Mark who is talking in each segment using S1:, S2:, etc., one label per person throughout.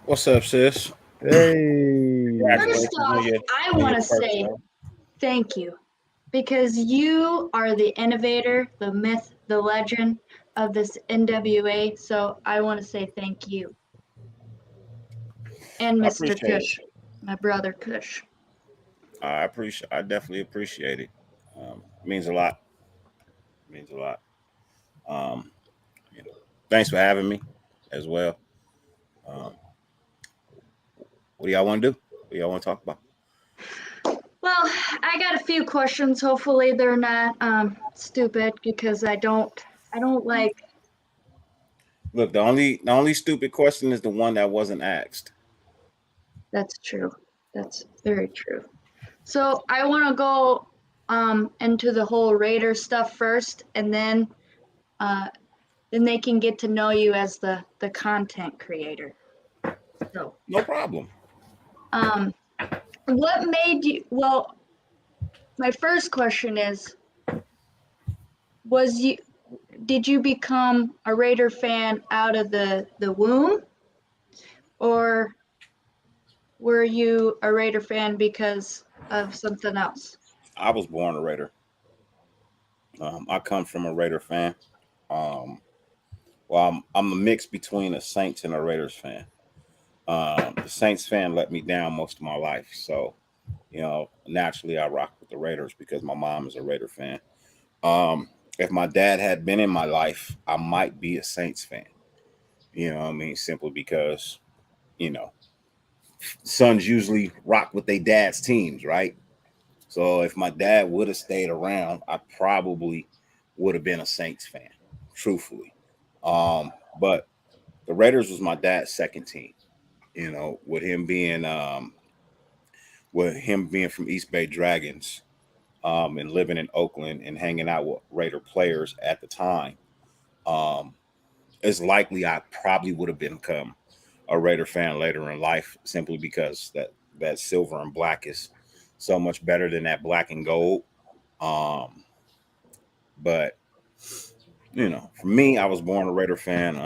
S1: What's up, sis?
S2: Hey,
S3: First
S1: Congratulations
S3: off, I
S1: on
S3: want
S1: your
S3: to
S1: first
S3: say
S1: show.
S3: thank you because you are the innovator, the myth, the legend of this NWA. So I want to say thank you and
S1: I
S3: Mr.
S1: appreciate it.
S3: Kush, my brother Kush.
S1: I definitely appreciate it. It means a lot. It means a lot. Um, you know, thanks for having me as well. Um, what do y'all want to do? What do y'all want to talk about?
S3: Well, I got a few questions. Hopefully they're not stupid because I don't like
S1: Look, the only stupid question is the one that wasn't asked.
S3: that's true. That's very true. So I want to go into the whole Raider stuff first, and uh, then they can get to know you as the content creator. So,
S1: No problem.
S3: um, what made you? Well, my first question is: Was you did you become a Raider fan out of the womb, or were you a Raider fan because of something else?
S1: I was born a Raider. I come from a Raider fan. Um, well, I'm a mix between a Saints and a Raiders fan. The Saints fan let me down most of my life, so naturally I rock with the Raiders because my mom is a Raider fan. If my dad had been in my life, I might be a Saints fan. You know what I mean? Simply because, you know, sons usually rock with their dad's teams, right? So if my dad would have stayed around, I probably would have been a Saints fan, truthfully. But the Raiders was my dad's second team. You know, with him being from East Bay Dragons, and living in Oakland and hanging out with Raider players at the time, um, it's likely I probably would have become a Raider fan later in life simply because that silver and black is so much better than that black and gold. Um, but for me, I was born a Raider fan,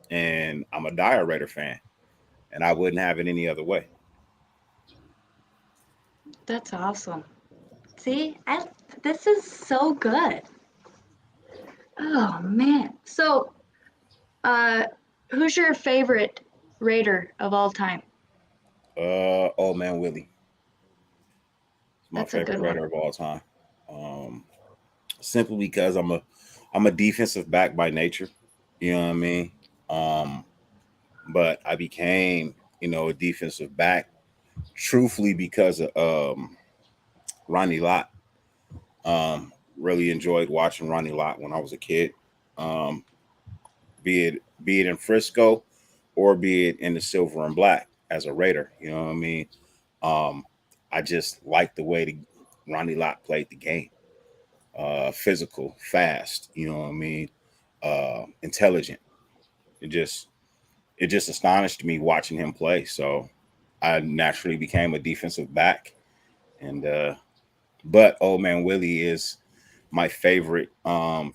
S1: and I'm a dire Raider fan, and I wouldn't have it any other way.
S3: That's awesome. See, this is so good. Oh man. So, uh, who's your favorite Raider of all time?
S1: Old man Willie, is my
S3: That's a
S1: favorite
S3: good one.
S1: Raider of all time. Um, Simply because I'm a defensive back by nature. You know what I mean? Um, but I became a defensive back truthfully because of Ronnie Lott. Um, really enjoyed watching Ronnie Lott when I was a kid. Um, be it in Frisco or be it in the silver and black as a Raider. You know what I mean? Um, I just liked the way Ronnie Lott played the game. Physical, fast. You know what I mean? Intelligent. It just it just astonished me watching him play. So I naturally became a defensive back, and but Old Man Willie is my favorite,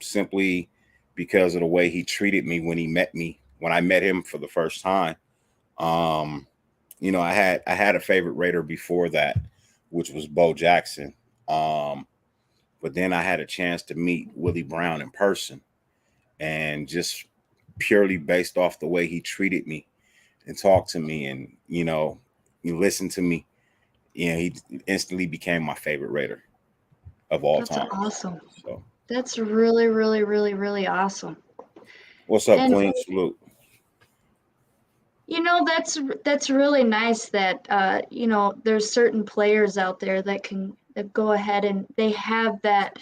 S1: simply because of the way he treated me when I met him for the first time. Um, I had a favorite Raider before that, which was Bo Jackson. Um, but then I had a chance to meet Willie Brown in person, and just purely based off the way he treated me and talked to me, and he listened to me. He instantly became my favorite Raider of all
S3: That's
S1: time.
S3: awesome.
S1: So,
S3: That's really, really, really, really awesome.
S1: what's up,
S3: And
S1: Queen? Salute.
S3: that's really nice that there's certain players out there that go ahead and they have that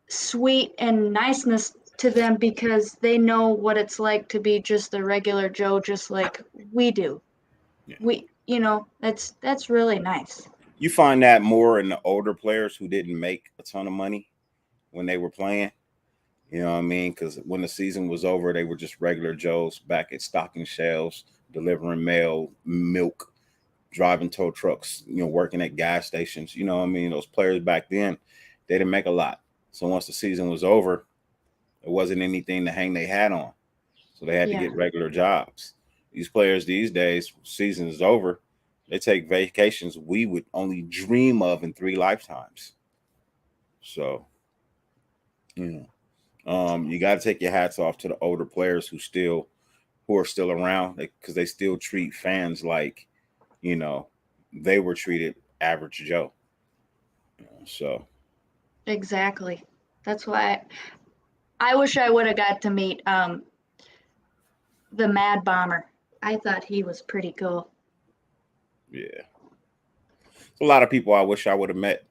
S3: sweet and niceness to them because they know what it's like to be just a regular Joe, just like we do.
S1: Yeah.
S3: That's really nice.
S1: You find that more in the older players who didn't make a ton of money when they were playing. You know what I mean? Because when the season was over, they were just regular Joes back at stocking shelves, delivering mail, milk, driving tow trucks, working at gas stations. You know what I mean? Those players back then, they didn't make a lot. So once the season was over, it wasn't anything to hang their hat on. So they had to
S3: Yeah.
S1: get regular jobs. These players these days, season is over, they take vacations we would only dream of in 3 lifetimes. So, you you got to take your hats off to the older players who are still around because they still treat fans like, you know, they were treated average Joe. So
S3: Exactly. That's why I wish I would have got to meet the Mad Bomber. I thought he was pretty cool.
S1: yeah, a lot of people I wish I would have met.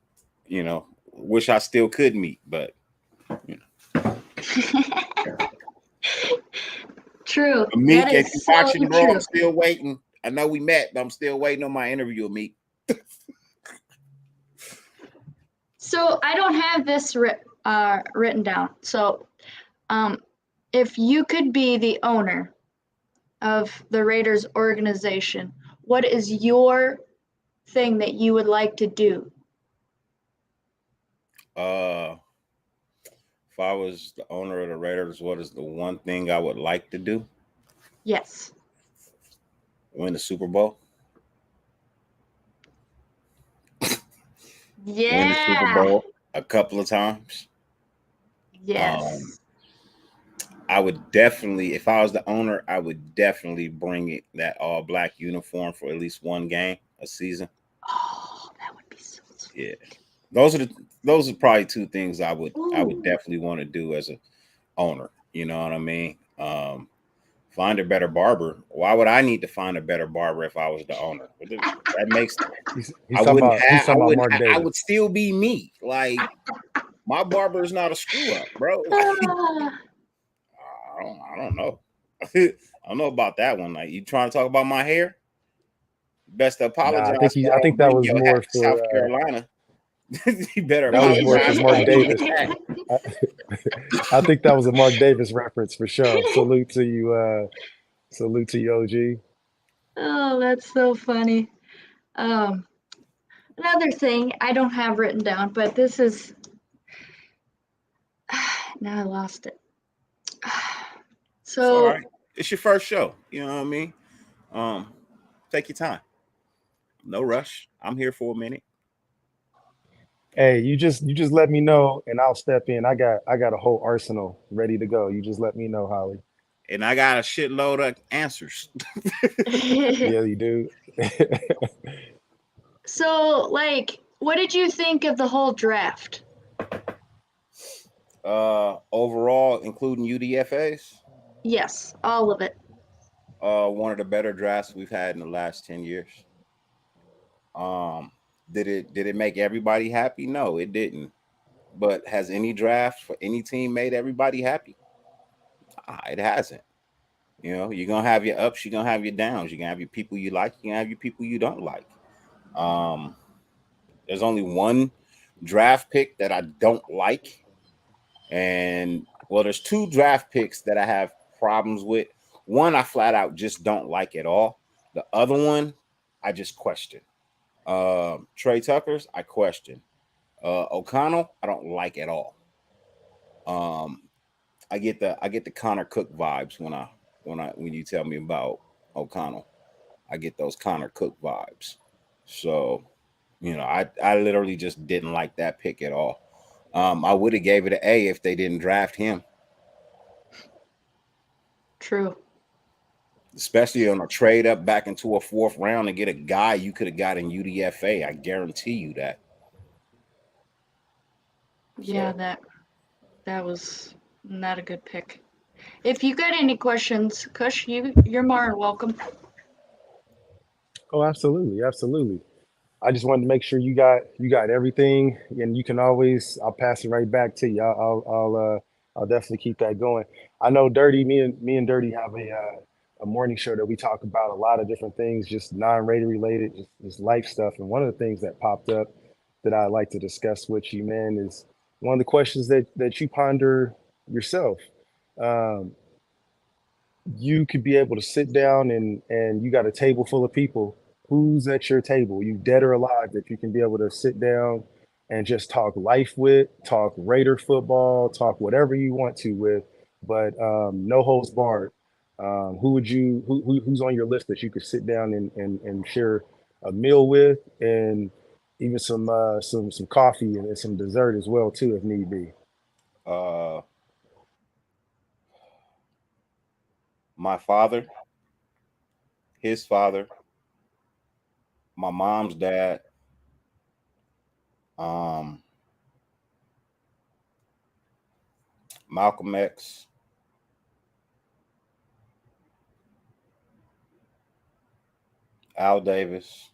S1: You know, wish I still could meet, but you
S3: True.
S1: know, Meek,
S3: That
S1: if
S3: is
S1: you
S3: so
S1: watching, bro, I'm
S3: true.
S1: still waiting. I know we met, but I'm still waiting on my interview with Meek.
S3: So I don't have this written down. So um, if you could be the owner of the Raiders organization, what is your thing that you would like to do?
S1: Uh, if I was the owner of the Raiders, what is the one thing I would like to do?
S3: Yes.
S1: Win the Super Bowl. Win the Super
S3: Yeah.
S1: Bowl a couple of times.
S3: Yes.
S1: I would definitely, if I was the owner, I would definitely bring it that all black uniform for at least one game a season.
S3: Oh, that would be so sweet.
S1: Yeah, those are probably two things I would
S3: Ooh.
S1: definitely want to do as a owner. You know what I mean? Find a better barber. Why would I need to find a better barber if I was the owner? That makes
S2: He's talking about
S1: I wouldn't
S2: Mark
S1: I
S2: Davis.
S1: would still be me. Like my barber is not a screw up, bro. Like
S3: Ah,
S1: I don't know. I don't know about that one. Like you trying to talk about my hair? Best to
S2: Nah,
S1: apologize so
S2: I
S1: I
S2: think
S1: don't
S2: that
S1: bring
S2: was
S1: your hat
S2: more
S1: to
S2: for
S1: South Carolina. You better
S2: that was more for
S1: apologize so I
S2: Mark
S1: don't get
S2: Davis.
S1: back.
S2: I, I think that was a Mark Davis reference for sure. Salute to you, OG.
S3: oh, that's so funny. Um, Another thing I don't have written down, but this is now I lost it.
S1: It's all
S3: So
S1: right. It's your first show. You know what I mean? Um, take your time. No rush. I'm here for a minute.
S2: Hey, you just let me know and I'll step in. I got a whole arsenal ready to go. You just let me know, Holly.
S1: And I got a shitload of answers.
S2: Yeah, you do.
S3: so like what did you think of the whole draft?
S1: Overall, including UDFAs,
S3: Yes, all of it.
S1: one of the better drafts we've had in the last 10 years. Um, did it make everybody happy? No, it didn't. But has any draft for any team made everybody happy? It hasn't. You know, you're gonna have your ups, you're gonna have your downs, you're gonna have your people you like, you're gonna have your people you don't like. Um, there's only one draft pick that I don't like, and well, there's two draft picks that I have problems with. One I flat out just don't like at all. The other one I just question. Trey Tucker's I question. O'Connell I don't like at all. Um, I get the Connor Cook vibes when you tell me about O'Connell. I get those Connor Cook vibes. So, I literally just didn't like that pick at all. I would have gave it an A if they didn't draft him,
S3: True.
S1: especially on a trade up back into a fourth round and get a guy you could have got in UDFA. I guarantee you that.
S3: Yeah,
S1: So,
S3: that was not a good pick. If you got any questions, Kush, you're more than welcome.
S2: Oh, absolutely, absolutely. I just wanted to make sure you got everything, and you can always. I'll pass it right back to you. I'll definitely keep that going. I know Dirty. Me and Dirty have a morning show that we talk about a lot of different things, just non-Raider related, just life stuff. And one of the things that popped up that I'd like to discuss with you, man, is one of the questions that you ponder yourself. Um, you could be able to sit down and you got a table full of people. Who's at your table, you dead or alive, that you can be able to sit down and just talk life with, talk Raider football, talk whatever you want to with, but no holds barred. Who would you who's on your list that you could sit down and share a meal with, and even some coffee and some dessert as well too if need be.
S1: Uh, my father, his father, my mom's dad, um, Malcolm X, Al Davis,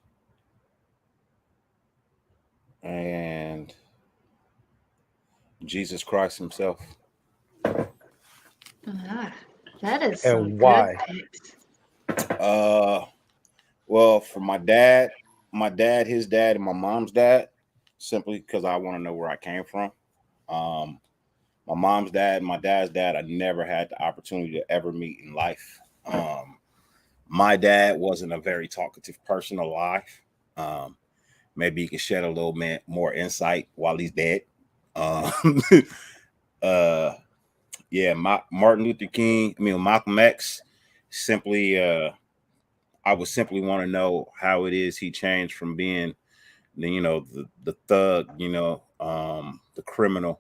S1: and Jesus Christ himself.
S3: Ah, that is some
S2: And
S3: good
S2: why?
S3: picks.
S1: Uh, well, for my dad, his dad, and my mom's dad, simply because I want to know where I came from. Um, my mom's dad, and my dad's dad, I never had the opportunity to ever meet in life. My dad wasn't a very talkative person alive. Um, Maybe he can shed a little bit more insight while he's dead. Um, uh, yeah, Martin Luther King, Malcolm X, simply, I would simply want to know how it is he changed from being the thug, the criminal,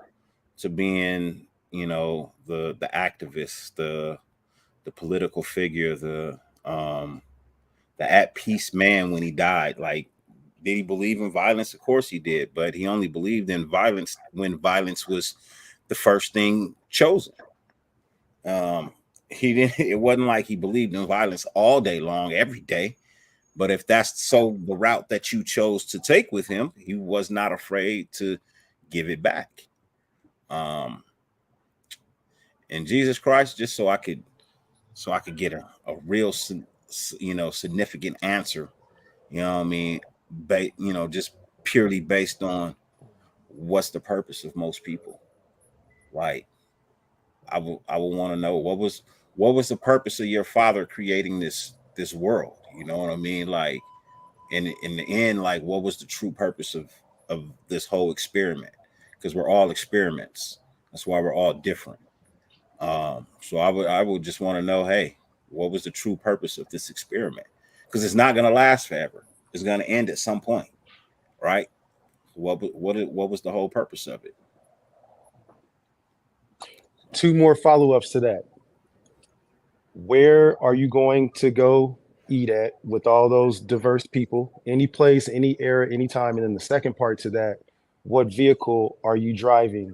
S1: to being, the activist, the political figure, um the at peace man when he died. Like, did he believe in violence? Of course he did, but he only believed in violence when violence was the first thing chosen. Um, he didn't. It wasn't like he believed in violence all day long, every day. But if that's so the route that you chose to take with him, he was not afraid to give it back. Um, and Jesus Christ, just so I could get a real significant answer. You know what I mean? Just purely based on what's the purpose of most people. Like, I will want to know what was the purpose of your father creating this world. You know what I mean? Like, in the end, like, what was the true purpose of this whole experiment? Because we're all experiments. That's why we're all different. So I would just want to know, hey, what was the true purpose of this experiment? Because it's not gonna last forever. It's gonna end at some point, right? What was the whole purpose of it?
S2: Two more follow-ups to that. Where are you going to go eat at with all those diverse people? Any place, any era, anytime. And then the second part to that, what vehicle are you driving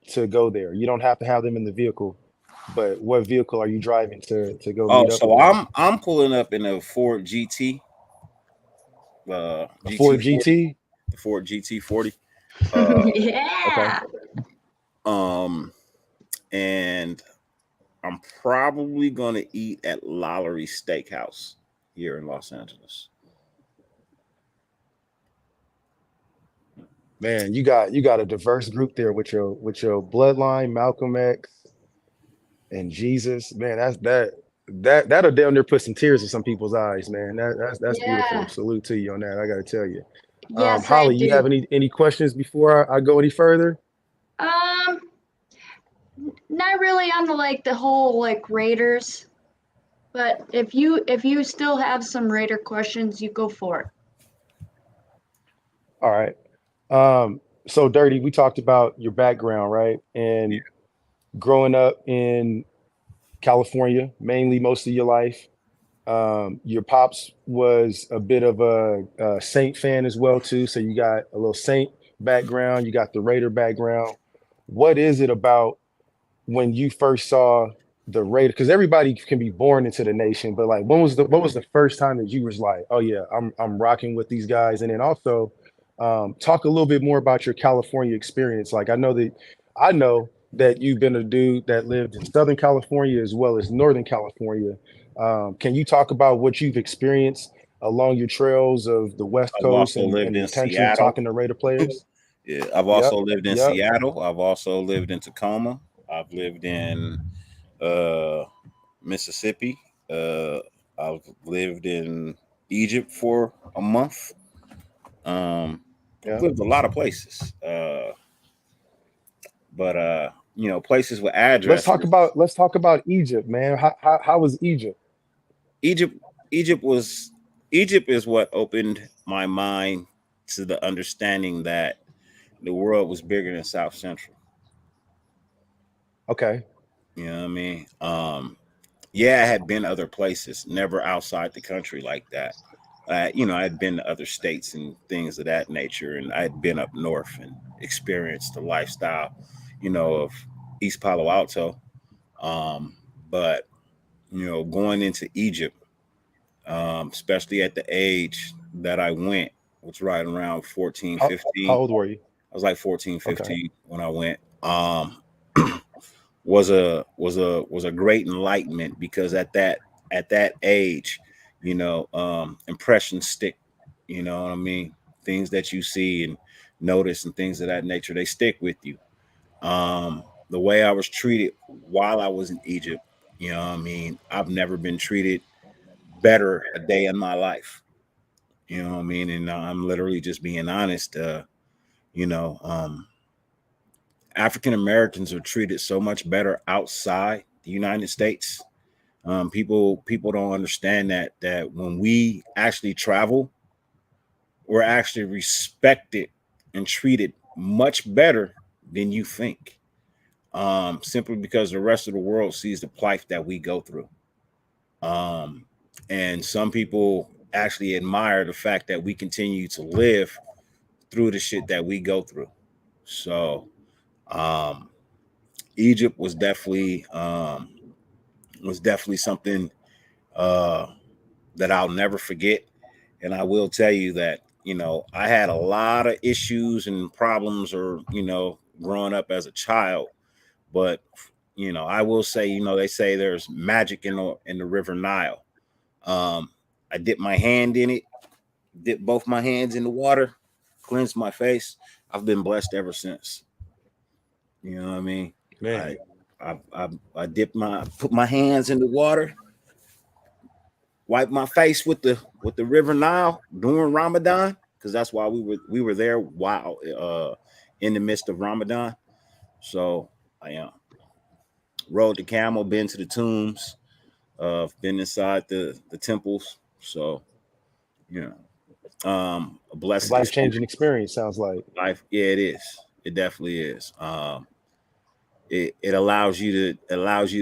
S2: to go there? You don't have to have them in the vehicle, but what vehicle are you driving to go
S1: Oh,
S2: meet up
S1: so
S2: with them?
S1: I'm pulling up in a Ford GT,
S2: A Ford
S1: GT40,
S2: GT?
S1: the Ford GT40. Uh,
S2: Okay.
S3: Yeah.
S1: um, and I'm probably gonna eat at Lollery Steakhouse here in Los Angeles.
S2: Man, you got a diverse group there with your bloodline, Malcolm X and Jesus. Man, that'll down there put some tears in some people's eyes, man. That's beautiful.
S3: Yeah.
S2: Salute to you on that. I got to tell you.
S3: Yes, I
S2: Holly, you have
S3: do.
S2: any questions before I go any further?
S3: Um, not really on the whole like Raiders, but if you still have some Raider questions, you go for it.
S2: All right. So Dirty, we talked about your background, right? And growing up in California, mainly most of your life. Your pops was a bit of a Saint fan as well too, so you got a little Saint background. You got the Raider background. What is it about when you first saw the Raider? Because everybody can be born into the nation, but like, what was the first time that you was like, oh yeah, I'm rocking with these guys? And then also, talk a little bit more about your California experience. Like, I know that you've been a dude that lived in Southern California as well as Northern California. Can you talk about what you've experienced along your trails of the West
S1: I've
S2: Coast
S1: also lived
S2: and
S1: in
S2: potentially
S1: Seattle.
S2: talking to Raider players?
S1: Yeah, I've
S2: Yep,
S1: also lived in
S2: yep,
S1: Seattle. I've also lived in Tacoma. I've lived in uh, Mississippi. Uh, I've lived in Egypt for a month. Um, I've
S2: yep.
S1: lived a lot of places. But places with
S2: Let's talk
S1: addresses.
S2: about Egypt, man. How was Egypt?
S1: Egypt, Egypt was Egypt is what opened my mind to the understanding that the world was bigger than South Central.
S2: Okay.
S1: You know what I mean? Yeah, I had been other places, never outside the country like that. I had been to other states and things of that nature, and I had been up north and experienced the lifestyle, of East Palo Alto. Um, but going into Egypt, especially at the age that I went, was right around 14,
S2: How
S1: 15.
S2: old were you?
S1: I was like 14,
S2: Okay.
S1: 15 when I went. Was a great enlightenment because at that age, impressions stick. You know what I mean? Things that you see and notice and things of that nature, they stick with you. The way I was treated while I was in Egypt, what I mean, I've never been treated better a day in my life. You know what I mean? And I'm literally just being honest. You know, um, African Americans are treated so much better outside the United States. People don't understand that when we actually travel, we're actually respected and treated much better than you think. Simply because the rest of the world sees the plight that we go through. Um, and some people actually admire the fact that we continue to live through the shit that we go through. So um, Egypt was definitely something uh, that I'll never forget. And I will tell you that I had a lot of issues and problems, or growing up as a child. But I will say, they say there's magic in the River Nile. Um, I dipped my hand in it, dipped both my hands in the water, cleansed my face. I've been blessed ever since. You know what I mean? I
S2: Man,
S1: I put my hands in the water, wiped my face with the River Nile during Ramadan, because that's why we were there while in the midst of Ramadan. So I rode the camel, been to the tombs, been inside the temples. So you a blessed
S2: life
S1: experience.
S2: changing experience sounds like.
S1: Life, yeah, it is. It definitely is. It allows you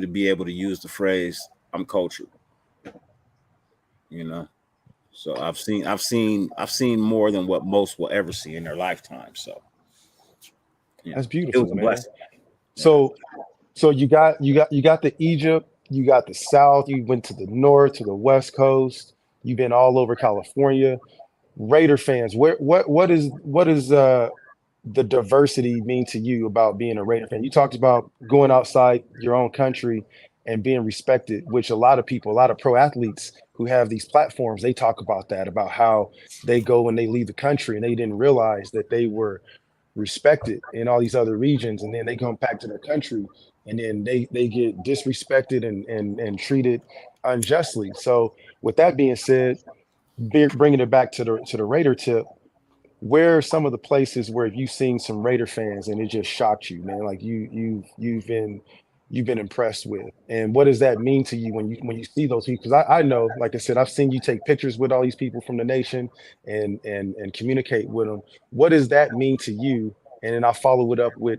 S1: to be able to use the phrase "I'm cultured." You know, so I've seen more than what most will ever see in their lifetime. So
S2: That's
S1: it was
S2: beautiful,
S1: a
S2: man.
S1: blessing. Yeah.
S2: So you got the Egypt, you got the South, you went to the North, to the West Coast, you've been all over California. Raider fans, what is the diversity mean to you about being a Raider fan? You talked about going outside your own country and being respected, which a lot of people, a lot of pro athletes who have these platforms, they talk about that, about how they go and they leave the country and they didn't realize that they were respected in all these other regions, and then they come back to their country and then they get disrespected and treated unjustly. So with that being said, bringing it back to the Raider tip, where are some of the places where you've seen some Raider fans and it just shocked you, man? Like you've been impressed with, and what does that mean to you when you see those people? Because I know, like I said, I've seen you take pictures with all these people from the nation and communicate with them. What does that mean to you? And then I'll follow it up with,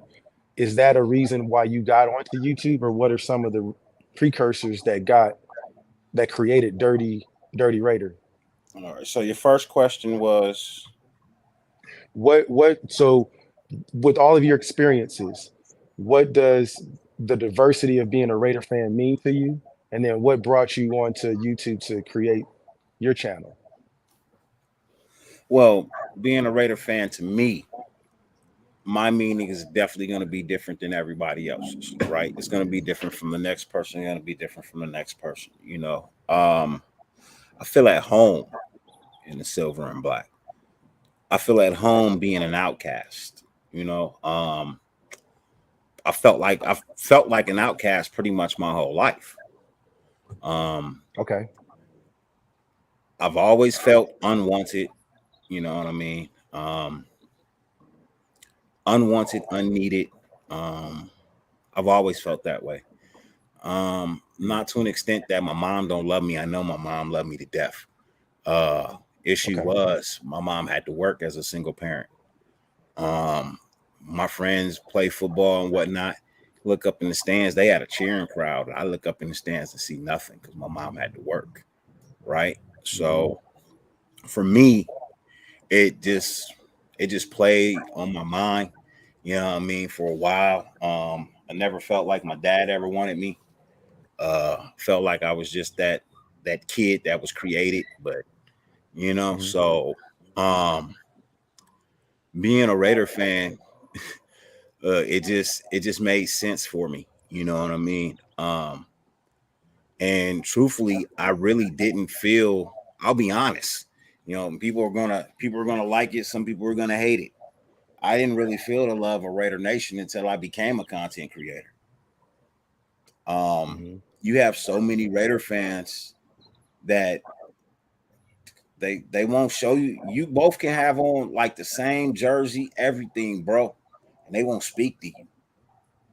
S2: is that a reason why you got onto YouTube, or what are some of the precursors that created Dirty Raider?
S1: All right. So your first question was,
S2: So with all of your experiences, what does the diversity of being a Raider fan mean to you? And then what brought you onto YouTube to create your channel?
S1: well, being a Raider fan to me, my meaning is definitely going to be different than everybody else's, right? It's going to be different from the next person. It's going to be different from the next person. I feel at home in the silver and black. I feel at home being an outcast. You know, I felt like an outcast pretty much my whole life. Um,
S2: Okay.
S1: I've always felt unwanted. You know what I mean? Unwanted, unneeded. Um, I've always felt that way. Not to an extent that my mom don't love me. I know my mom loved me to death. Uh, Issue
S2: Okay.
S1: was my mom had to work as a single parent. Um, my friends play football and whatnot. Look up in the stands, they had a cheering crowd. I look up in the stands and see nothing because my mom had to work. Right.
S2: Hmm.
S1: So for me, it just it just played on my mind. You know what I mean? For a while. I never felt like my dad ever wanted me. Felt like I was just that kid that was created, but
S2: Hmm.
S1: so um being a Raider fan, it just made sense for me. You know what I mean? And truthfully, I really didn't feel. I'll be honest. People are gonna like it. Some people are gonna hate it. I didn't really feel the love of Raider Nation until I became a content creator. Um,
S2: Hmm.
S1: you have so many Raider fans that they won't show you. You both can have on like the same jersey, everything, bro, and they won't speak to you.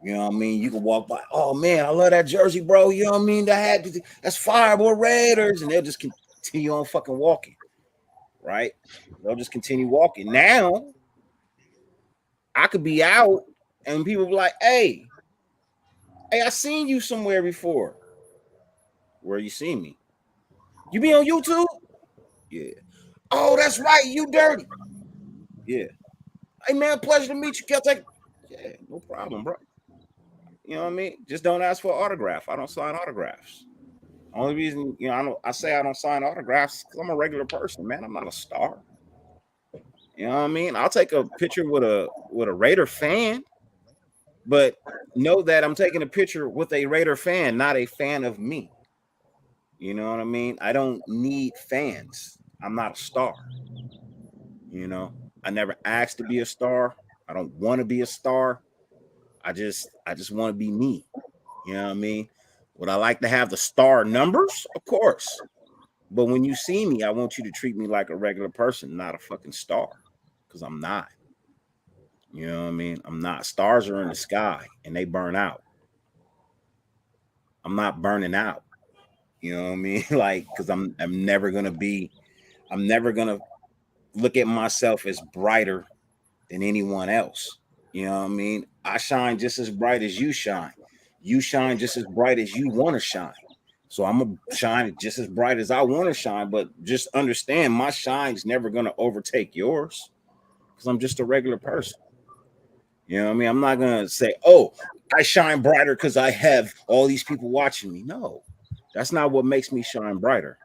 S1: You know what I mean? You can walk by. Oh man, I love that jersey, bro. You know what I mean? That's fire, boy, Raiders, and they'll just continue on fucking walking, right? They'll just continue walking. Now I could be out, and people be like, hey, I seen you somewhere before. Where you seen me? You be on YouTube? Yeah. Oh, that's right. You dirty. Yeah. Hey man, pleasure to meet you. Can I take? Yeah, no problem, bro. You know what I mean? Just don't ask for an autograph. I don't sign autographs. Only reason, I say I don't sign autographs because I'm a regular person, man. I'm not a star. You know what I mean? I'll take a picture with a Raider fan, but know that I'm taking a picture with a Raider fan, not a fan of me. You know what I mean? I don't need fans. I'm not a star. You know, I never asked to be a star. I don't want to be a star. I just want to be me. You know what I mean? Would I like to have the star numbers? Of course. But when you see me, I want you to treat me like a regular person, not a fucking star. Because I'm not. You know what I mean? I'm not. Stars are in the sky and they burn out. I'm not burning out. You know what I mean? Like, because I'm never gonna look at myself as brighter than anyone else. You know what I mean? I shine just as bright as you shine. You shine just as bright as you want to shine. So I'm gonna shine just as bright as I want to shine, but just understand my shine's never gonna overtake yours because I'm just a regular person. You know what I mean? I'm not gonna say, "Oh, I shine brighter because I have all these people watching me." No, that's not what makes me shine brighter.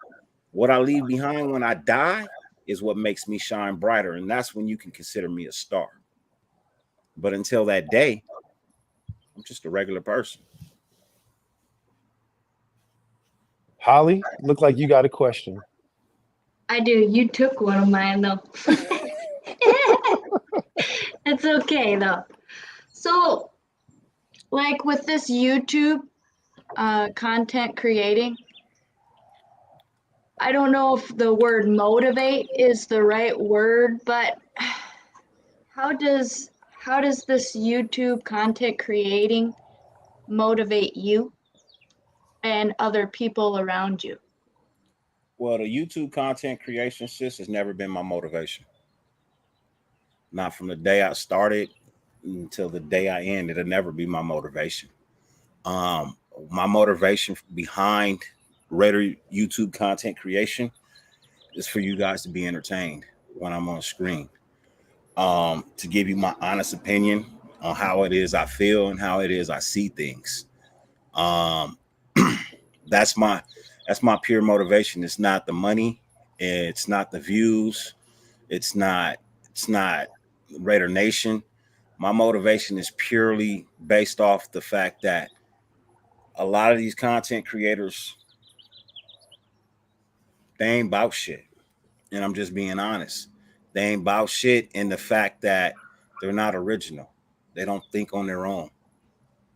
S1: What I leave behind when I die is what makes me shine brighter, and that's when you can consider me a star. But until that day, I'm just a regular person.
S2: Holly, look like you got a question.
S3: I do. You took one of mine though. It's okay though. So, like with this YouTube content creating, I don't know if the word motivate is the right word, but how does how does this YouTube content creating motivate you and other people around you?
S1: Well, the YouTube content creation sis has never been my motivation. Not from the day I started until the day I end. It'll never be my motivation. Um, my motivation behind Raider YouTube content creation is for you guys to be entertained when I'm on screen. To give you my honest opinion on how it is I feel and how it is I see things. Um, that's my that's my pure motivation. It's not the money. It's not the views. It's not it's not Raider Nation. My motivation is purely based off the fact that a lot of these content creators, they ain't about shit. And I'm just being honest. They ain't about shit in the fact that they're not original. They don't think on their own.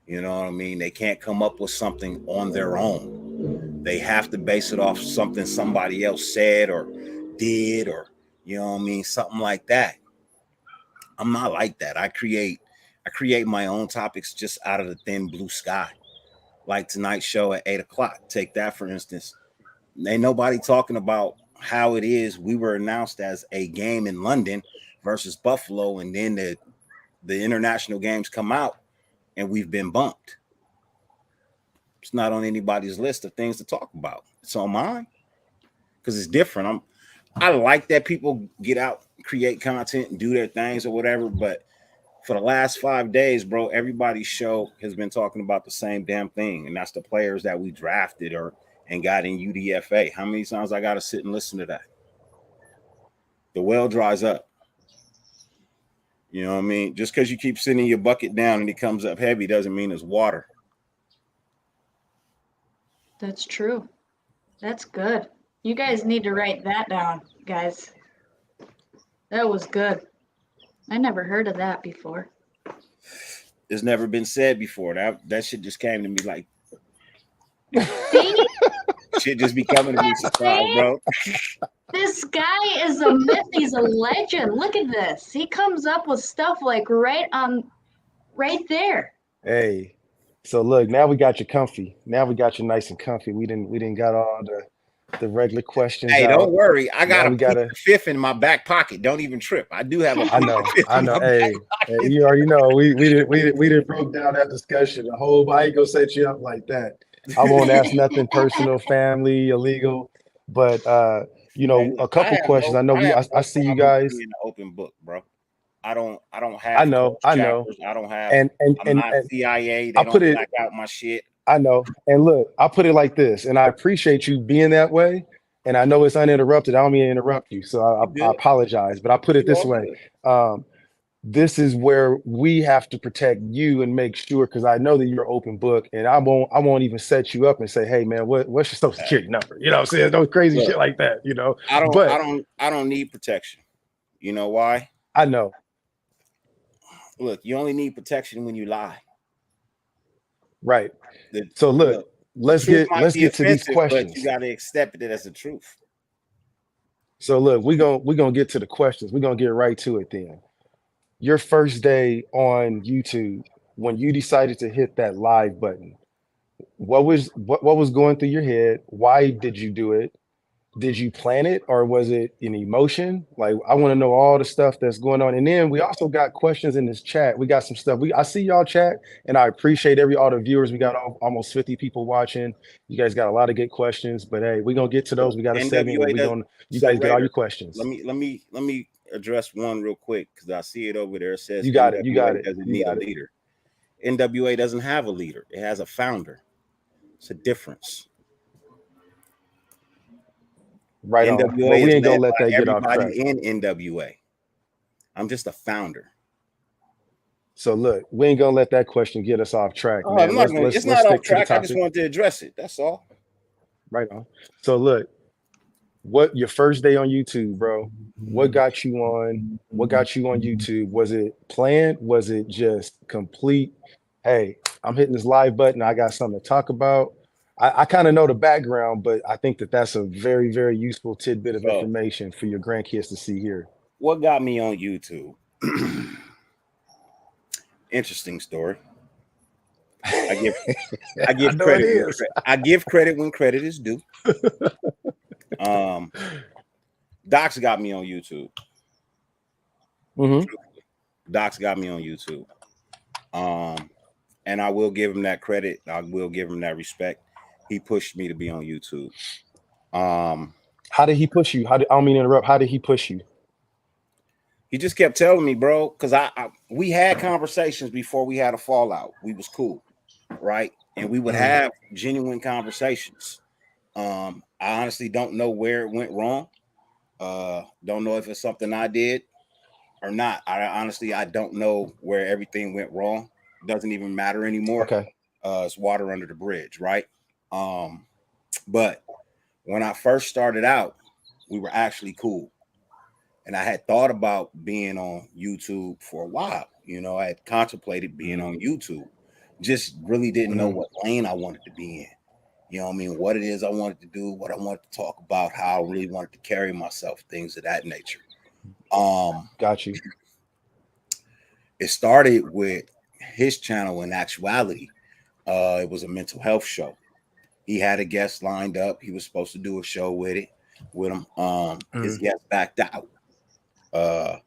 S1: You know what I mean? They can't come up with something on their own. They have to base it off something somebody else said or did, or you know what I mean, something like that. I'm not like that. I create I create my own topics just out of the thin blue sky. Like tonight's show at 8 o'clock. Take that for instance. Ain't nobody talking about how it is we were announced as a game in London versus Buffalo, and then the international games come out and we've been bumped. It's not on anybody's list of things to talk about. It's on mine because it's different. I like that people get out, create content, and do their things or whatever. But for the last 5 days, bro, everybody's show has been talking about the same damn thing, and that's the players that we drafted or and got in UDFA. How many times I got to sit and listen to that? The well dries up. You know what I mean? Just because you keep sitting your bucket down and it comes up heavy doesn't mean it's water.
S3: That's true. That's good. You guys need to write that down, guys. That was good. I never heard of that before.
S1: It's never been said before. That shit just came to me like
S3: See?
S1: shit just be coming to me surprise, bro.
S3: This guy is a myth. He's a legend. Look at this. He comes up with stuff like right there.
S2: Hey, so look, now we got you comfy. Now we got you nice and comfy. We didn't got all the regular questions
S1: Hey,
S2: out.
S1: don't worry. I got
S2: Now we got
S1: a fifth in my back pocket. Don't even trip. I do have a
S2: I know. Hey, you already know. We didn't broke down that discussion. The whole I ain't gonna set you up like that. I won't ask nothing personal, family, illegal, but you know,
S1: Hey,
S2: a couple questions. I know I see you guys.
S1: In the open book, bro. I don't have
S2: I know.
S1: chapters. I don't have
S2: And
S1: I'm not CIA. They
S2: I put
S1: don't
S2: it.
S1: black out my shit.
S2: I know. And look, I put it like this, and I appreciate you being that way. And I know it's uninterrupted. I don't mean to interrupt you, so I apologize. But I put it this way: this is where we have to protect you and make sure, because I know that you're open book, and I won't even set you up and say, "Hey, man, what's your social security number?" You know what I'm saying? Those crazy shit like that. You know.
S1: I don't need protection. You know why?
S2: I know.
S1: Look, you only need protection when you lie.
S2: Right. So look, let's get to these questions.
S1: But you got to accept it as the truth.
S2: So look, we're gonna get to the questions. We're gonna get right to it then. Your first day on YouTube, when you decided to hit that live button, what was going through your head? Why did you do it? Did you plan it, or was it an emotion? Like, I want to know all the stuff that's going on. And then we also got questions in this chat. We got some stuff. I see y'all chat, and I appreciate all the viewers. We got almost 50 people watching. You guys got a lot of good questions, but hey, we're gonna get to those. We got a segment where you guys get all your questions.
S1: Let me address one real quick, because I see it over there. It says
S2: you got it.
S1: Doesn't need a leader. NWA doesn't have a leader. It has a founder. It's a difference.
S2: Right
S1: NWA
S2: on. Well, we ain't gonna let that get off track.
S1: In NWA, I'm just a founder.
S2: So look, we ain't gonna let that question get us off track, man.
S1: It's not off track. I just wanted to address it. That's all.
S2: Right on. So look, what your first day on YouTube, bro? What got you on? What got you on YouTube? Was it planned? Was it just complete? Hey, I'm hitting this live button. I got something to talk about. I kind of know the background, but I think that's a very, very useful tidbit of information for your grandkids to see here.
S1: What got me on YouTube? Interesting story. I give credit. I give credit when credit is due. Docs got me on YouTube.
S2: Mm-hmm.
S1: Docs got me on YouTube. And I will give him that credit. I will give him that respect. He pushed me to be on YouTube.
S2: How did he push you? I don't mean to interrupt. How did he push you?
S1: He just kept telling me, bro, because we had conversations before we had a fallout. We was cool, right? And we would have genuine conversations. I honestly don't know where it went wrong. Don't know if it's something I did or not. I don't know where everything went wrong. It doesn't even matter anymore.
S2: Okay.
S1: It's water under the bridge, right? But when I first started out, we were actually cool. And I had thought about being on YouTube for a while. You know, I had contemplated being on YouTube. Just really didn't know what lane I wanted to be in. You know what I mean? What it is I wanted to do, what I wanted to talk about, how I really wanted to carry myself, things of that nature.
S2: Got you.
S1: it started with his channel. In actuality, it was a mental health show. He had a guest lined up. He was supposed to do a show with him. His
S2: Mm.
S1: guest backed out. Uh,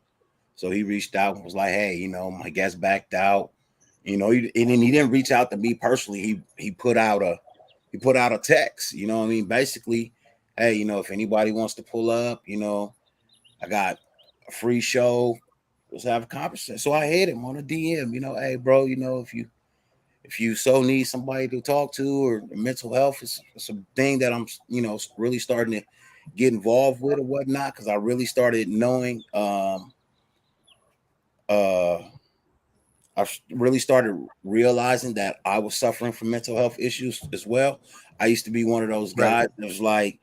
S1: so he reached out and was like, "Hey, my guest backed out." And then he didn't reach out to me personally. He put out a text. You know what I mean? Basically, hey, if anybody wants to pull up, I got a free show. Let's have a conversation. So I hit him on a DM. Hey, bro, if you so need somebody to talk to, or mental health is a thing that I'm really starting to get involved with or whatnot, because I really started knowing uh I really started realizing that I was suffering from mental health issues as well. I used to be one of those
S2: Right.
S1: guys that was like,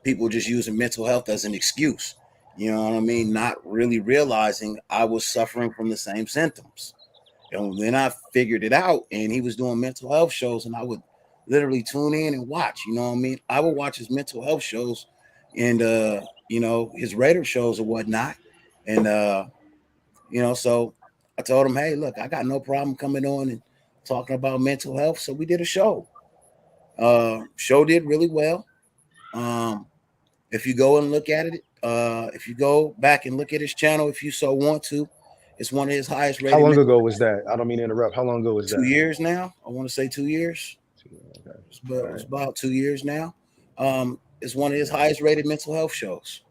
S1: people just using mental health as an excuse. You know what I mean? Not really realizing I was suffering from the same symptoms. And then I figured it out, and he was doing mental health shows, and I would literally tune in and watch. You know what I mean? I would watch his mental health shows and his Raider shows or whatnot. And so I told him, hey, look, I got no problem coming on and talking about mental health. So we did a show. Show did really well. Um, if you go and look at it, if you go back and look at his channel, if you so want to, it's one of his highest
S2: How
S1: rated.
S2: long ago was that? I don't mean to interrupt. How long ago was
S1: 2 years now. I want to say 2 years.
S2: Okay.
S1: It's about 2 years now. It's one of his highest rated mental health shows.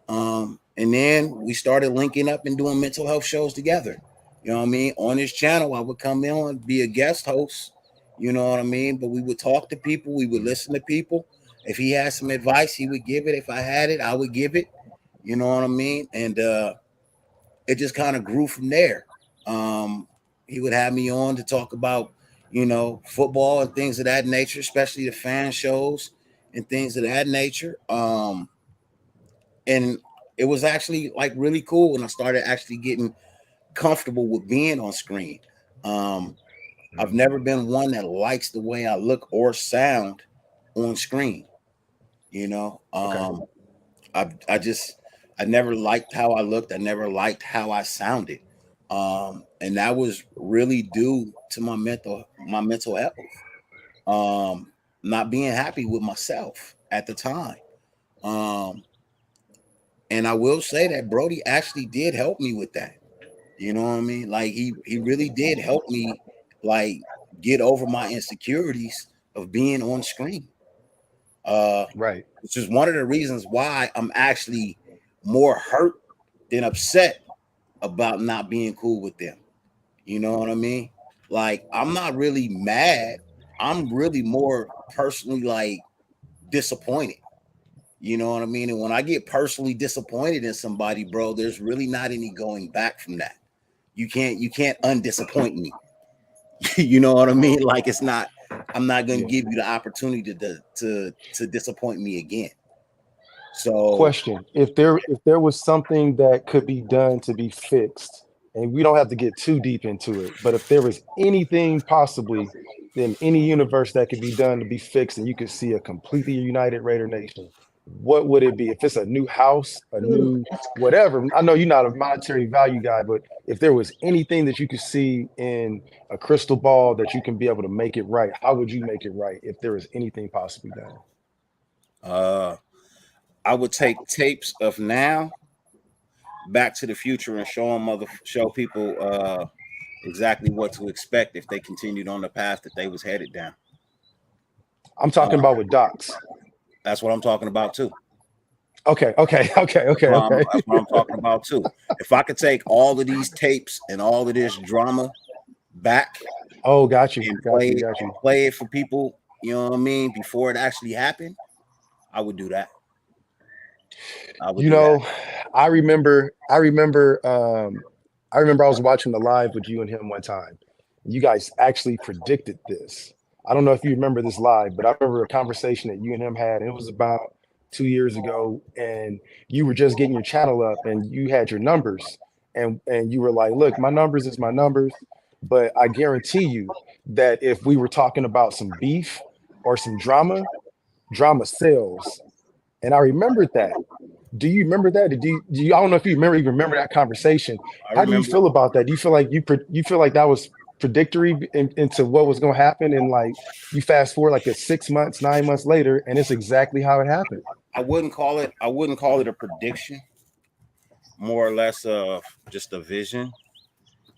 S1: And then we started linking up and doing mental health shows together. You know what I mean? On his channel, I would come in and be a guest host. You know what I mean? But we would talk to people. We would listen to people. If he had some advice, he would give it. If I had it, I would give it. You know what I mean? And it just kind of grew from there. Um, he would have me on to talk about, football and things of that nature, especially the fan shows and things of that nature. And it was actually like really cool when I started actually getting comfortable with being on screen. Um, I've never been one that likes the way I look or sound on screen. You know,
S2: Okay.
S1: I never liked how I looked. I never liked how I sounded. And that was really due to my mental health. Not being happy with myself at the time. Um, and I will say that Brody actually did help me with that. You know what I mean? Like he really did help me like get over my insecurities of being on screen. Uh,
S2: Right.
S1: which is one of the reasons why I'm actually more hurt than upset about not being cool with them. You know what I mean? Like I'm not really mad. I'm really more personally like disappointed. You know what I mean? And when I get personally disappointed in somebody, bro, there's really not any going back from that. You can't undisappoint me. You know what I mean? Like it's not. I'm not going to
S2: Yeah.
S1: give you the opportunity to disappoint me again. So
S2: Question: if there was something that could be done to be fixed, and we don't have to get too deep into it, but if there was anything possibly in any universe that could be done to be fixed, and you could see a completely united Raider Nation, what would it be? If it's a new house, a
S3: Ooh,
S2: new
S3: that's
S2: whatever. I know you're not a monetary value guy, but if there was anything that you could see in a crystal ball that you can be able to make it right, how would you make it right if there is anything possibly done?
S1: uh, I would take tapes of now, Back to the Future, and show people exactly what to expect if they continued on the path that they was headed down.
S2: I'm
S1: Uh,
S2: talking about with docs.
S1: that's what I'm talking about too.
S2: Okay, okay, okay, okay, okay.
S1: That's what I'm talking about too. If I could take all of these tapes and all of this drama back
S2: Oh, got you,
S1: and
S2: got you, got you.
S1: play it for people, you know what I mean, before it actually happened, I would do that. I would
S2: You
S1: do that.
S2: know, I remember, I remember, I remember I was watching the live with you and him one time. You guys actually predicted this. I don't know if you remember this live, but I remember a conversation that you and him had. And it was about 2 years ago, and you were just getting your channel up, and you had your numbers, and you were like, "Look, my numbers is my numbers, but I guarantee you that if we were talking about some beef or some drama, drama sells." And I remembered that. Do you remember that? Do you? I don't know if you remember even remember that conversation.
S1: I
S2: How do you
S1: remember.
S2: feel about that? Do you feel like you feel like that was predictory into what was going to happen, and like you fast forward like a 6 months, 9 months later, and it's exactly how it happened?
S1: I wouldn't call it a prediction, more or less of just a vision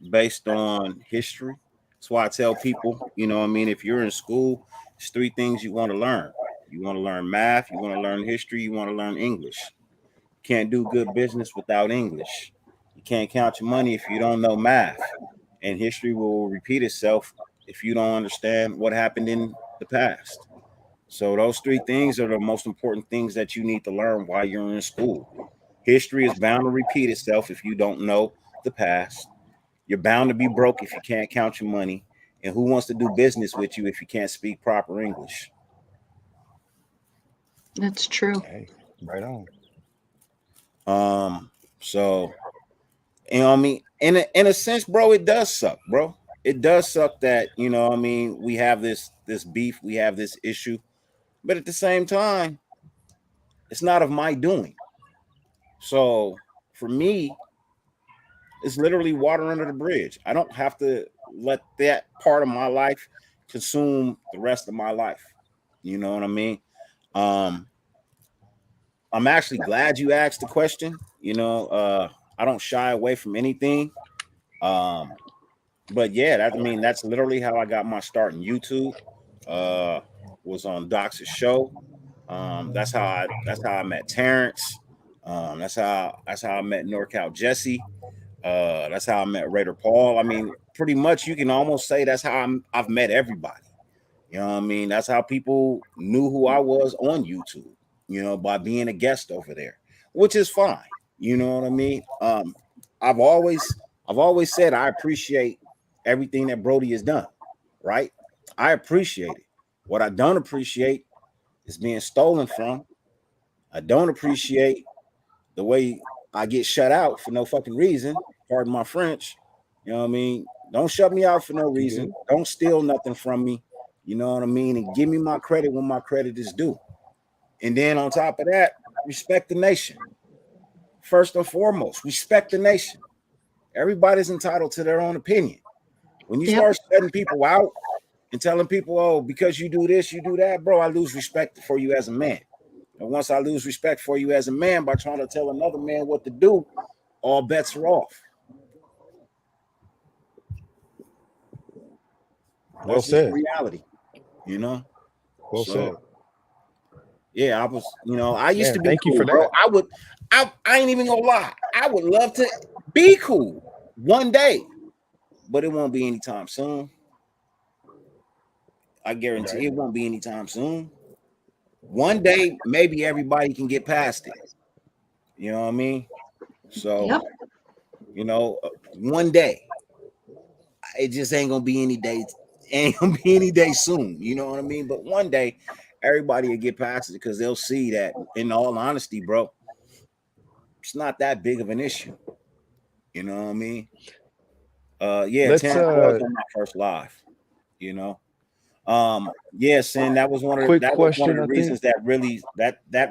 S1: based on history. That's why I tell people, I mean, if you're in school, it's three things you want to learn. You want to learn math, you want to learn history, you want to learn English. You can't do good business without English. You can't count your money if you don't know math. And history will repeat itself if you don't understand what happened in the past. So those three things are the most important things that you need to learn while you're in school. History is bound to repeat itself if you don't know the past. You're bound to be broke if you can't count your money. And who wants to do business with you if you can't speak proper English?
S3: That's true.
S2: Hey, right on.
S1: So I mean, in a sense, bro, it does suck, bro. It does suck that, I mean, we have this beef, we have this issue, but at the same time, it's not of my doing. So for me, it's literally water under the bridge. I don't have to let that part of my life consume the rest of my life. You know what I mean? Um, I'm actually glad you asked the question. I don't shy away from anything. Um, but yeah, I mean, that's literally how I got my start in YouTube. Uh, was on Doc's show. That's how I met Terrence. That's how I met NorCal Jesse. That's how I met Raider Paul. I mean, pretty much you can almost say that's how I've met everybody. You know what I mean? That's how people knew who I was on YouTube, by being a guest over there, which is fine. You know what I mean? I've always I've always said I appreciate everything that Brody has done, right? I appreciate it. What I don't appreciate is being stolen from. I don't appreciate the way I get shut out for no fucking reason. Pardon my French. You know what I mean? Don't shut me out for no
S2: You
S1: reason.
S2: good?
S1: Don't steal nothing from me. You know what I mean? And give me my credit when my credit is due. And then on top of that, respect the nation. First and foremost, respect the nation. Everybody's entitled to their own opinion. When you
S3: Yep.
S1: start shutting people out and telling people, oh, because you do this, you do that, bro, I lose respect for you as a man. And once I lose respect for you as a man by trying to tell another man what to do, all bets are off.
S2: Well
S1: That's just
S2: said.
S1: reality, you know?
S2: Well
S1: So
S2: said.
S1: yeah, I used to
S2: Man,
S1: be
S2: thank you
S1: cool,
S2: for
S1: bro.
S2: that.
S1: I ain't even gonna lie. I would love to be cool one day, but it won't be anytime soon. I guarantee
S2: Right.
S1: it won't be anytime soon. One day, maybe everybody can get past it. You know what I mean? So,
S3: Yep.
S1: one day, it just ain't gonna be any day, ain't gonna be any day soon. You know what I mean? But one day, everybody will get past it because they'll see that, in all honesty, bro, it's not that big of an issue. You know what I mean? Yeah,
S2: Let's
S1: Terrence was on my first live. You know, yeah, Sin.
S2: quick
S1: That was one of
S2: question,
S1: the
S2: I think.
S1: reasons that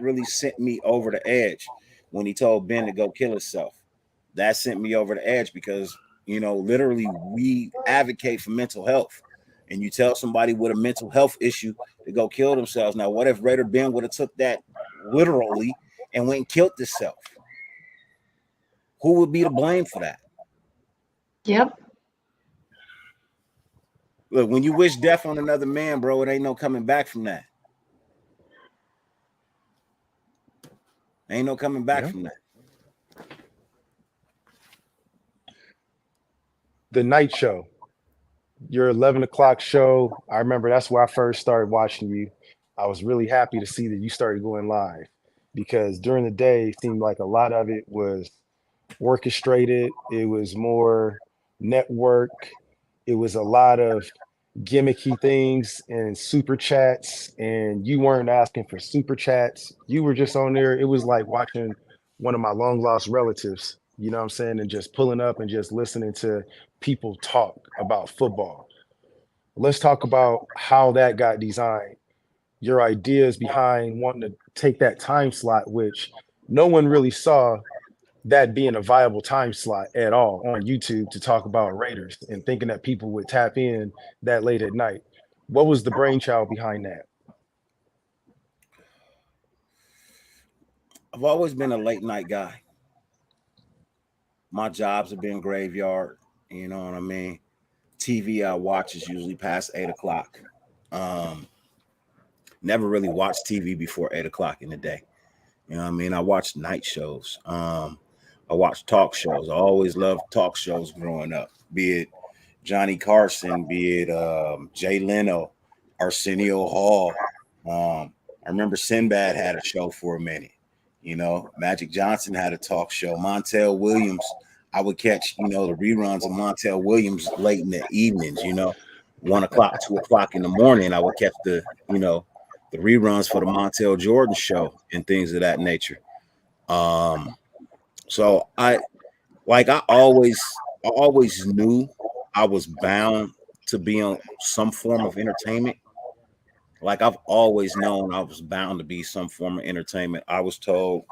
S1: really sent me over the edge when he told Ben to go kill himself. That sent me over the edge because literally we advocate for mental health, and you tell somebody with a mental health issue to go kill themselves. Now, what if Raider Ben would have took that literally and went and killed himself? Who would be to blame for that?
S3: Yep.
S1: Look, when you wish death on another man, bro, it ain't no coming back from that. Ain't no coming back
S2: Yeah.
S1: from that.
S2: The night show, your 11 o'clock show. I remember that's where I first started watching you. I was really happy to see that you started going live because during the day, it seemed like a lot of it was orchestrated. It was more network. It was a lot of gimmicky things and super chats, and you weren't asking for super chats. You were just on there. It was like watching one of my long lost relatives, you know what I'm saying, and just pulling up and just listening to people talk about football. Let's talk about how that got designed, your ideas behind wanting to take that time slot, which no one really saw that being a viable time slot at all on YouTube to talk about Raiders and thinking that people would tap in that late at night. What was the brainchild behind that?
S1: I've always been a late night guy. My jobs have been graveyard. You know what I mean? TV I watch is usually past 8 o'clock. Um, Never really watched TV before 8 o'clock in the day. You know what I mean? I watched night shows. I watched talk shows. I always loved talk shows growing up, be it Johnny Carson, be it Jay Leno, Arsenio Hall. I remember Sinbad had a show for a minute. You know, Magic Johnson had a talk show. Montel Williams, I would catch, the reruns of Montel Williams late in the evenings, 1 o'clock, 2 o'clock in the morning. I would catch the reruns for the Montel Jordan show and things of that nature. Um, so I always knew I was bound to be on some form of entertainment. Like I've always known I was bound to be some form of entertainment. I was told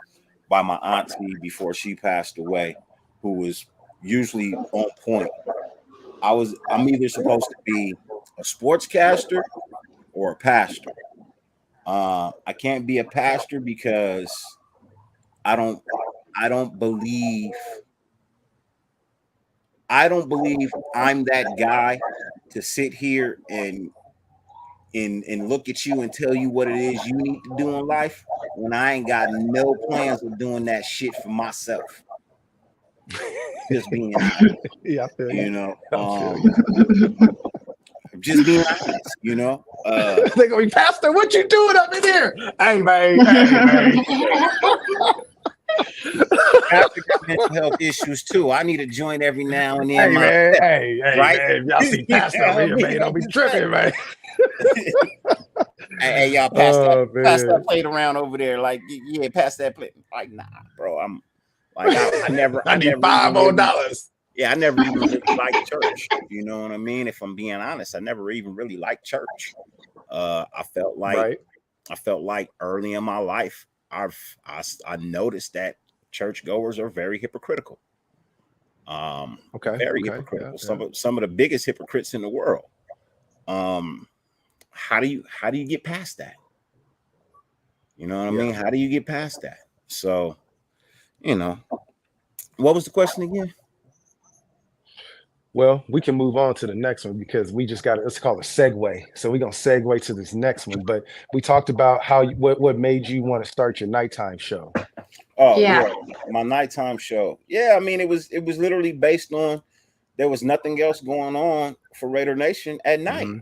S1: by my auntie before she passed away, who was usually on point. I'm either supposed to be a sportscaster or a pastor. I can't be a pastor because I don't I don't believe I don't believe I'm that guy to sit here and look at you and tell you what it is you need to do in life when I ain't got no plans of doing that shit for myself. Just being honest,
S2: Yeah, I feel
S1: you
S2: you.
S1: know.
S2: I feel
S1: Um,
S2: you.
S1: just being honest.
S2: They gonna be, Pastor, what you doing up in here? Hey man, hey man.
S1: Pastor got mental health issues too. I need a joint every now and then
S2: Hey man,
S1: myself,
S2: hey
S1: right?
S2: man. Y'all see
S1: You
S2: Pastor
S1: know
S2: over
S1: what I
S2: here,
S1: mean?
S2: man. Don't
S1: I'm
S2: be
S1: just saying.
S2: tripping, man.
S1: Hey, y'all
S2: Oh
S1: pass that
S2: man.
S1: plate around over there. Like, yeah, pass that plate. Like, nah, bro. I'm like, I never,
S2: I
S1: I
S2: need
S1: never
S2: five
S1: even
S2: more
S1: really,
S2: dollars.
S1: yeah, I never even really liked church. You know what I mean? If I'm being honest, I never even really liked church. I felt like,
S2: Right.
S1: early in my life, I noticed that churchgoers are very hypocritical.
S2: Okay.
S1: Very
S2: Okay. Yeah.
S1: hypocritical.
S2: Yeah.
S1: Some of the biggest hypocrites in the world. Um, how do you get past that? You know what I
S2: Yeah.
S1: mean? How do you get past that? So, you know, what was the question again?
S2: Well, we can move on to the next one because we just got it's called a segue. So we're gonna segue to this next one. But we talked about what made you want to start your nighttime show.
S1: Oh
S3: Yeah.
S1: yeah, my nighttime show. Yeah, I mean it was literally based on there was nothing else going on for Raider Nation at night.
S2: Hmm.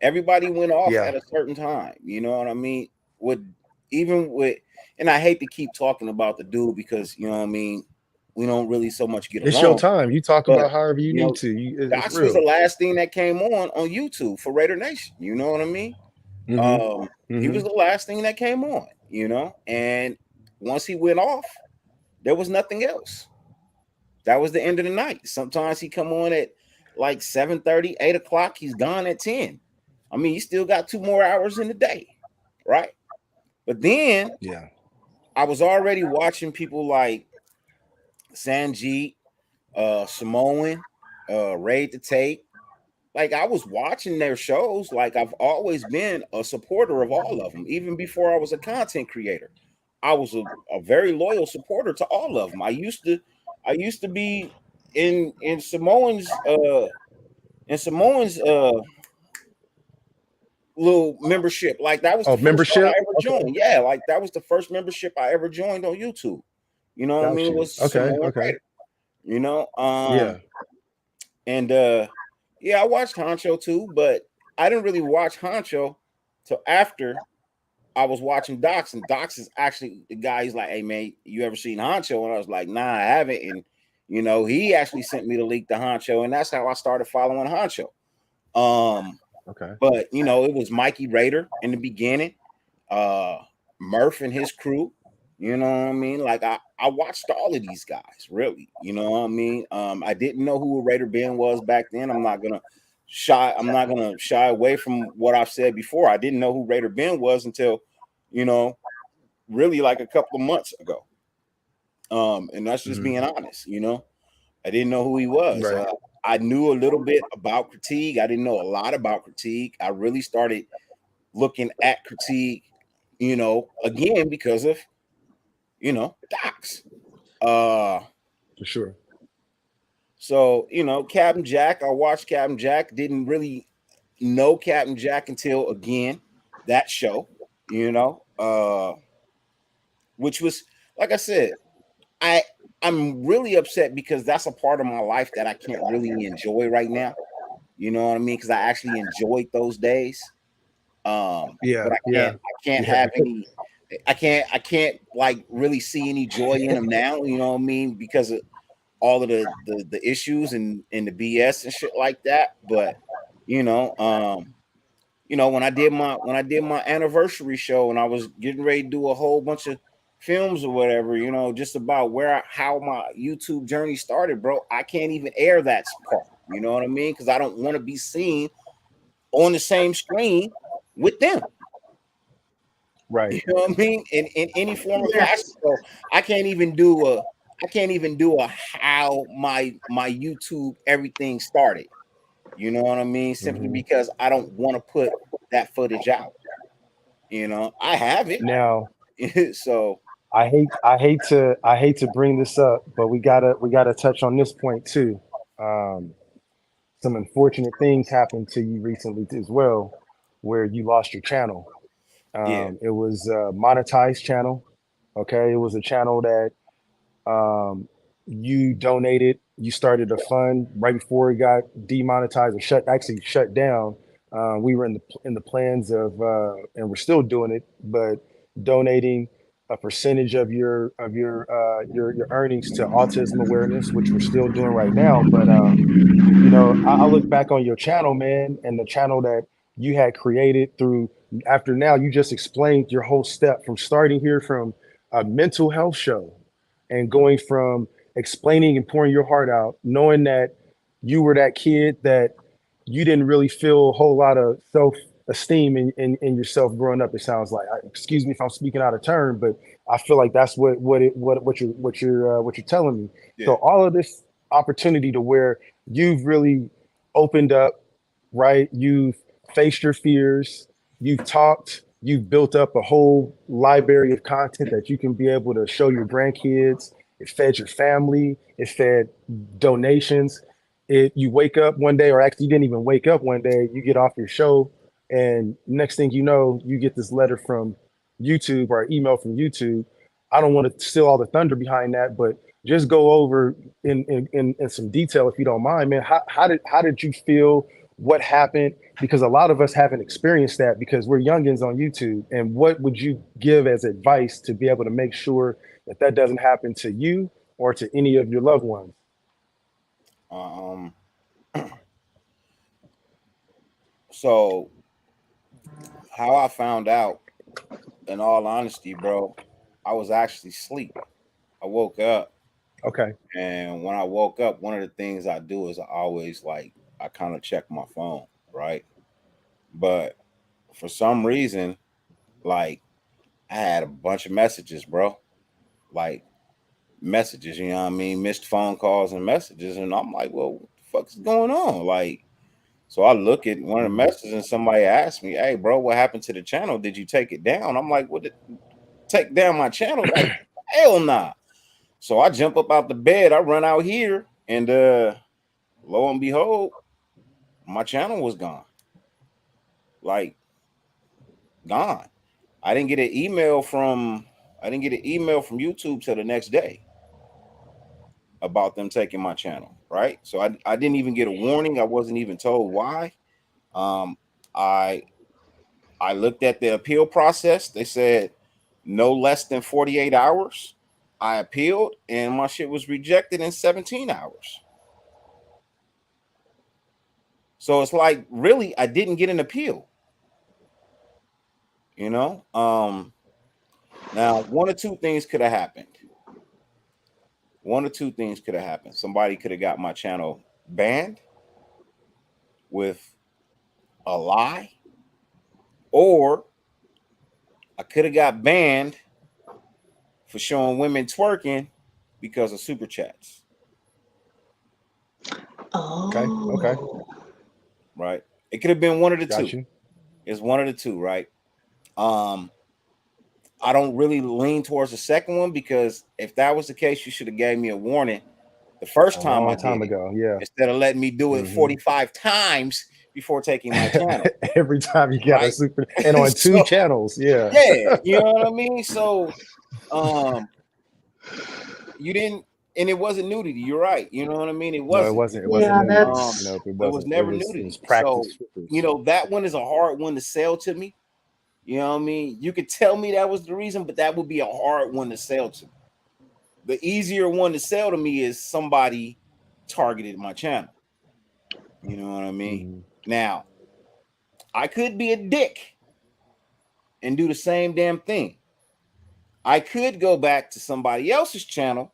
S1: Everybody went off
S2: Yeah.
S1: at a certain time. You know what I mean? With even with, and I hate to keep talking about the dude because you know what I mean. We don't really so much get
S2: It's your
S1: along,
S2: time. You talk
S1: but
S2: about however you
S1: you
S2: need
S1: know,
S2: to. It's
S1: Docs was the
S2: real.
S1: last thing that came on YouTube for Raider Nation. You know what I mean?
S2: Hmm.
S1: Um, he
S2: Hmm.
S1: was the last thing that came on. And once he went off, there was nothing else. That was the end of the night. Sometimes he come on at like 7:30, 8 o'clock. He's gone at 10. I mean, you still got 2 more hours in the day, right? But then
S2: Yeah.
S1: I was already watching people like Sanjeet, Samoan, Raid to Tape. Like I was watching their shows. Like I've always been a supporter of all of them, even before I was a content creator. I was a very loyal supporter to all of them. I used to be in Samoan's little membership. Like that was
S2: Oh,
S1: the first one I
S2: membership.
S1: ever
S2: Okay.
S1: joined. Yeah, like that was the first membership I ever joined on YouTube. You know what I
S2: Got
S1: mean?
S2: you.
S1: Was
S2: Okay.
S1: Samoan
S2: Okay.
S1: Raider. You know,
S2: Yeah.
S1: and yeah, I watched Honcho too, but I didn't really watch Honcho till after I was watching Docs, and Docs is actually the guy. He's like, "Hey man, you ever seen Honcho?" And I was like, "Nah, I haven't." And he actually sent me the link to Honcho, and that's how I started following Honcho. Um,
S2: Okay.
S1: but it was Mikey Raider in the beginning, uh, Murph and his crew. You know what I mean? Like I watched all of these guys, really. You know what I mean? I didn't know who a Raider Ben was back then. I'm not gonna shy away from what I've said before. I didn't know who Raider Ben was until, you know, really like a couple of months ago. And that's just
S2: Hmm.
S1: being honest. I didn't know who he was.
S2: Right.
S1: I knew a little bit about critique. I didn't know a lot about critique. I really started looking at critique, again because of docs. Uh,
S2: For sure.
S1: so Captain Jack. I watched Captain Jack. Didn't really know Captain Jack until again that show. Which was like I said, I I'm really upset because that's a part of my life that I can't really enjoy right now. You know what I mean? Because I actually enjoyed those days.
S2: Yeah.
S1: But I
S2: Yeah.
S1: can't
S2: Yeah.
S1: have any. I can't like really see any joy in them now. You know what I mean? Because of all of the issues and the BS and shit like that. But you know, um, when I did my anniversary show and I was getting ready to do a whole bunch of films or whatever, just about how my YouTube journey started, bro. I can't even air that part. You know what I mean? Because I don't want to be seen on the same screen with them.
S2: Right.
S1: You know what I mean? In any form or fashion.
S3: Yes.
S1: So I can't even do a how my YouTube everything started. You know what I mean? Simply
S2: Hmm.
S1: because I don't want to put that footage out. I have it.
S2: Now,
S1: So
S2: I hate to bring this up, but we gotta touch on this point too. Um, some unfortunate things happened to you recently as well, where you lost your channel.
S1: yeah,
S2: It was a monetized channel. Okay, it was a channel that you donated. You started a fund right before it got demonetized or shut down. We were in the plans of, and we're still doing it, but donating a percentage of your earnings to autism awareness, which we're still doing right now. But I look back on your channel, man, and the channel that you had created through after now you just explained your whole step from starting here from a mental health show and going from explaining and pouring your heart out, knowing that you were that kid that you didn't really feel a whole lot of self esteem in yourself growing up. It sounds like, excuse me if I'm speaking out of turn, but I feel like that's what you're telling me. So
S1: yeah.
S2: all of this opportunity to where you've really opened up, right? You've faced your fears, you've talked, you've built up a whole library of content that you can be able to show your grandkids. It fed your family, it fed donations. You wake up one day, or actually you didn't even wake up one day, you get off your show, and next thing you know, you get this letter from YouTube or email from YouTube. I don't want to steal all the thunder behind that, but just go over in some detail if you don't mind, man. How did you feel? What happened? Because a lot of us haven't experienced that because we're youngins on YouTube. And what would you give as advice to be able to make sure that that doesn't happen to you or to any of your loved ones?
S1: Um. So how I found out, in all honesty, bro, I was actually asleep. I woke up,
S2: Okay.
S1: and when I woke up, one of the things I do is I always I kind of check my phone, right? But for some reason, like I had a bunch of messages, bro. Like messages, you know what I mean? Missed phone calls and messages. And I'm like, well, what the fuck is going on? So I look at one of the
S2: Mm.
S1: messages and somebody asked me, hey, bro, what happened to the channel? Did you take it down? I'm like, what did take down my channel? Like, hell nah. So I jump up out the bed, I run out here, and lo and behold, my channel was gone. Like, gone. I didn't get an email from I didn't get an email from YouTube till the next day about them taking my channel, right? So I didn't even get a warning. I wasn't even told why. Um, I I looked at the appeal process. They said no less than 48 hours. I appealed and my shit was rejected in 17 hours. So it's like really I didn't get an appeal, you know? Now one or two things could have happened. One or two things could have happened. Somebody could have got my channel banned with a lie, or I could have got banned for showing women twerking because of super chats.
S2: Okay.
S3: Oh.
S1: Right? It could have been one of the
S2: Got
S1: two.
S2: you.
S1: It's one of the two, right? Um, I don't really lean towards the second one because if that was the case, you should have gave me a warning the first
S2: A
S1: time I
S2: long
S1: did
S2: time
S1: it
S2: ago. Yeah.
S1: instead of letting me do it
S2: Hmm.
S1: 45 times before taking my channel,
S2: Every time you got a
S1: right?
S2: super and on two
S1: So
S2: channels. Yeah.
S1: yeah, you know what I mean? So um you didn't, and it wasn't nudity. You're right. You know what I mean? It
S2: No, it
S1: wasn't.
S2: wasn't. It wasn't
S3: Yeah,
S2: nudity.
S1: Um
S3: that's
S2: Nope, it
S1: it was
S2: wasn't. It
S1: never
S2: was. It was
S1: nudity. So,
S2: practice
S1: you
S2: strippers.
S1: know, that one is a hard one to sell to me. You know what I mean? You could tell me that was the reason, but that would be a hard one to sell to me. The easier one to sell to me is somebody targeted my channel. You know what I mean?
S2: Hmm.
S1: Now, I could be a dick and do the same damn thing. I could go back to somebody else's channel,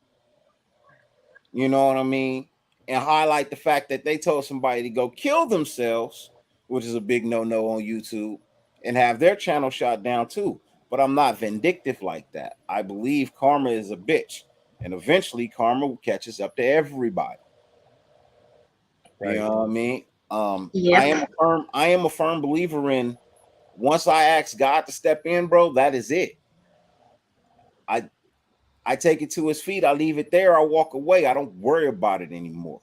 S1: you know what I mean, and highlight the fact that they told somebody to go kill themselves, which is a big no-no on YouTube, and have their channel shot down too. But I'm not vindictive like that. I believe karma is a bitch, and eventually karma catches up to everybody. You
S2: Right.
S1: know what I mean?
S3: yep.
S1: I am a firm believer in once I ask God to step in, bro, that is it. I I take it to his feet, I leave it there, I walk away. I don't worry about it anymore.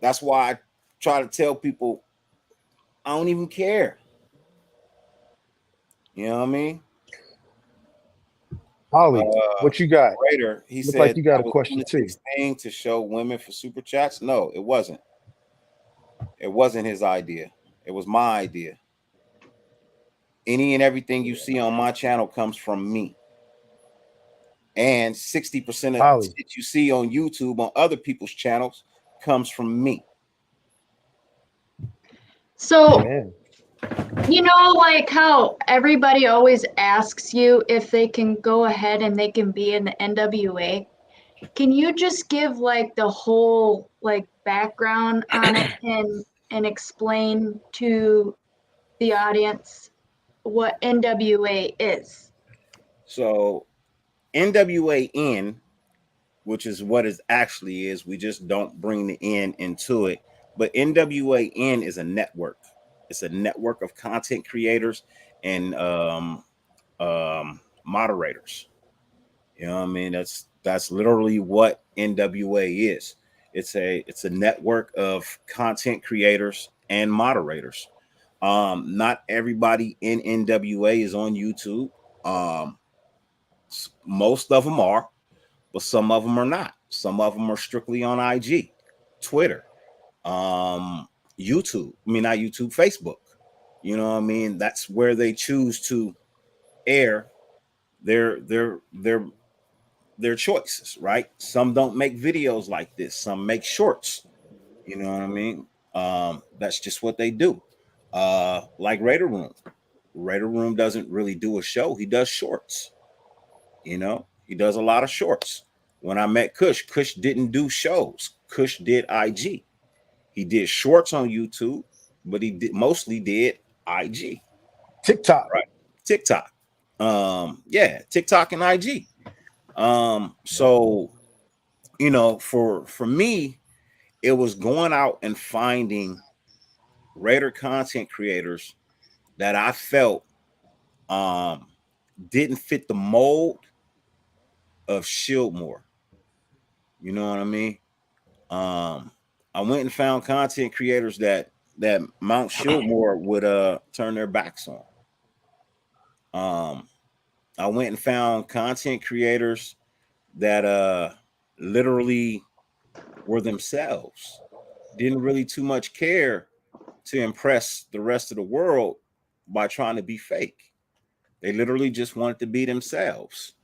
S1: That's why I try to tell people I don't even care. You know what I mean?
S2: Holly,
S1: Uh
S2: what you got?
S1: Raider, he
S2: Look like
S1: said
S2: you got
S1: that
S2: a
S1: was
S2: question too.
S1: Lunatic's thing to show women for super chats. No, it wasn't. It wasn't his idea. It was my idea. Any and everything you see on my channel comes from me. And 60% of
S2: Holly,
S1: shit you see on YouTube on other people's channels comes from me.
S3: So,
S2: amen.
S3: like how everybody always asks you if they can go ahead and they can be in the NWA. Can you just give like the whole like background on it and explain to the audience what NWA is?
S1: So NWAN, which is what it actually is, we just don't bring the N into it. But NWAN is a network. It's a network of content creators and moderators. You know what I mean? That's literally what NWA is. It's a network of content creators and moderators. Not everybody in NWA is on YouTube. Um, Most of them are, but some of them are not. Some of them are strictly on IG, Twitter, YouTube. I mean, not YouTube, Facebook. You know what I mean? That's where they choose to air their their their their choices, right? Some don't make videos like this. Some make shorts. You know what I mean? That's just what they do. Like Raider Room. Raider Room doesn't really do a show. He does shorts. You know, he does a lot of shorts. When I met Kush, Kush didn't do shows. Kush did IG. He did shorts on YouTube, but he mostly did IG.
S2: TikTok.
S1: Right. TikTok. Yeah, TikTok and IG. So for me, it was going out and finding Raider content creators that I felt um didn't fit the mold of Shieldmore. You know what I mean? Um, I went and found content creators that Mount Shieldmore would turn their backs on. Um, I went and found content creators that literally were themselves, didn't really too much care to impress the rest of the world by trying to be fake. They literally just wanted to be themselves,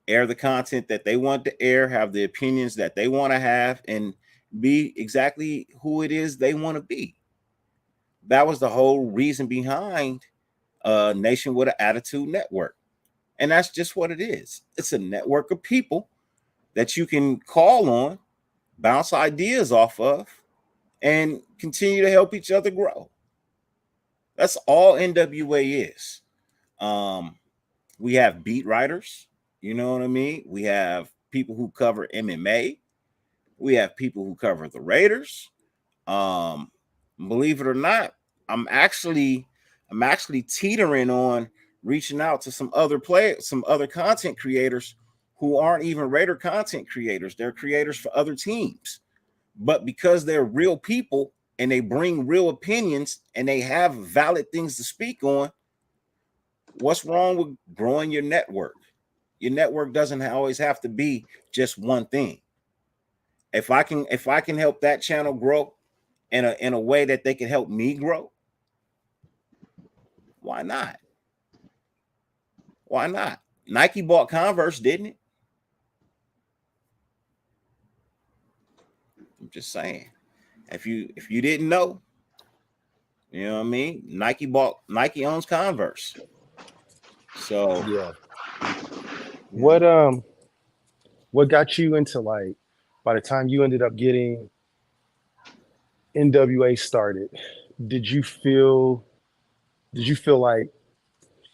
S1: air the content that they want to air, have the opinions that they want to have, and be exactly who it is they want to be. That was the whole reason behind Nation with an Attitude Network. And that's just what it is. It's a network of people that you can call on, bounce ideas off of, and continue to help each other grow. That's all NWA is. Um, we have beat writers, you know what I mean? We have people who cover MMA. We have people who cover the Raiders. Believe it or not, I'm actually teetering on reaching out to some other content creators who aren't even Raider content creators. They're creators for other teams. But because they're real people and they bring real opinions and they have valid things to speak on, what's wrong with growing your network? Your network doesn't always have to be just one thing. If I can help that channel grow in a way that they can help me grow, why not? Why not? Nike bought Converse, didn't it? I'm just saying. If you didn't know, you know what I mean? Nike owns Converse. So
S2: Yeah.
S1: yeah.
S2: What got you into, like, by the time you ended up getting NWA started, did you feel like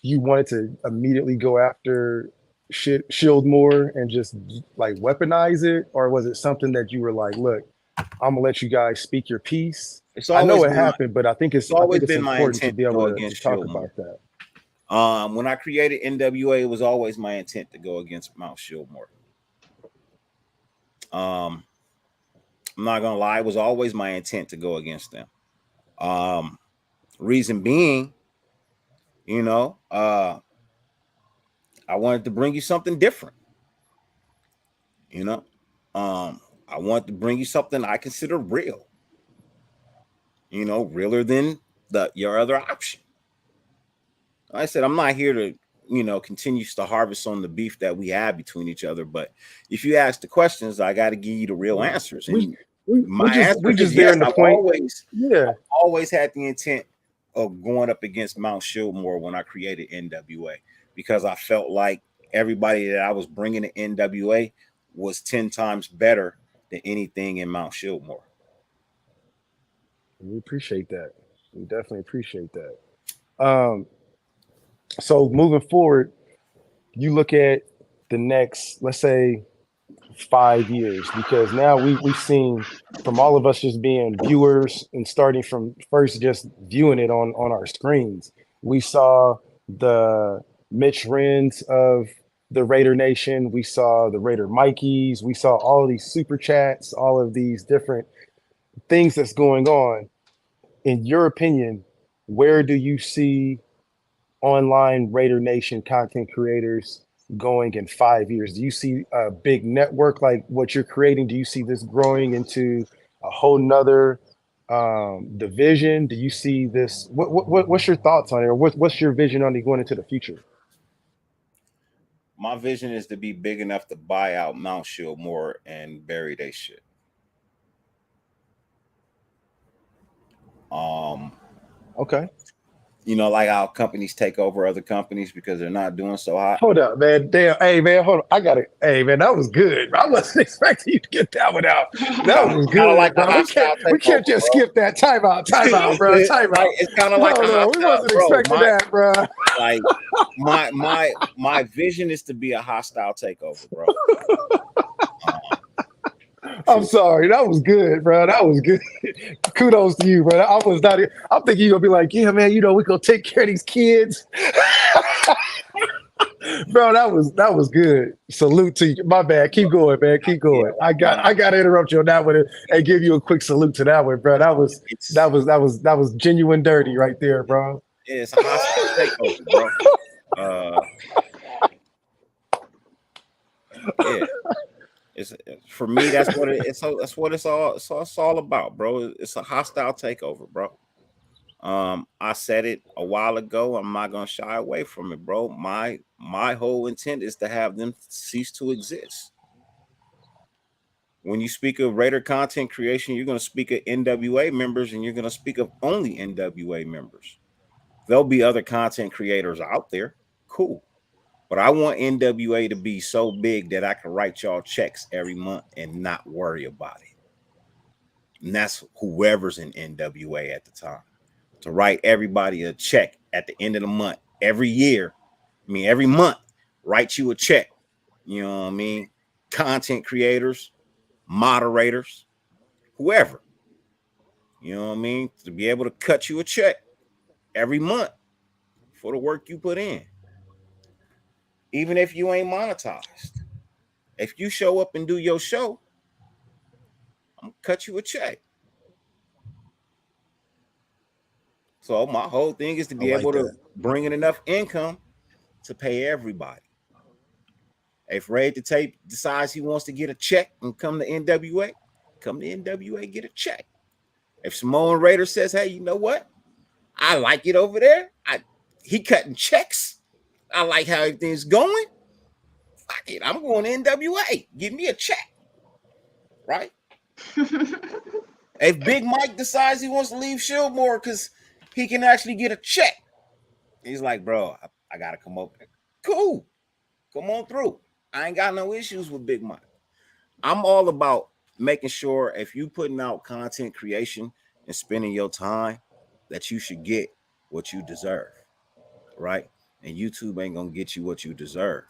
S2: you wanted to immediately go after Shield more and just like weaponize it, or was it something that you were like, look, I'm gonna let you guys speak your piece?
S1: It's
S2: I know
S1: always
S2: it
S1: been my
S2: happened, but I think
S1: it's always
S2: it's
S1: been my
S2: important to
S1: intent
S2: be
S1: to
S2: able
S1: go
S2: to
S1: against
S2: talk
S1: Shieldmore.
S2: about that.
S1: When I created NWA, it was always my intent to go against Mount Shieldmore. I'm not gonna lie, it was always my intent to go against them. Reason being, you know, I wanted to bring you something different. You know, I wanted to bring you something I consider real. You know, realer than your other option. Like I said, I'm not here to, continue to harvest on the beef that we have between each other. But if you ask the questions, I got to give you the real
S2: Yeah.
S1: answers.
S2: We
S1: And
S2: we
S1: my
S2: just
S1: answer
S2: we
S1: is
S2: just there
S1: yes.
S2: in the point. Yeah.
S1: I've always had the intent of going up against Mount Shieldmore when I created NWA, because I felt like everybody that I was bringing to NWA was 10 times better than anything in Mount Shieldmore.
S2: We appreciate that. We definitely appreciate that. So moving forward, you look at the next, let's say, 5 years, because now we've seen, from all of us just being viewers and starting from first just viewing it on our screens, we saw the Mitch Renns of the Raider Nation, we saw the Raider Mikeys, we saw all of these super chats, all of these different things that's going on. In your opinion, where do you see online Raider Nation content creators going in 5 years? Do you see a big network like what you're creating? Do you see this growing into a whole nother division? Do you see this? What's your thoughts on it, or what's your vision on it going into the future?
S1: My vision is to be big enough to buy out Mount Shieldmore and bury they shit. Um,
S2: Okay.
S1: like how companies take over other companies because they're not doing so hot.
S2: Hold up, man. Damn. Hey, man. Hold on. I got it. Hey, man. That was good. I wasn't expecting you to get that one out. That was
S1: Kind of like
S2: good,
S1: a
S2: bro.
S1: hostile
S2: We
S1: takeover,
S2: can't just
S1: bro.
S2: skip that. Time out, bro. Time out.
S1: It's kind of like a
S2: Hold on. We
S1: hostile,
S2: wasn't
S1: bro.
S2: expecting that, bro.
S1: Like my vision is to be a hostile takeover, bro.
S2: I'm
S1: Truth.
S2: sorry. That was good, bro. That was good. Kudos to you, bro. I was not. I'm thinking you're gonna be like, yeah, man. We gonna take care of these kids, bro. That was good. Salute to you. My bad. Keep going, man. Keep
S1: Yeah,
S2: going. I got
S1: nah,
S2: I got to interrupt you on that one and give you a quick salute to that one, bro.
S1: it's
S2: That was genuine dirty right there, bro.
S1: it's a hostile takeover, bro. Uh, yeah. It's for me. That's what that's what it's all about, bro. It's a hostile takeover, bro. I said it a while ago. I'm not gonna shy away from it, bro. My whole intent is to have them cease to exist. When you speak of Raider content creation, you're gonna speak of NWA members, and you're gonna speak of only NWA members. There'll be other content creators out there, cool. But I want NWA to be so big that I can write y'all checks every month and not worry about it. And that's whoever's in NWA at the time. To write everybody a check at the end of the month every year. I mean, every month, write you a check. You know what I mean? content creators, moderators, whoever. You know what I mean? To be able to cut you a check every month for the work you put in. Even if you ain't monetized. If you show up and do your show, I'm gonna cut you a check. So my whole thing is to
S2: I
S1: be
S2: like
S1: able to
S2: that.
S1: bring in enough income to pay everybody. If Ray the Tape decides he wants to get a check and come to NWA, come to NWA, get a check. If Samoan Raider says, hey, you know what? I like it over there. He cutting checks. I like how everything's going. Fuck it. I'm going to NWA. Give me a check. Right? If Big Mike decides he wants to leave Shieldmore because he can actually get a check, he's like, bro, I gotta come up. Cool. Come on through. I ain't got no issues with Big Mike. I'm all about making sure if you putting out content creation and spending your time, that you should get what you deserve, right? And YouTube ain't gonna get you what you deserve.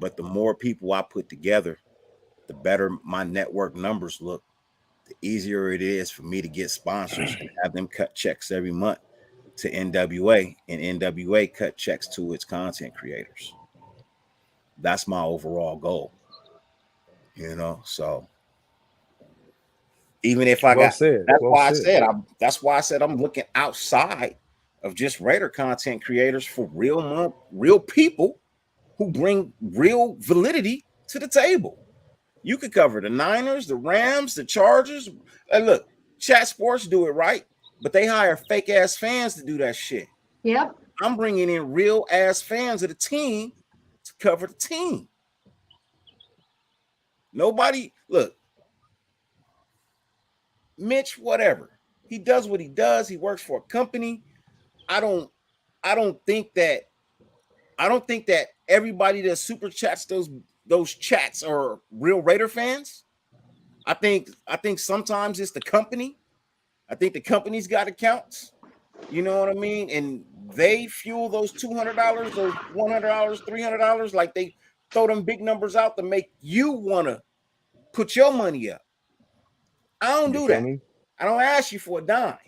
S1: But the more people I put together, the better my network numbers look, the easier it is for me to get sponsors and have them cut checks every month to NWA, and NWA cut checks to its content creators. That's my overall goal, So even if I
S2: Well
S1: got,
S2: said.
S1: that's
S2: Well
S1: why I
S2: said.
S1: said I'm looking outside of just Raider content creators for real people who bring real validity to the table. You could cover the Niners, the Rams, the Chargers. Look, Chat Sports do it right, but they hire fake ass fans to do that shit.
S3: Yep.
S1: I'm bringing in real ass fans of the team to cover the team. Nobody, look, Mitch, whatever. He does what he does. He works for a company. I don't I don't think that everybody that super chats those chats are real Raider fans. I think sometimes it's the company. I think the company's got accounts. You know what I mean? And they fuel those $200, those $100, $300, like they throw them big numbers out to make you want to put your money up. I don't
S2: You
S1: do
S2: feel
S1: that.
S2: me?
S1: I don't ask you for a dime.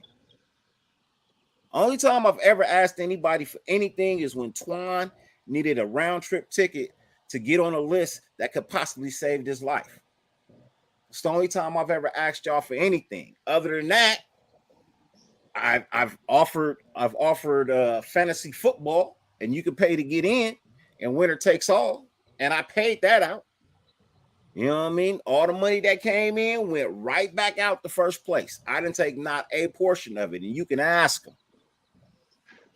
S1: Only time I've ever asked anybody for anything is when Twan needed a round trip ticket to get on a list that could possibly save his life. It's the only time I've ever asked y'all for anything. Other than that, I've offered fantasy football, and you can pay to get in, and winner takes all, and I paid that out. You know what I mean? All the money that came in went right back out the first place. I didn't take not a portion of it, and you can ask them.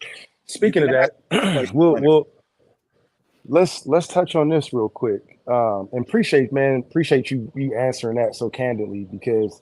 S1: You
S2: Speaking
S1: can
S2: of
S1: ask
S2: that,
S1: them to place the winner.
S2: we'll let's touch on this real quick. And appreciate you answering that so candidly, because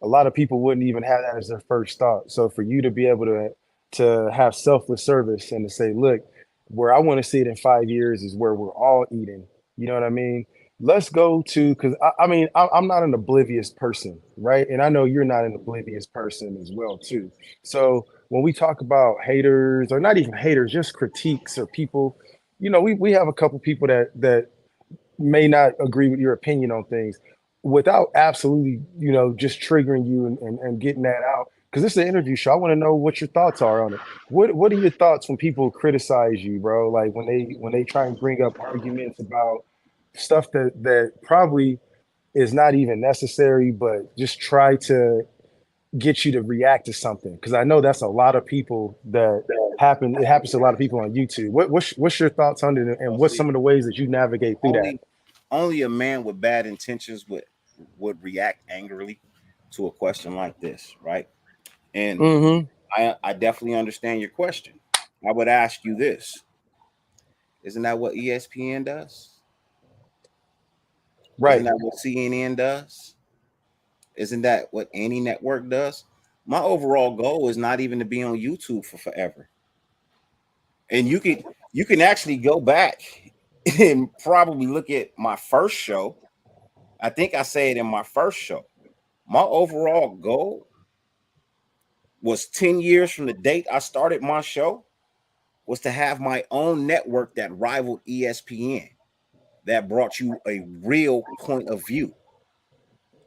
S2: a lot of people wouldn't even have that as their first thought. So for you to be able to have selfless service and to say, look, where I want to see it in 5 years is where we're all eating. You know what I mean? Let's go to, because I'm not an oblivious person, right? And I know you're not an oblivious person as well too. So when we talk about haters, or not even haters, just critiques or people, we have a couple people that may not agree with your opinion on things, without absolutely, just triggering you and getting that out. Because this is an interview show. I want to know what your thoughts are on it. What are your thoughts when people criticize you, bro? Like when they try and bring up arguments about stuff that probably is not even necessary, but just try to get you to react to something. Because I know that's a lot of people that happen. It happens to a lot of people on YouTube. What's your thoughts on it, and
S1: Well,
S2: what's
S1: see,
S2: some of the ways that you navigate through that?
S1: only a man with bad intentions would react angrily to a question like this, right? And
S2: Mm-hmm.
S1: I definitely understand your question. I would ask you this: isn't that what ESPN does? Isn't
S2: Right.
S1: that what CNN does? Isn't that what any network does? My overall goal is not even to be on YouTube for forever. And you can actually go back and probably look at my first show. I think I say it in my first show. My overall goal was 10 years from the date I started my show was to have my own network that rivaled ESPN, that brought you a real point of view.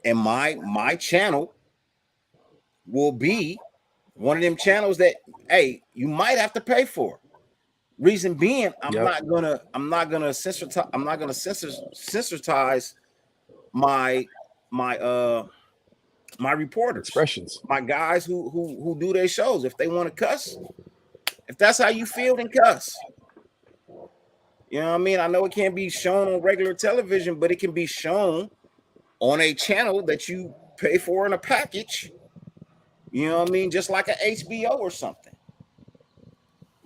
S1: And my channel will be one of them channels that, hey, you might have to pay for. Reason being,
S2: Yep.
S1: I'm not gonna sensitize my my my reporters,
S2: Expressions.
S1: my guys who do their shows. If they want to cuss, if that's how you feel, then cuss. You know what I mean? I know it can't be shown on regular television, but it can be shown on a channel that you pay for in a package. You know what I mean? Just like an HBO or something.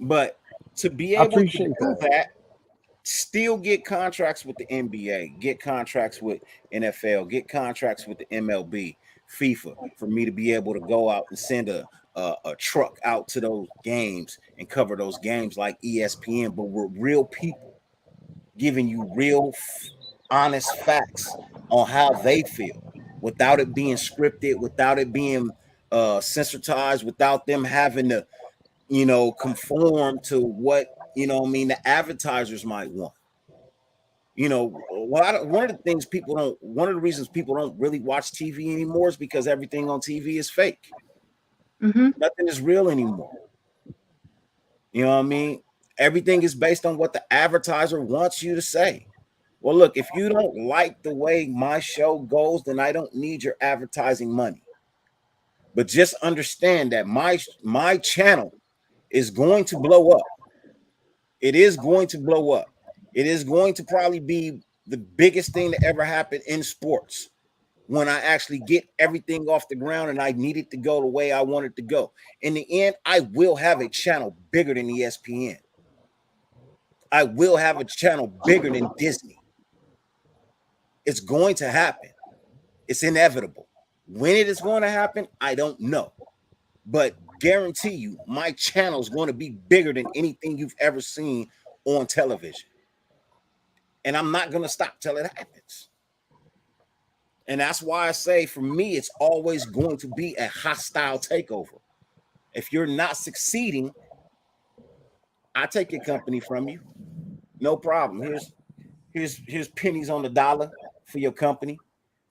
S1: But to be
S2: I
S1: able to
S2: appreciate
S1: do
S2: that.
S1: that, still get contracts with the NBA, get contracts with NFL, get contracts with the MLB, FIFA, for me to be able to go out and send a truck out to those games and cover those games like ESPN, but with real people giving you real, honest facts on how they feel, without it being scripted, without it being sensitized, without them having to, conform to what, the advertisers might want. One of the things one of the reasons people don't really watch TV anymore is because everything on TV is fake.
S3: Mm-hmm.
S1: Nothing is real anymore. You know what I mean? Everything is based on what the advertiser wants you to say. Well, look, if you don't like the way my show goes, then I don't need your advertising money. But just understand that my channel is going to blow up. It is going to blow up. It is going to probably be the biggest thing to ever happen in sports when I actually get everything off the ground and I need it to go the way I want it to go. In the end, I will have a channel bigger than ESPN. I will have a channel bigger than Disney. It's going to happen. It's inevitable. When it is going to happen, I don't know. But guarantee you, my channel is going to be bigger than anything you've ever seen on television. And I'm not going to stop till it happens. And that's why I say, for me, it's always going to be a hostile takeover. If you're not succeeding, I take your company from you. No problem. Here's pennies on the dollar for your company.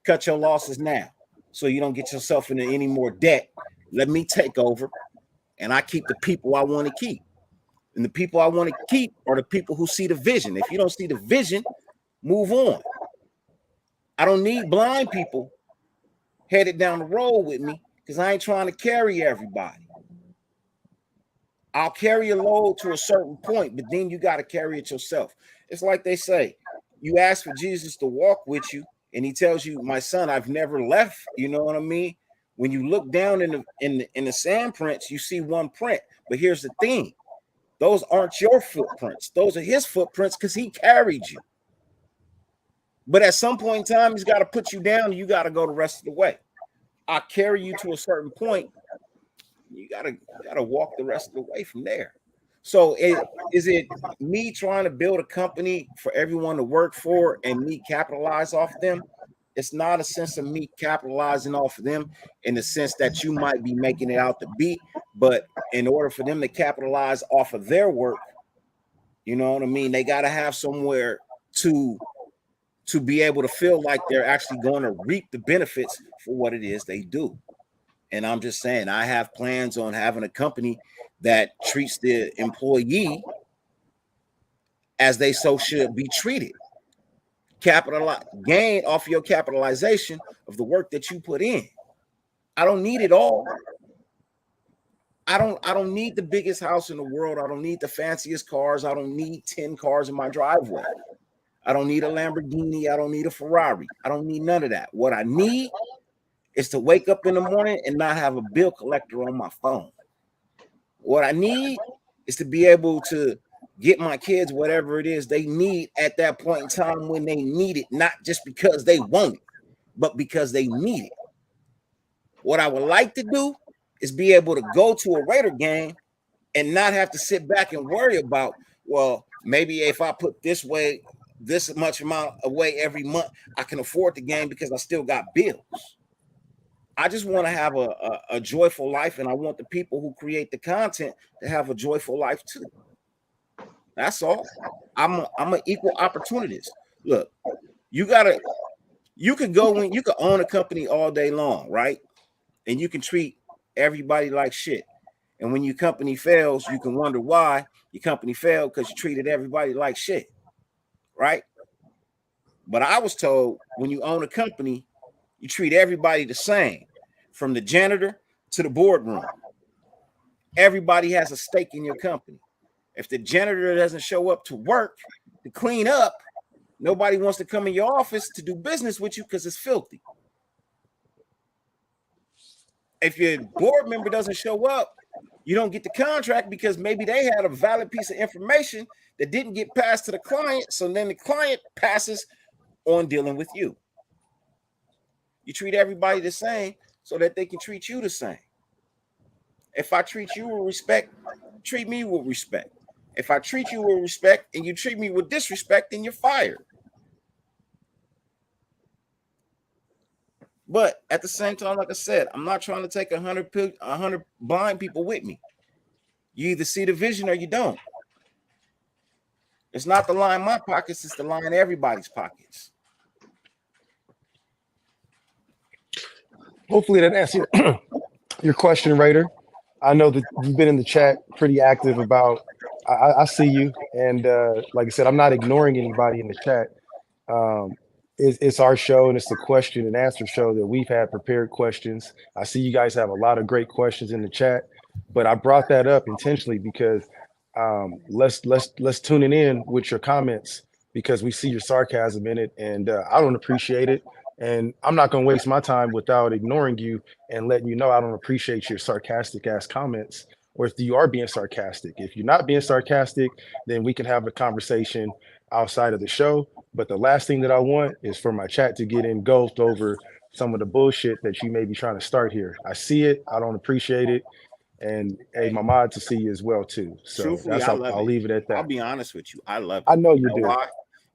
S1: Cut your losses now so you don't get yourself into any more debt. Let me take over and I keep the people I want to keep. And the people I want to keep are the people who see the vision. If you don't see the vision, move on. I don't need blind people headed down the road with me because I ain't trying to carry everybody. I'll carry a load to a certain point, but then you got to carry it yourself. It's like they say, you ask for Jesus to walk with you, and he tells you, my son, I've never left. You know what I mean? When you look down in the sand prints, you see one print. But here's the thing. Those aren't your footprints. Those are his footprints because he carried you. But at some point in time, he's got to put you down and you got to go the rest of the way. I carry you to a certain point. You gotta walk the rest of the way from there. So is it me trying to build a company for everyone to work for and me capitalize off them? It's not a sense of me capitalizing off of them in the sense that you might be making it out to be, but in order for them to capitalize off of their work, you know what I mean? They got to have somewhere to be able to feel like they're actually going to reap the benefits for what it is they do. And I'm just saying, I have plans on having a company that treats the employee as they so should be treated. Gain off your capitalization of the work that you put in. I don't need it all. I don't need the biggest house in the world. I don't need the fanciest cars. I don't need 10 cars in my driveway. I don't need a Lamborghini. I don't need a Ferrari. I don't need none of that. What I need is to wake up in the morning and not have a bill collector on my phone. What I need is to be able to get my kids whatever it is they need at that point in time when they need it, not just because they want it, but because they need it. What I would like to do is be able to go to a Raider game and not have to sit back and worry about, well, maybe if I put this much amount away every month, I can afford the game because I still got bills. I just want to have a joyful life, and I want the people who create the content to have a joyful life too. That's all. I'm an equal opportunist. Look, you gotta you could go in, you could own a company all day long, right? And you can treat everybody like shit. And when your company fails, you can wonder why your company failed because you treated everybody like shit, right? But I was told when you own a company, you treat everybody the same, from the janitor to the boardroom. Everybody has a stake in your company. If the janitor doesn't show up to work to clean up, nobody wants to come in your office to do business with you because it's filthy. If your board member doesn't show up, you don't get the contract because maybe they had a valid piece of information that didn't get passed to the client. So then the client passes on dealing with you. You treat everybody the same so that they can treat you the same. If I treat you with respect, treat me with respect. If I treat you with respect and you treat me with disrespect, then you're fired. But at the same time, like I said, I'm not trying to take 100 blind people with me. You either see the vision or you don't. It's not the line in my pockets, it's the line in everybody's pockets.
S2: Hopefully that answers your question, Raider. I know that you've been in the chat pretty active about. I see you, and like I said, I'm not ignoring anybody in the chat. Um, it's our show, and it's the question and answer show that we've had prepared questions. I see you guys have a lot of great questions in the chat, but I brought that up intentionally because let's tune in with your comments because we see your sarcasm in it, and I don't appreciate it. And I'm not going to waste my time without ignoring you and letting you know I don't appreciate your sarcastic ass comments. Or if you are being sarcastic, if you're not being sarcastic, then we can have a conversation outside of the show. But the last thing that I want is for my chat to get engulfed over some of the bullshit that you may be trying to start here. I see it. I don't appreciate it. And hey, my mod to see you as well too. So
S1: Truthfully,
S2: that's
S1: I
S2: how
S1: love
S2: I'll
S1: it.
S2: leave it at
S1: I'll
S2: that.
S1: be honest with you. I love it.
S2: I know
S1: You
S2: you
S1: know
S2: do.
S1: why?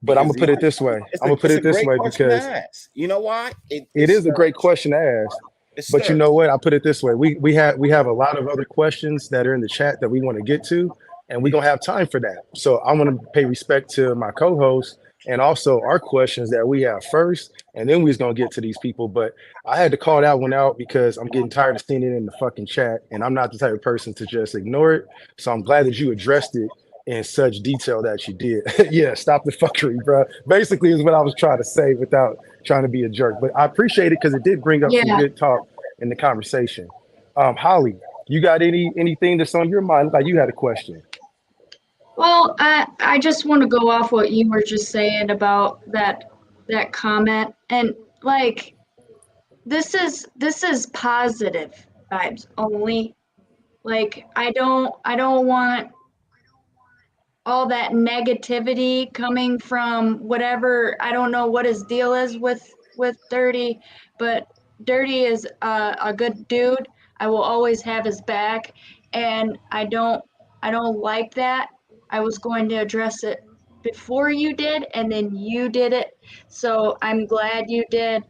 S2: But I'm
S1: Because
S2: gonna put it this way. I'm gonna put
S1: it's a
S2: it this
S1: great
S2: way
S1: question to
S2: because
S1: ask. You know why? It
S2: it is a great
S1: stirs.
S2: question to ask.
S1: It
S2: But you
S1: stirs.
S2: know what? I put it this way. We have a lot of other questions that are in the chat that we want to get to, and we don't have time for that. So I want to pay respect to my co-host and also our questions that we have first, and then we're gonna get to these people. But I had to call that one out because I'm getting tired of seeing it in the fucking chat, and I'm not the type of person to just ignore it. So I'm glad that you addressed it in such detail that you did. Yeah, stop the fuckery, bro. Basically, is what I was trying to say without trying to be a jerk. But I appreciate it because it did bring up some
S3: Yeah.
S2: good talk in the conversation. Holly, you got anything that's on your mind? Like you had a question.
S3: Well, I just want to go off what you were just saying about that comment, and like this is positive vibes only. Like I don't want all that negativity coming from whatever. I don't know what his deal is with Dirty, but Dirty is a good dude. I will always have his back, and I don't like that. I was going to address it before you did, and then you did it. So I'm glad you did.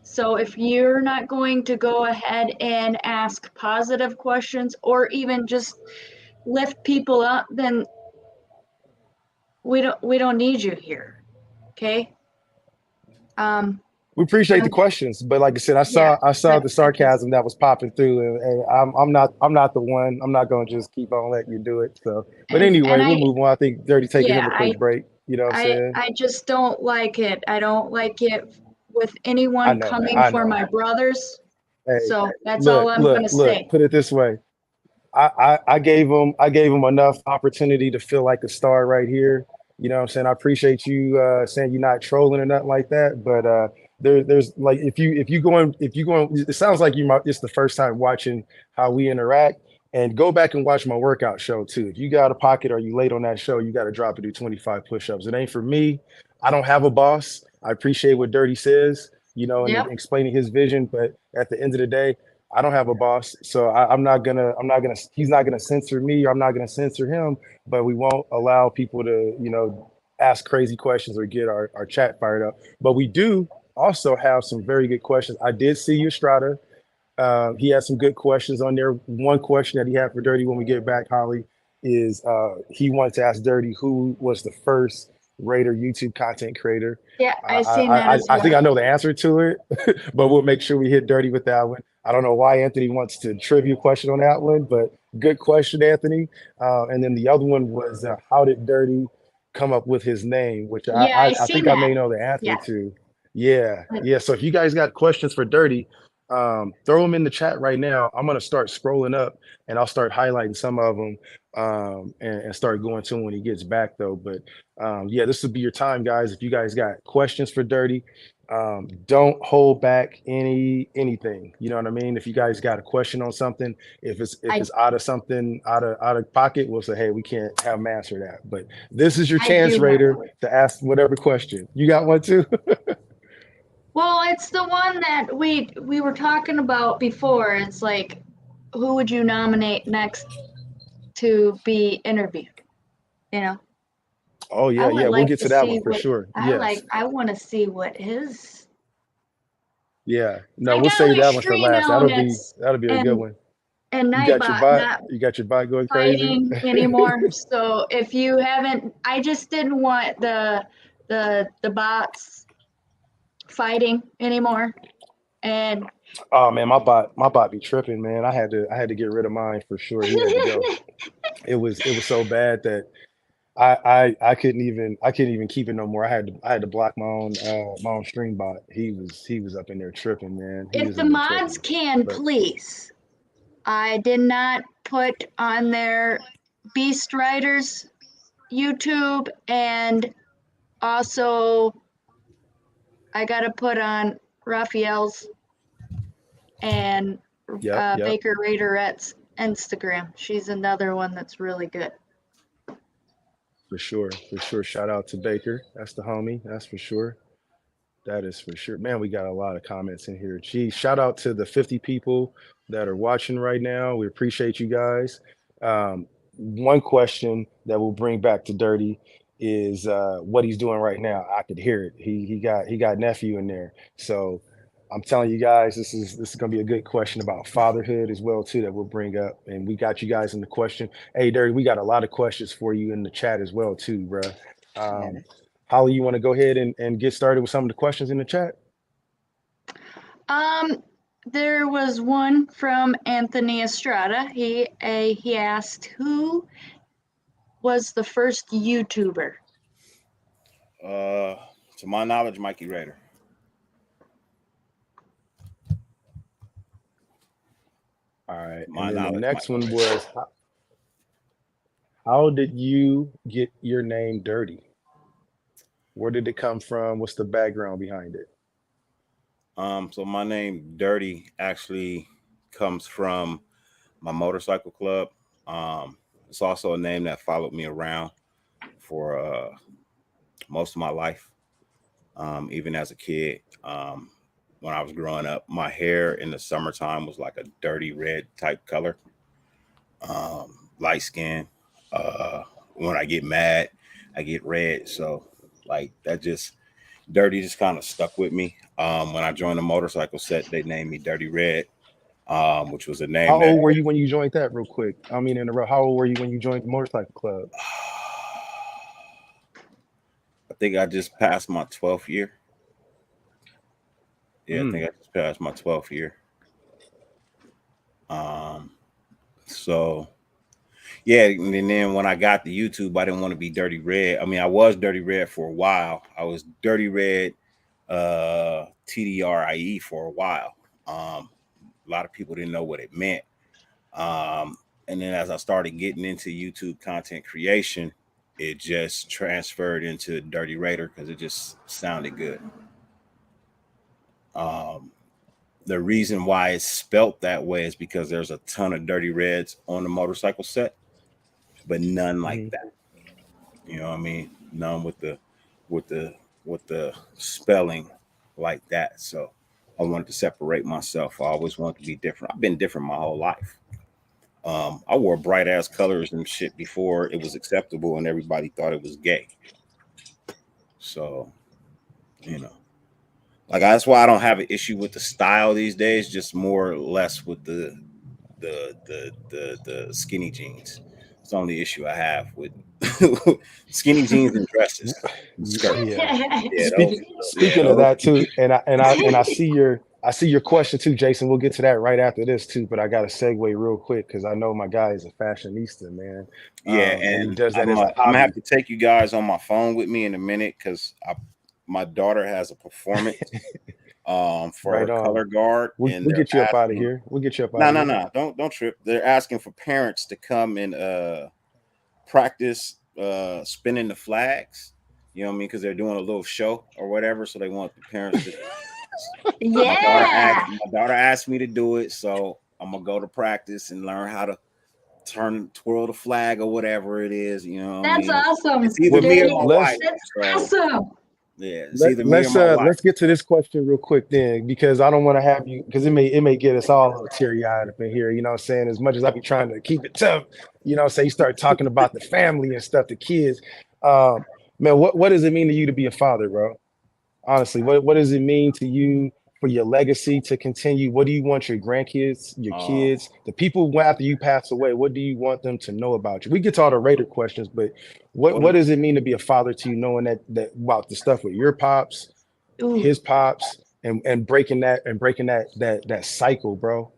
S3: So if you're not going to go ahead and ask positive questions or even just lift people up, then we don't need you here. Okay. Um,
S2: We appreciate the
S3: um
S2: questions, but like I said, I
S3: yeah,
S2: saw I saw
S3: but
S2: the
S3: I just
S2: sarcasm that was popping through, and I'm not the one. I'm not going to just keep on letting you do it. So, but
S3: and
S2: anyway, we'll
S3: I
S2: move on. I think Dirty taking
S3: yeah,
S2: him a quick break. You know what I'm
S3: I
S2: saying?
S3: I just don't like it. I don't like it with
S2: I
S3: anyone
S2: know,
S3: coming
S2: I
S3: for
S2: know.
S3: my brothers.
S2: Hey,
S3: So that's all
S2: look,
S3: I'm
S2: look,
S3: gonna
S2: look.
S3: say.
S2: Put it this way. I gave him enough opportunity to feel like a star right here. You know what I'm saying? I appreciate you saying you're not trolling or nothing like that. But there's like if you going it sounds like you might it's the first time watching how we interact. And go back and watch my workout show too. If you got a pocket or you late on that show, you got to drop and do 25 push-ups. It ain't for me. I don't have a boss. I appreciate what Dirty says, and
S3: Yep.
S2: explaining his vision. But at the end of the day, I don't have a boss, so I'm not gonna. He's not gonna censor me. I'm not gonna censor him. But we won't allow people to, ask crazy questions or get our chat fired up. But we do also have some very good questions. I did see you, Strata. He had some good questions on there. One question that he had for Dirty when we get back, Holly, is he wanted to ask Dirty who was the first Raider YouTube content creator.
S3: Yeah, I seen that as
S2: I think I
S3: well.
S2: know the answer to it, but we'll make sure we hit dirty with that one. I don't know why Anthony wants to trivia question on that one, but good question, Anthony. And then the other one was how did Dirty come up with his name, which
S3: Yeah, I
S2: I
S3: seen
S2: think I
S3: that.
S2: may know the answer
S3: Yeah.
S2: to. Yeah, yeah. So if you guys got questions for Dirty, throw them in the chat right now. I'm gonna start scrolling up and I'll start highlighting some of them and start going to him when he gets back though. But yeah, this will be your time, guys. If you guys got questions for Dirty, don't hold back anything. You know what I mean? If you guys got a question on something, if
S3: I
S2: it's out of something out of pocket, we'll say, hey, we can't have him answer that. But this is your
S3: I do
S2: chance,
S3: have
S2: Raider,
S3: one.
S2: to ask whatever question. You got one too?
S3: Well, it's the one that we were talking about before. It's like, who would you nominate next to be interviewed? You know,
S2: Oh
S3: I
S2: yeah,
S3: would
S2: yeah. We'll
S3: like
S2: get
S3: to
S2: to that one
S3: see
S2: for
S3: what
S2: sure.
S3: I
S2: Yes.
S3: like. I want to see what his.
S2: Yeah. No,
S3: I
S2: we'll
S3: got
S2: save
S3: my
S2: that one for
S3: screen
S2: last.
S3: elements
S2: That'll be a good
S3: and
S2: one.
S3: Nightbot not
S2: You got your bot going crazy?
S3: fighting anymore. So if you haven't, I just didn't want the bots fighting anymore. And
S2: Oh man, my bot be tripping, man. I had to get rid of mine for sure. He had to go. It was so bad that I couldn't even keep it no more. I had to block my own stream bot. He was up in there tripping, man. He
S3: if
S2: was
S3: the
S2: in there
S3: mods
S2: tripping.
S3: can,
S2: But
S3: please. I did not put on their Beast Riders YouTube, and also I got to put on Raphael's and
S2: yep,
S3: Baker Raiderette's Instagram. She's another one that's really good.
S2: for sure, for sure. Shout out to Baker. That's the homie. That's for sure. That is for sure. Man, we got a lot of comments in here. Geez, shout out to the 50 people that are watching right now. We appreciate you guys. One question that we'll bring back to Dirty is what he's doing right now. I could hear it. He got nephew in there. So I'm telling you guys, this is gonna be a good question about fatherhood as well too that we'll bring up. And we got you guys in the question. Hey, Dirty, we got a lot of questions for you in the chat as well too, bro.
S3: Yeah.
S2: Holly, you want to go ahead and get started with some of the questions in the chat?
S3: Um, there was one from Anthony Estrada. He asked who was the first YouTuber.
S1: To my knowledge, Mikey Raider.
S2: All right.
S1: To
S2: And
S1: my
S2: then the
S1: knowledge,
S2: next
S1: Mikey
S2: one
S1: Raider.
S2: was how did you get your name Dirty? Where did it come from? What's the background behind it?
S1: So my name Dirty actually comes from my motorcycle club. It's also a name that followed me around for most of my life, even as a kid. When I was growing up, my hair in the summertime was like a dirty red type color, light skin. When I get mad, I get red. So like that just Dirty just kind of stuck with me. When I joined the motorcycle set, they named me Dirty Red, which was a name
S2: How
S1: that
S2: old were you when you joined that real quick? I mean, how old were you when you joined the motorcycle club?
S1: I think I just passed my 12th year. Yeah, I
S2: Mm,
S1: think I just passed my 12th year. Um, so yeah, and then when I got to YouTube, I didn't want to be Dirty Red. I mean, I was Dirty Red for a while. I was Dirty Red TDRIE for a while. A lot of people didn't know what it meant. And then as I started getting into YouTube content creation, it just transferred into Dirty Raider because it just sounded good. Um, the reason why it's spelt that way is because there's a ton of Dirty Reds on the motorcycle set, but none like
S2: hmm.
S1: that. You know what I mean? None with the with the spelling like that. So I wanted to separate myself. I always wanted to be different. I've been different my whole life. I wore bright ass colors and shit before it was acceptable and everybody thought it was gay. So, you know, like that's why I don't have an issue with the style these days, just more or less with the skinny jeans. It's the only issue I have with Skinny jeans and dresses and skirts.
S2: Yeah.
S1: Yeah,
S2: Speak,
S1: yeah,
S2: speaking of
S1: those.
S2: that too, and I see your question too, Jason. We'll get to that right after this too. But I got to segue real quick because I know my guy is a fashionista, man,
S1: Yeah,
S2: and he
S1: and
S2: does that as a
S1: I'm gonna have
S2: hobby.
S1: to take you guys on my phone with me in a minute because my daughter has a performance for
S2: Right
S1: a
S2: on.
S1: color guard, and
S2: We'll
S1: they're
S2: get you up out of
S1: asking.
S2: here. We'll get you up out
S1: No,
S2: of
S1: no,
S2: here.
S1: no, don't trip. They're asking for parents to come and practice spinning the flags. You know what I mean? Because they're doing a little show or whatever, so they want the parents to.
S3: Yeah,
S1: My daughter asked me to do it, so I'm gonna go to practice and learn how to twirl the flag or whatever it is. You know what I
S3: that's
S1: mean?
S3: awesome,
S1: It's either
S2: Well,
S1: me or
S3: dirty.
S1: my
S2: let's
S1: wife.
S3: That's
S1: So
S3: awesome.
S1: yeah, it's either me or
S2: let's
S1: my wife.
S2: let's get to this question real quick then, because I don't want to have you because it may get us all a little teary eyed up in here. You know what I'm saying? As much as I be trying to keep it tough, you know, say you start talking about the family and stuff, the kids. Um, man, what does it mean to you to be a father, bro? Honestly, what does it mean to you for your legacy to continue? What do you want your grandkids, your
S1: Um,
S2: kids, the people after you pass away? What do you want them to know about you? We get to all the Raider questions, but
S1: what
S2: what does it mean to be a father to you, knowing that about the stuff with your pops,
S3: Ooh,
S2: his pops, and breaking that cycle, bro?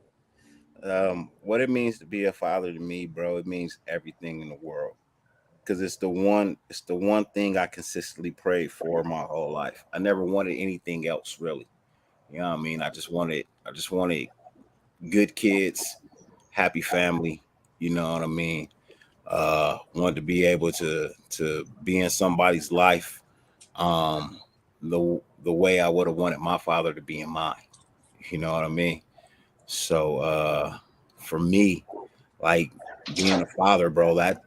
S1: what it means to be a father to me, bro? It means everything in the world because it's the one thing I consistently prayed for my whole life. I never wanted anything else really. You know what I mean? I just wanted good kids, happy family. You know what I mean? Wanted to be able to be in somebody's life um, the way I would have wanted my father to be in mine. You know what I mean? So for me, like being a father, bro, that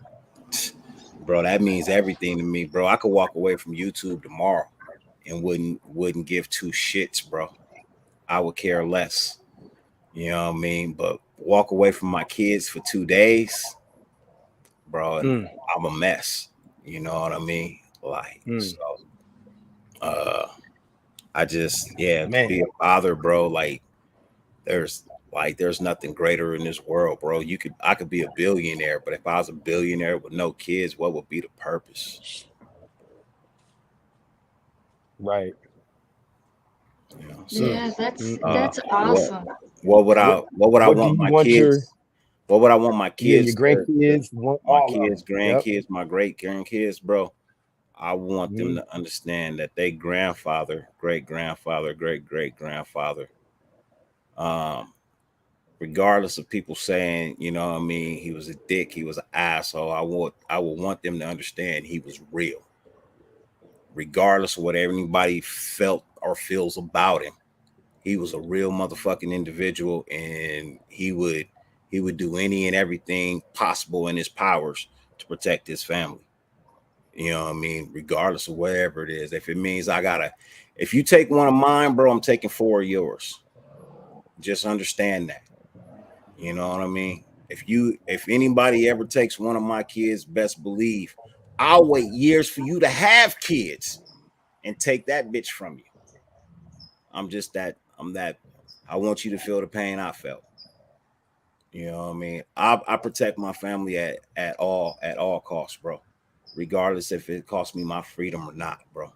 S1: means everything to me, bro. I could walk away from YouTube tomorrow and wouldn't give two shits, bro. I would care less. You know what I mean? But walk away from my kids for 2 days, bro, and
S2: Mm,
S1: I'm a mess. You know what I mean? Like
S2: mm,
S1: so uh I just yeah, to be
S2: man,
S1: a father, bro, there's there's nothing greater in this world, bro. I could be a billionaire, but if I was a billionaire with no kids, what would be the purpose?
S2: right.
S1: You know, so
S2: Mm,
S3: yeah,
S2: mm, mm.
S1: uh
S3: that's
S1: what
S3: awesome.
S2: What
S1: what would I
S2: what do
S1: want
S2: you
S1: my
S2: want your
S1: kids what would I want my
S2: yeah your
S1: kids to
S2: grandkids want
S1: my
S2: all of
S1: kids,
S2: them? Yep.
S1: grandkids, my great grandkids, bro? I want them
S2: Mm,
S1: to understand that they grandfather, great grandfather, great grandfather, um, regardless of people saying, you know what I mean, he was a dick, he was an asshole. I would want them to understand he was real, regardless of what anybody felt or feels about him. He was a real motherfucking individual, and he would do any and everything possible in his powers to protect his family. You know what I mean? Regardless of whatever it is. If it means if you take one of mine, bro, I'm taking four of yours. Just understand that. You know what I mean? If anybody ever takes one of my kids, best believe I'll wait years for you to have kids and take that bitch from you. I'm that I want you to feel the pain I felt. You know what I mean? I protect my family at all costs, bro. Regardless if it costs me my freedom or not, bro.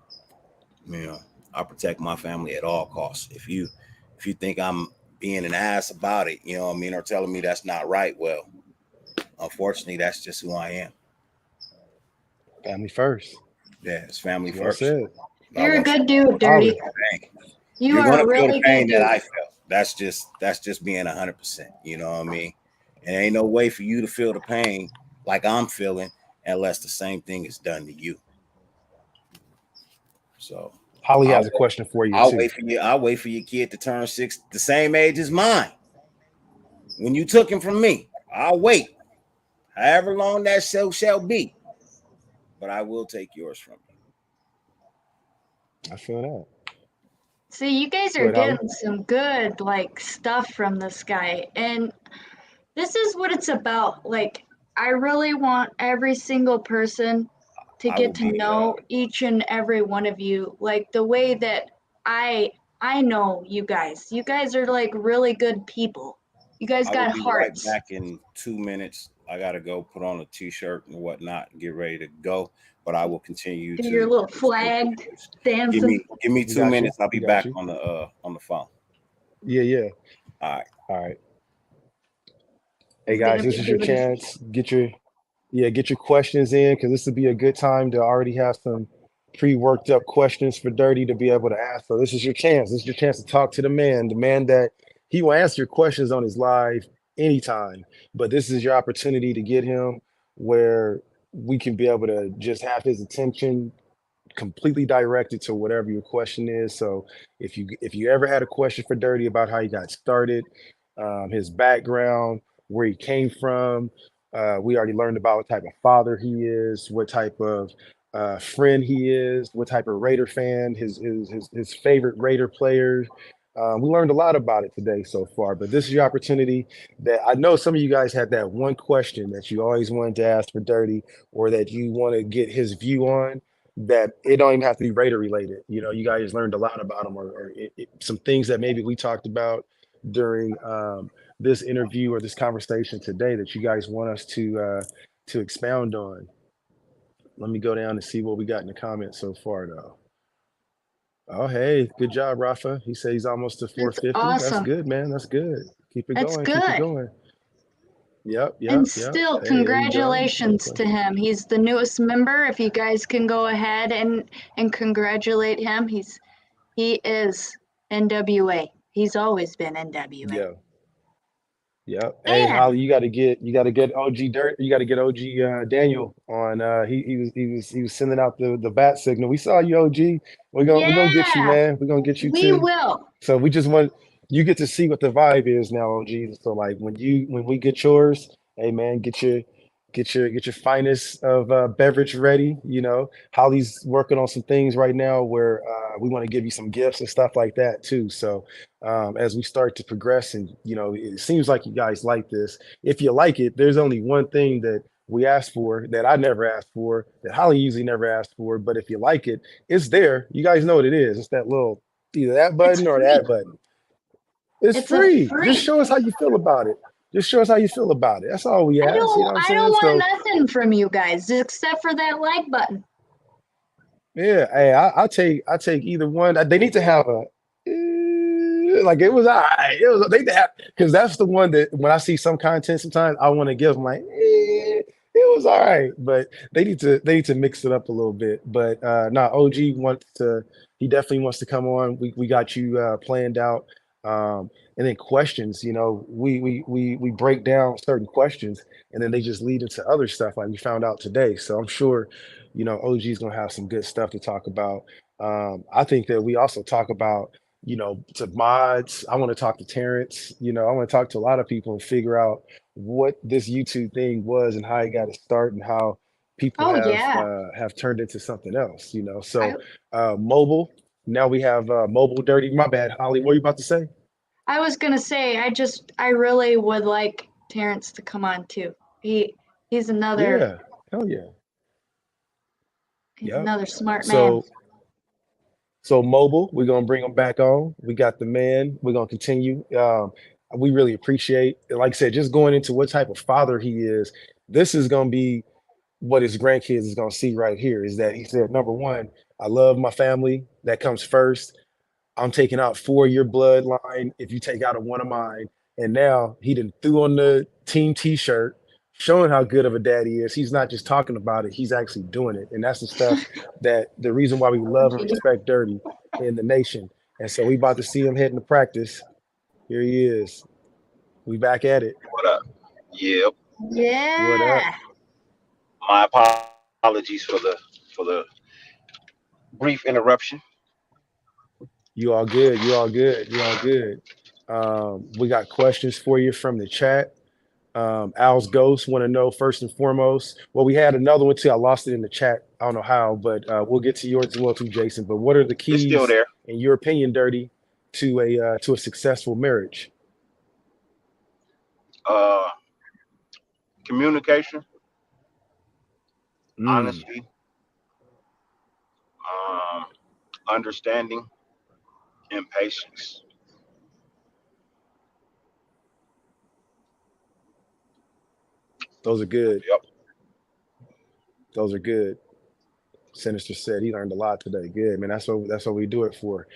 S1: You know, I protect my family at all costs. If you think I'm being an ass about it, you know what I mean, or telling me that's not right, well, unfortunately, that's just who I am.
S2: family first.
S1: Yeah, it's family
S2: Well
S1: first.
S2: said.
S1: I
S3: You're a
S1: want you
S3: good dude,
S1: to
S2: Holly.
S3: dirty.
S1: feel the pain.
S3: You
S1: You're
S3: are
S1: gonna
S3: a
S1: feel the
S3: really good
S1: pain that
S3: dude.
S1: I felt. That's just being 100%. You know what I mean? And ain't no way for you to feel the pain like I'm feeling unless the same thing is done to you. So
S2: Holly
S1: I'll
S2: has a question for you
S1: I'll
S2: too.
S1: wait for you. I'll wait for your kid to turn 6, the same age as mine. When you took him from me, I'll wait, however long that shall be. But I will take yours from you.
S2: I feel that.
S3: See, you guys
S2: Go
S3: are
S2: ahead, Holly.
S3: getting some good like stuff from this guy, and this is what it's about. Like, I really want every single person to
S1: I
S3: get
S1: will
S3: to
S1: be.
S3: know each and every one of you, like the way that I I know you guys. You guys are like really good people. You guys
S1: I will
S3: got
S1: be right
S3: hearts.
S1: back in 2 minutes. I gotta go put on a t-shirt and whatnot and get ready to go. But I will continue
S3: Do
S1: to
S3: your little
S1: stay
S3: flag
S1: focused. Give
S3: dancing.
S1: me give me
S2: We
S1: two
S2: got you.
S1: minutes. I'll be
S2: We got
S1: back
S2: you.
S1: on the phone.
S2: Yeah, yeah.
S1: All right.
S2: All right. Hey
S3: He's
S2: guys,
S3: gonna
S2: this
S3: be
S2: is your
S3: doing his.
S2: chance. Get your questions in because this would be a good time to already have some pre-worked up questions for Dirty to be able to ask. So this is your chance. This is your chance to talk to the man that he will answer your questions on his live anytime. But this is your opportunity to get him where we can be able to just have his attention completely directed to whatever your question is. So if you ever had a question for Dirty about how he got started, his background, where he came from, we already learned about what type of father he is, what type of friend he is, what type of Raider fan, his favorite Raider players. We learned a lot about it today so far, but this is your opportunity. That I know some of you guys had that one question that you always wanted to ask for Dirty, or that you want to get his view on, that it don't even have to be Raider related. You know, you guys learned a lot about him, or some things that maybe we talked about during this interview or this conversation today that you guys want us to expound on. Let me go down and see what we got in the comments so far, though. Oh, hey, good job, Rafa. He says he's almost to
S3: That's
S2: 450. That's
S3: awesome.
S2: good, man. That's good. Keep it
S3: That's
S2: going. Keep it
S3: good.
S2: going. Yep,
S3: And
S2: yep, yep.
S3: still,
S2: Hey, there you go. No
S3: congratulations to
S2: question.
S3: him. He's the newest member. If you guys can go ahead and congratulate him, he is NWA. He's always been NWA.
S2: Yeah. Yep. Hey,
S3: And
S2: Holly, you got to get OG Dirt. You got to get OG Daniel on. He was sending out the bat signal. We saw you, OG. We're gonna get you,
S3: yeah,
S2: man. We're gonna get you
S3: we
S2: too.
S3: will.
S2: So we just want you get to see what the vibe is now, OG. So like when we get yours, hey man, get your finest of beverage ready. You know, Holly's working on some things right now where we want to give you some gifts and stuff like that too. So as we start to progress, and it seems like you guys like this. If you like it, there's only one thing that we asked for that I never asked for, that Holly usually never asked for. But if you like it, it's there. You guys know what it is. It's that little either that
S3: It's
S2: button or
S3: free.
S2: that button. It's
S3: It's a
S2: free. Just
S3: free.
S2: show us how you feel about it. Just show us how you feel about it. That's all we ask. You know what I'm
S3: I don't
S2: saying?
S3: want
S2: So
S3: nothing from you guys except for that like button.
S2: yeah, hey, I take either one. They need to have a like it was all right. It was they have because that's the one that when I see some content sometimes I want to give them like it was all right, but they need to mix it up a little bit. But no, OG wants to he definitely wants to come on. We got you planned out. And then questions, we break down certain questions and then they just lead into other stuff like we found out today. So I'm sure OG is gonna have some good stuff to talk about. I think that we also talk about, to mods. I want to talk to Terrence. I want to talk to a lot of people and figure out what this YouTube thing was and how it got to start and how people
S3: Oh
S2: have
S3: yeah.
S2: turned into something else.
S3: I
S2: So mobile. Now we have mobile dirty. My bad, Holly. What are you about to say?
S3: I was gonna say I really would like Terrence to come on too. He he's another
S2: Yeah, hell yeah.
S3: he's
S2: Yep.
S3: another smart man.
S2: So mobile, we're gonna bring them back on. We got the man. We're gonna continue. We really appreciate, like I said, just going into what type of father he is. This is gonna be what his grandkids is gonna see right here. Is that he said, number one, I love my family. That comes first. I'm taking out four of your bloodline if you take out a one of mine. And now he done threw on the team T-shirt, showing how good of a dad he is. He's not just talking about it; he's actually doing it. And that's the stuff that the reason why we love and respect Dirty in the nation. And so we about to see him heading to practice. Here he is. We back at it.
S4: What up? Yep.
S2: What up?
S3: Yeah.
S4: My apologies for the brief interruption.
S2: You all good. You all good. You all good. We got questions for you from the chat. Al's Ghost want to know first and foremost. Well, we had another one too. I lost it in the chat. I don't know how, but we'll get to yours as well too, Jason. But what are the
S4: It's still
S2: keys,
S4: there.
S2: in your opinion, Dirty, to a successful marriage?
S4: Uh, Communication,
S2: Mm,
S4: honesty, um, understanding, and patience.
S2: Those are good.
S4: Yep.
S2: Those are good. Sinister said he learned a lot today. Good man. That's what we do it for.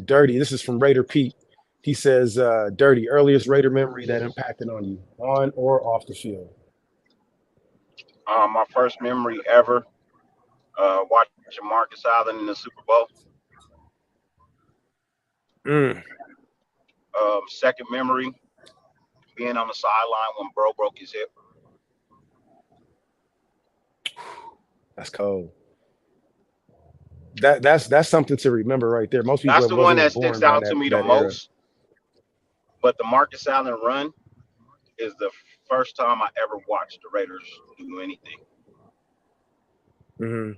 S2: Dirty. This is from Raider Pete. He says, "Dirty, earliest Raider memory that impacted on you, on or off the field."
S4: My first memory ever, watching Marcus Allen in the Super Bowl.
S2: Mm,
S4: Second memory, being on the sideline when Bro broke his hip.
S2: that's cold. That's something to remember right there. Most people
S4: That's
S2: that
S4: the one
S2: wasn't
S4: that
S2: even
S4: sticks
S2: born during
S4: out to
S2: that
S4: me the
S2: that era.
S4: most. But the Marcus Allen run is the first time I ever watched the Raiders do anything.
S2: Hmm.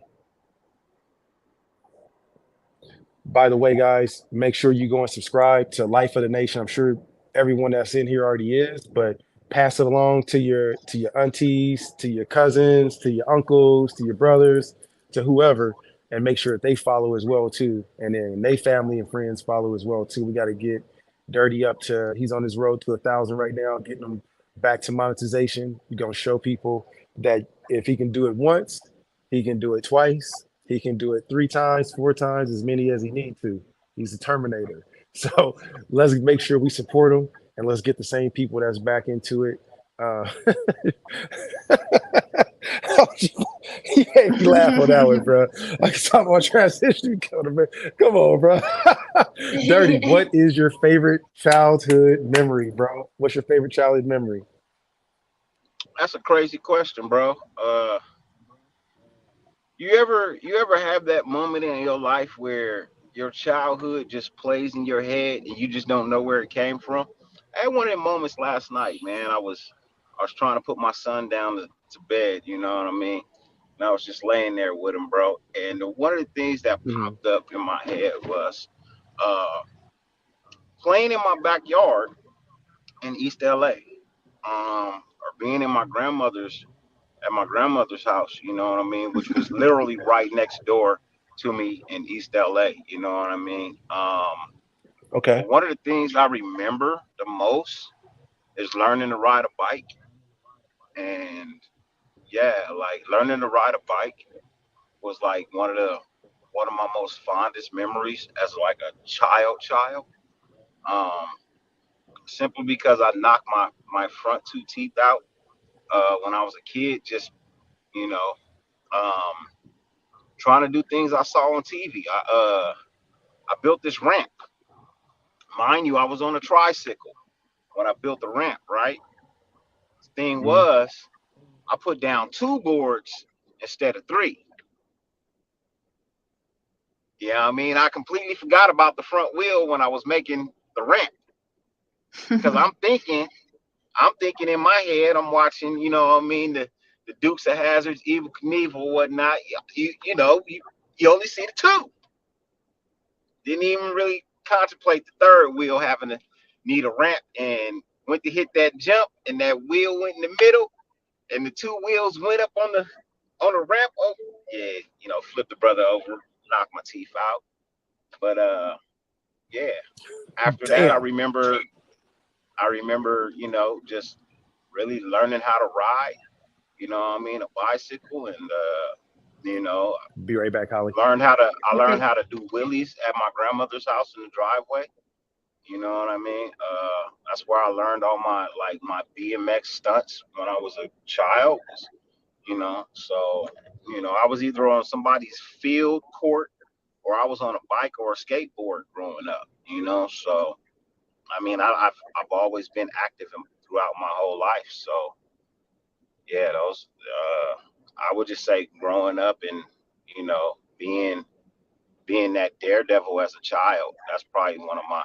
S2: By the way, guys, make sure you go and subscribe to Life of the Nation. I'm sure everyone that's in here already is, but pass it along to your aunties, to your cousins, to your uncles, to your brothers, to whoever, and make sure that they follow as well too. And then they family and friends follow as well too. We got to get Dirty up to he's on his road to 1,000 right now, getting him back to monetization. We're gonna show people that if he can do it once, he can do it twice. He can do it 3 times, 4 times, as many as he needs to. He's a Terminator. So let's make sure we support him and let's get the same people that's back into it. Uh, you made me laugh on that one, bro. Like talking about transition. Come on, bro. Dirty. What is your favorite childhood memory, bro? What's your favorite childhood memory?
S4: That's a crazy question, bro. You ever have that moment in your life where your childhood just plays in your head and you just don't know where it came from? I had one of them moments last night, man. I was trying to put my son down to bed, you know what I mean? And I was just laying there with him, bro. And one of the things that
S2: Mm-hmm.
S4: popped up in my head was uh, playing in my backyard in East LA, or being in my grandmother's house, you know what I mean, which was literally right next door to me in East LA, you know what I mean.
S2: Okay.
S4: But one of the things I remember the most is learning to ride a bike, and yeah, like learning to ride a bike was like one of my most fondest memories as like a child. Um, Simply because I knocked my front two teeth out when I was a kid, just you know, um, trying to do things I saw on TV. I built this ramp. Mind you, I was on a tricycle when I built the ramp, right? The thing
S2: Mm-hmm.
S4: was, I put down two boards instead of three. Yeah, I mean, I completely forgot about the front wheel when I was making the ramp because I'm thinking in my head, I'm watching, you know what I mean, the Dukes of Hazards, Evil Knievel, or whatnot. You only see the two. Didn't even really contemplate the third wheel having to need a ramp, and went to hit that jump, and that wheel went in the middle, and the two wheels went up on the ramp. Oh, yeah, flipped the brother over, knocked my teeth out. But yeah. After that, I
S2: Damn.
S4: remember, I remember, just really learning how to ride. You know what I mean, a bicycle, and you know,
S2: Be right back, Holly.
S4: I learned
S3: Okay.
S4: how to do wheelies at my grandmother's house in the driveway. You know what I mean? That's where I learned all my BMX stunts when I was a child. So I was either on somebody's field court or I was on a bike or a skateboard growing up. So I mean, I've always been active throughout my whole life. So yeah, those I would just say growing up and being that daredevil as a child, that's probably one of my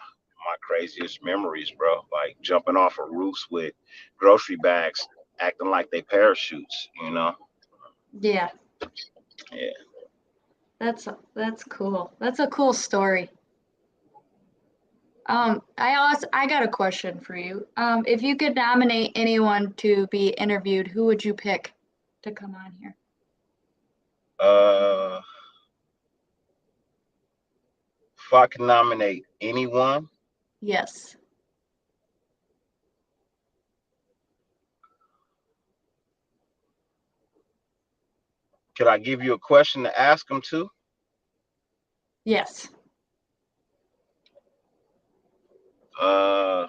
S4: craziest memories, bro. Like jumping off of roofs with grocery bags, acting like they parachutes.
S3: Yeah,
S4: Yeah.
S3: that's cool. That's a cool story. I got a question for you. If you could nominate anyone to be interviewed, who would you pick to come on here?
S4: Uh, if I can nominate anyone,
S3: Yes.
S4: Could I give you a question to ask them too?
S3: Yes.
S4: Uh,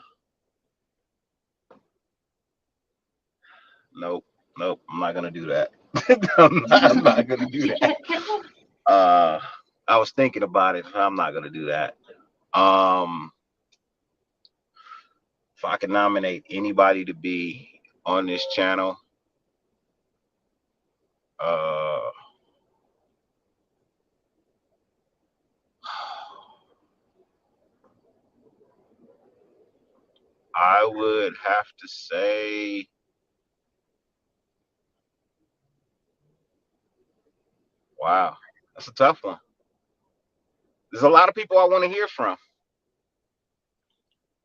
S4: nope, nope. I'm not gonna do that. I'm not gonna do that. Uh, I was thinking about it. I'm not gonna do that. Um, if I could nominate anybody to be on this channel, uh, I would have to say, wow, that's a tough one. There's a lot of people I want to hear from.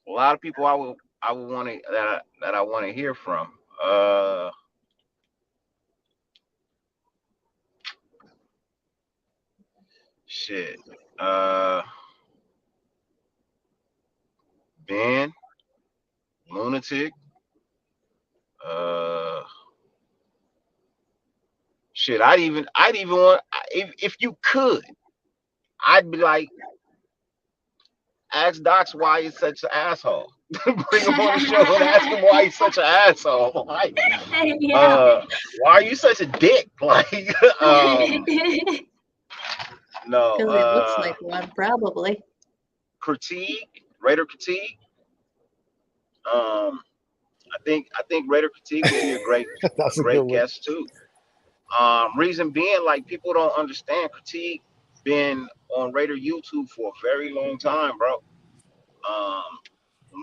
S4: A lot of people I would want to that I want to hear from. Shit. Uh, Ben, Lunatic. Uh, shit. I'd even want if you could. I'd be like, ask Docs why he's such an asshole. Bring him on the show and ask him why he's such an asshole. Like,
S3: Yeah.
S4: why are you such a dick? Like, no,
S3: Because he looks like one, probably.
S4: critique, Raider critique. Um, I think Raider critique would be a great
S2: That's a good
S4: great
S2: one.
S4: guest too. Reason being, like people don't understand critique been on Raider YouTube for a very long time, bro. Um,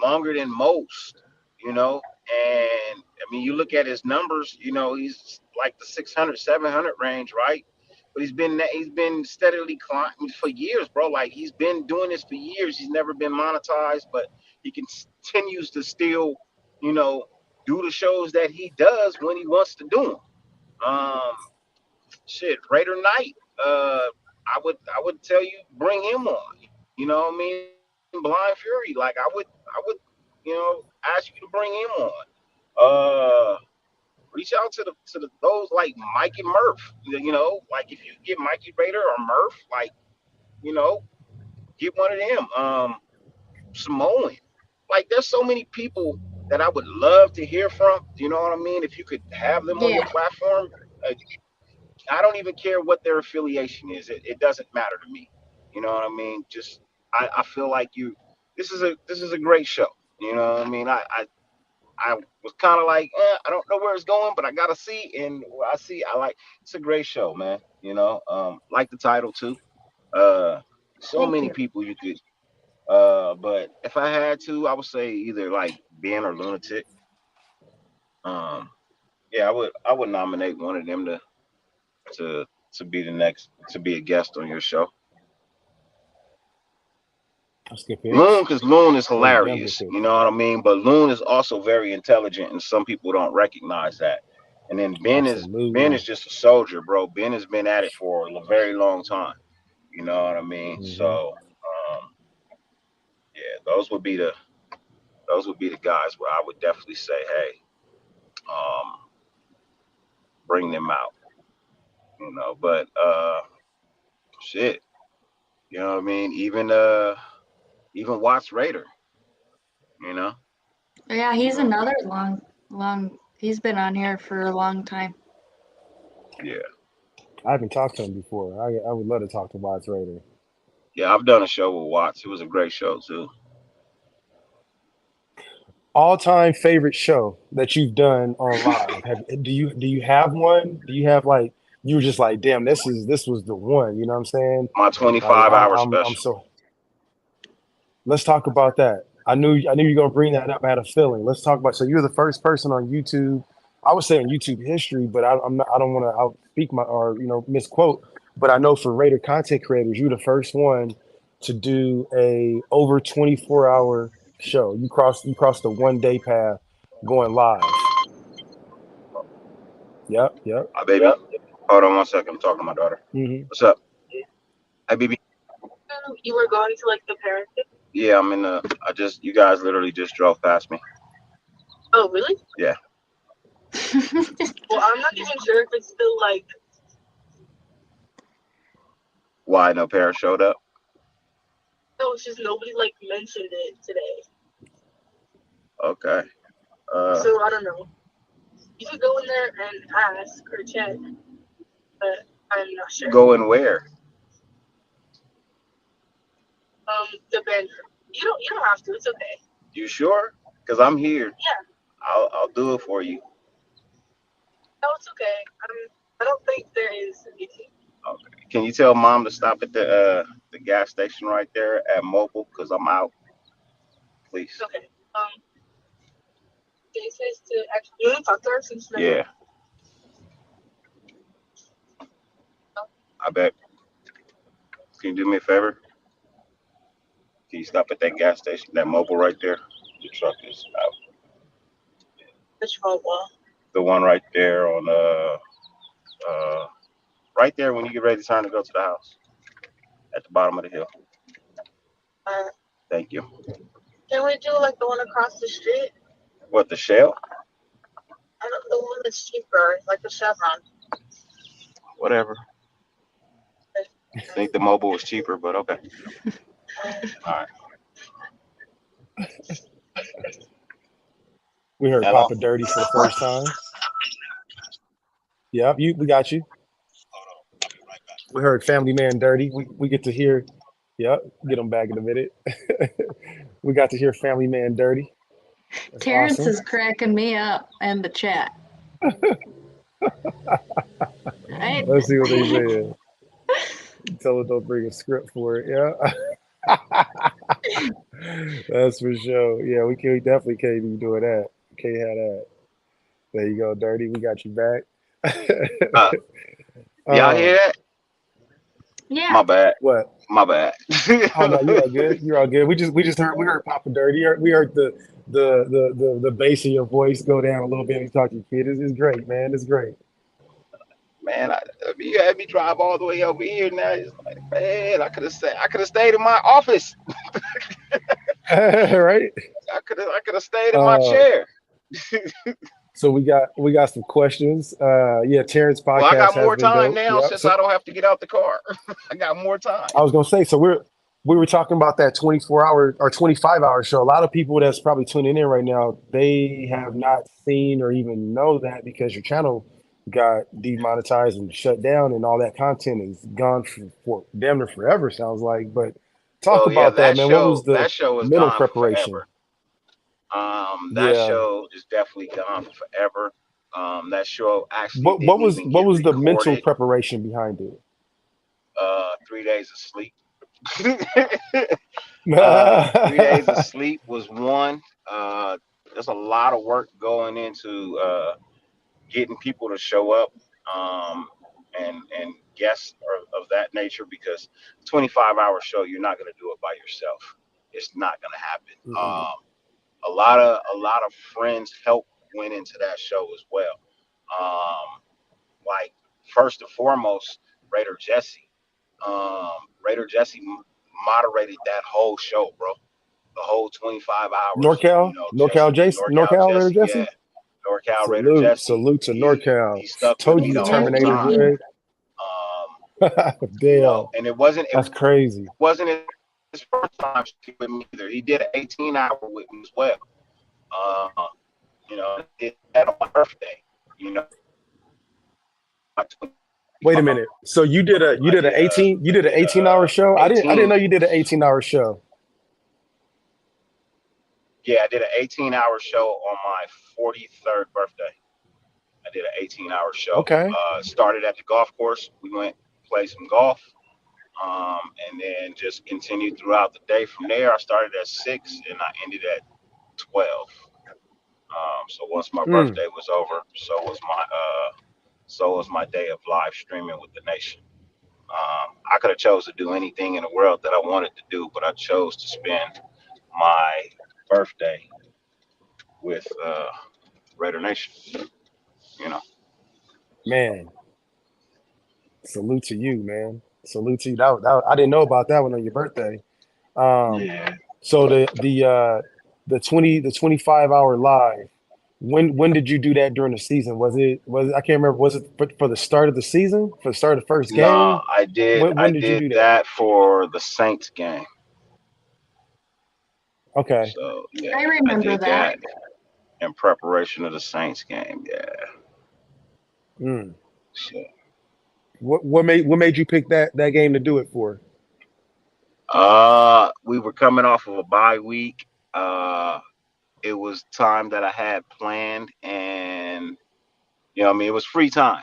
S4: longer than most, you know. And I mean, you look at his numbers, you know, he's like the 600, 700 range, right? But he's been steadily climbing for years, bro. Like he's been doing this for years. He's never been monetized, but he continues to still, you know, do the shows that he does when he wants to do them. Um, shit, Raider Knight. I would tell you bring him on. You know what I mean? Blind Fury. Like I would, you know, ask you to bring him on. Reach out to those like Mikey Murph. You know, like if you get Mikey Raider or Murph, like you know, get one of them. Samoan. Like there's so many people that I would love to hear from. You know what I mean? If you could have them on your
S3: Yeah.
S4: platform, uh, I don't even care what their affiliation is. It doesn't matter to me. You know what I mean? Just I feel like you. This is a great show. You know what I mean? I was kind of like, I don't know where it's going, but I gotta see. And what I see, I like. It's a great show, man. You know, like the title too. Uh, so
S3: Thank
S4: many
S3: you.
S4: people you could. But if I had to, I would say either like Ben or Lunatic. Um, yeah, I would nominate one of them to to be the next to be a guest on your show.
S2: That's a good
S4: Loon,
S2: picks.
S4: because Loon is
S2: Those are damn good
S4: hilarious, you
S2: picks.
S4: know what I mean. But Loon is also very intelligent, and some people don't recognize that. And then Ben is
S2: Absolutely.
S4: just a soldier, bro. Ben has been at it for a very long time. You know what I mean?
S2: Hmm.
S4: So, yeah, those would be the guys where I would definitely say, hey, um, bring them out. You know, but shit, you know what I mean. Even Watts Raider, you know,
S3: Yeah,
S4: you
S3: he's
S4: know,
S3: another long. He's been on here for a long time.
S4: yeah.
S2: I haven't talked to him before. I would love to talk to Watts Raider.
S4: Yeah, I've done a show with Watts. It was a great show too.
S2: All time favorite show that you've done on live. Do you have one? Do you have like you were just like, damn, this was the one. You know what I'm saying?
S4: My
S2: Like
S4: 25-hour
S2: I'm
S4: special.
S2: so. Let's talk about that. I knew you were gonna bring that up. I had a feeling. Let's talk about. So you're the first person on YouTube. I would say on YouTube history, but I'm not. I don't want to outspeak my or misquote. But I know for Raider content creators, you're the first one to do a over 24-hour show. You crossed the 1 day path going live. Yep, yep.
S4: Hi, baby. Hold on one second. I'm talking to my daughter.
S2: Hmm.
S4: What's up? Hey, baby. You were going to like the parent? Yeah, I'm in the. You guys literally just drove past me. Oh, really? Yeah. Well, I'm not even sure if it's still like Why no parent showed up?
S5: No, it's just nobody like mentioned it today.
S4: Okay.
S5: So I don't know. You could go in there and ask or check, but I'm not sure.
S4: Go and where?
S5: The bedroom. You don't have to. It's okay.
S4: You sure? Cause I'm here.
S5: Yeah.
S4: I'll do it for you.
S5: No, it's okay. I don't think there is anything.
S4: Okay. Can you tell mom to stop at the gas station right there at Mobile? Cause I'm out, please.
S5: It's okay. They says to actually you want to talk to her since never.
S4: Yeah, I bet. Can you do me a favor? Can you stop at that gas station, that Mobile right there? The truck is out.
S5: Which mobile?
S4: The one right there on right there when you get ready to turn to go to the house at the bottom of the hill.
S5: Uh,
S4: Thank you.
S5: can we do like the one across the street?
S4: What, the Shell?
S5: I don't the one that's cheaper, like the Chevron.
S4: Whatever. I think the Mobile was cheaper, but okay. All right.
S2: We heard
S4: Hello?
S2: Papa Dirty for the first time. Yep, we got you. We heard Family Man Dirty. We get to hear. Yep, get him back in a minute. We got to hear Family Man Dirty. That's
S3: Terrence
S2: awesome.
S3: is cracking me up in the chat. Right?
S2: Let's see what they said. Tell them don't bring a script for it. Yeah. That's for sure. Yeah, we definitely can't be doing that. Can't have that. There you go, Dirty. We got you back.
S4: Uh, y'all hear
S2: um,
S4: that?
S3: Yeah.
S4: My bad.
S2: what?
S4: My bad.
S2: Oh no, you're all good. You're all good. We heard Papa Dirty. We heard the bass of your voice go down a little bit when you talk to your kid. It's great, man. It's great.
S4: Man, you had me drive all the way over here. Now it's like, man, I could have stayed in my office.
S2: Right?
S4: I could have stayed in my
S2: Uh,
S4: chair.
S2: so we got some questions. Yeah, Terrence
S4: Well, I
S2: podcast
S4: got
S2: has
S4: more
S2: been
S4: time
S2: dope.
S4: now
S2: Yep.
S4: since I
S2: So
S4: don't have to get out the car. I got more time.
S2: I was gonna say, so we were talking about that 24-hour or 25-hour show. A lot of people that's probably tuning in right now, they have not seen or even know that because your channel got demonetized and shut down, and all that content is gone for damn near forever. Sounds like. But talk
S4: Well, yeah,
S2: about that, man. What was the
S4: that show is
S2: mental
S4: gone for
S2: preparation?
S4: forever. That
S2: Yeah.
S4: show is definitely gone for forever. That show actually
S2: What
S4: didn't
S2: was
S4: even get
S2: the mental
S4: recorded.
S2: preparation behind it?
S4: 3 days of sleep. 3 days of sleep was one. There's a lot of work going into getting people to show up, and guests of that nature, because 25-hour show, you're not going to do it by yourself. It's not going to happen.
S2: Mm-mm.
S4: A lot of friends help went into that show as well. Like, first and foremost, Raider Jesse. Raider Jesse moderated that whole show, bro. The whole 25 hours.
S2: NorCal Jason,
S4: NorCal
S2: NorCal Raider
S4: Jesse, yeah.
S2: Jesse.
S4: NorCal Raider Jesse.
S2: Salute to
S4: He
S2: NorCal.
S4: stuck with
S2: Told
S4: me
S2: you
S4: the
S2: the
S4: whole
S2: Terminator,
S4: time.
S3: Mhm.
S2: Greg.
S4: You know,
S2: Damn,
S4: and it
S2: that's crazy.
S4: wasn't his first time with me either. He did an 18-hour with me as well. Uh, did that on my birthday. My
S2: Wait a
S4: 25,
S2: minute. So you did
S4: I
S2: an
S4: did
S2: 18-hour show? I didn't
S4: 18.
S2: know you did an 18-hour show.
S4: Yeah, I did an 18-hour show on my 43rd birthday. I did an 18-hour show.
S2: Okay.
S4: Started at the golf course. We went play some golf, and then just continued throughout the day. From there, I started at 6 and I ended at 12. So once my
S2: Mm,
S4: birthday was over, so was my day of live streaming with the nation. I could have chose to do anything in the world that I wanted to do, but I chose to spend my birthday with Raider Nation. You know.
S2: man, salute to you, man. Salute to you. I didn't know about that one on your birthday. Um,
S4: Yeah.
S2: so the 25-hour live. When did you do that during the season? Was it I can't remember. Was it for the start of the season? For the start of the first
S4: No,
S2: game?
S4: I did.
S2: When
S4: I
S2: did you
S4: did
S2: do that?
S4: that for the Saints game.
S2: Okay.
S4: So yeah,
S3: I
S4: I
S3: remember
S4: did
S3: that.
S4: that in preparation of the Saints game. Yeah.
S2: Mm.
S4: So,
S2: What made you pick that game to do it for?
S4: we were coming off of a bye week. Uh, it was time that I had planned, and I mean, it was free time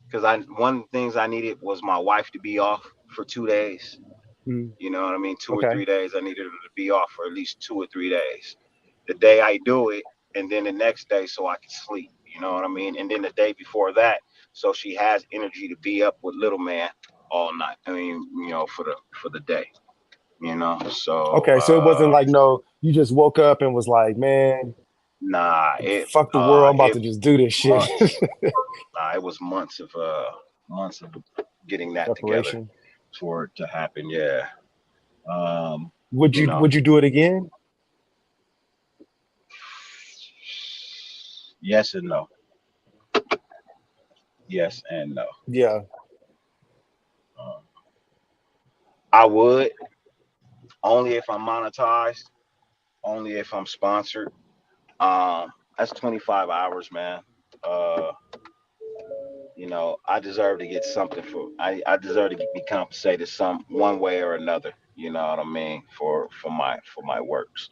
S4: because I one of the things I needed was my wife to be off for 2 days.
S2: Mm.
S4: You know what I mean? Two or
S2: Okay.
S4: 3 days. I needed her to be off for at least 2 or 3 days. The day I do it, and then the next day so I can sleep. You know what I mean? And then the day before that, so she has energy to be up with little man all night. I mean, for the day. So
S2: Okay. So it wasn't like no, you just woke up and was like, man,
S4: nah, it
S2: fuck the world. I'm about
S4: it
S2: to just do this shit.
S4: months. Nah, it was months of getting that together
S2: Preparation.
S4: for it to happen. Yeah. Um,
S2: Would
S4: you
S2: you
S4: know,
S2: would you do it again?
S4: yes and no. Yes and no.
S2: Yeah.
S4: Um, I would only if I'm monetized, only if I'm sponsored. That's 25 hours, man. Uh, I deserve to get something I deserve to be compensated some one way or another. You know what I mean for my works.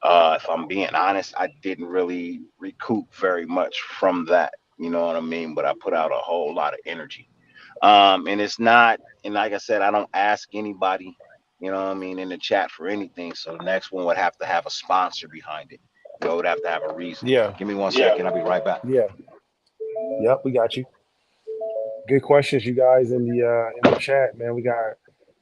S4: If I'm being honest, I didn't really recoup very much from that. You know what I mean? But I put out a whole lot of energy. And it's not, and like I said, I don't ask anybody, what I mean, in the chat for anything. So the next one would have to have a sponsor behind it. It would have to have a reason.
S2: Yeah.
S4: Give me 1 second. I'll be right back.
S2: Yeah. Yep. We got you. Good questions, you guys in the chat, man. We got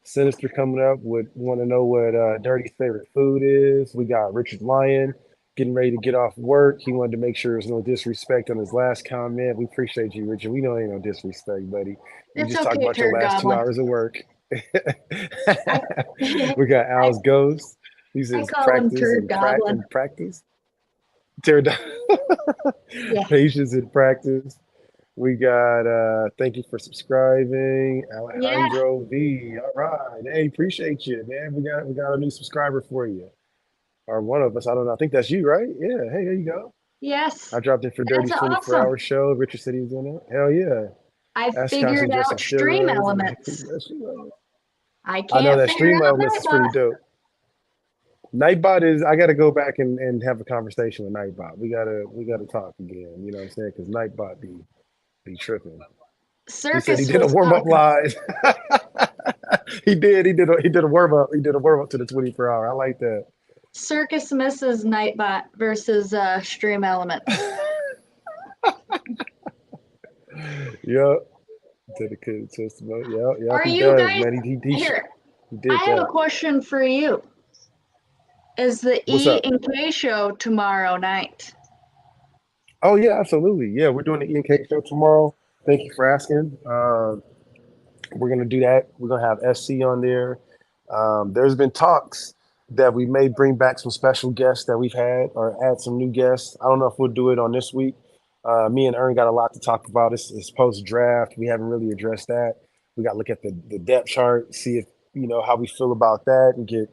S2: Sinister coming up. Would want to know what Dirty's favorite food is. We got Richard Lyon getting ready to get off work. He wanted to make sure there's no disrespect on his last comment. We appreciate you, Richard. We know ain't no disrespect, buddy. We
S3: It's
S2: just talked
S3: okay,
S2: about your
S3: Turd
S2: last two
S3: Goblin.
S2: hours of work.
S3: I
S2: We got
S3: I,
S2: Al's Ghost. He
S3: I
S2: says
S3: call him
S2: practice
S3: Turd
S2: and
S3: Goblin.
S2: practice. Tear down.
S3: Yeah.
S2: Patience and practice. We got thank you for subscribing,
S3: Yeah.
S2: Alejandro V. All right. Hey, appreciate you, man. We got a new subscriber for you. Or one of us. I don't know. I think that's you, right? Yeah. Hey, there you go. I
S3: Yes.
S2: dropped in for
S3: That's
S2: Dirty's 24-hour
S3: awesome.
S2: show. Richard said he's doing it. Hell yeah.
S3: I
S2: Ask
S3: figured
S2: constantly just on
S3: out stream
S2: steroids.
S3: elements.
S2: I
S3: I
S2: know
S3: can't
S2: that
S3: figure
S2: stream
S3: out
S2: elements is pretty
S3: Nightbot.
S2: dope. Nightbot is I gotta go back and have a conversation with Nightbot. We gotta talk again. You know what I'm saying? Because Nightbot be tripping. He said he
S3: Circus
S2: did a
S3: was
S2: warm up
S3: talking.
S2: live. He did a warm up. He did a warm up to the 24-hour. I like that.
S3: Circus misses Nightbot versus stream elements.
S2: Yep. Dedicated testimony. Yep. Yep.
S3: Are
S2: He
S3: you
S2: does,
S3: guys
S2: man. He
S3: here?
S2: did
S3: I have a
S2: that.
S3: question for you. Is the
S2: What's
S3: E
S2: up?
S3: and K show tomorrow night?
S2: Oh yeah, absolutely. Yeah, we're doing the E and K show tomorrow. Thank you for asking. We're gonna do that. We're gonna have SC on there. There's been talks that we may bring back some special guests that we've had, or add some new guests. I don't know if we'll do it on this week. Me and Ern got a lot to talk about. It's post draft. We haven't really addressed that. We got to look at the depth chart, see if how we feel about that, and get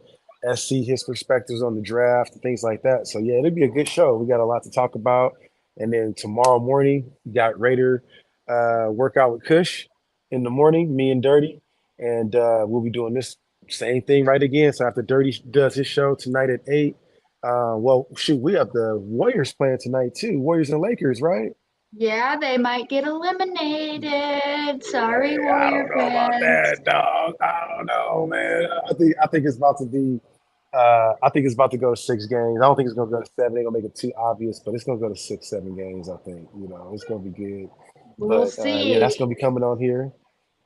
S2: SC his perspectives on the draft and things like that. So yeah, it'll be a good show. We got a lot to talk about. And then tomorrow morning, we got Raider workout with Kush in the morning, me and Dirty, and we'll be doing this same thing right again. So after Dirty does his show tonight at 8, well, shoot, we have the Warriors playing tonight too. Warriors and Lakers, right?
S3: Yeah, they might get eliminated. Sorry,
S2: Yeah, I
S3: Warrior
S2: don't know about
S3: fans.
S2: that, dog. I don't know, man. I think it's about to be. I think it's about to go to 6 games. I don't think it's gonna go to 7. They're gonna make it too obvious, but it's gonna go to 6, 7 games. I think it's gonna be good.
S3: We'll
S2: But yeah, that's
S3: see.
S2: gonna be coming on here.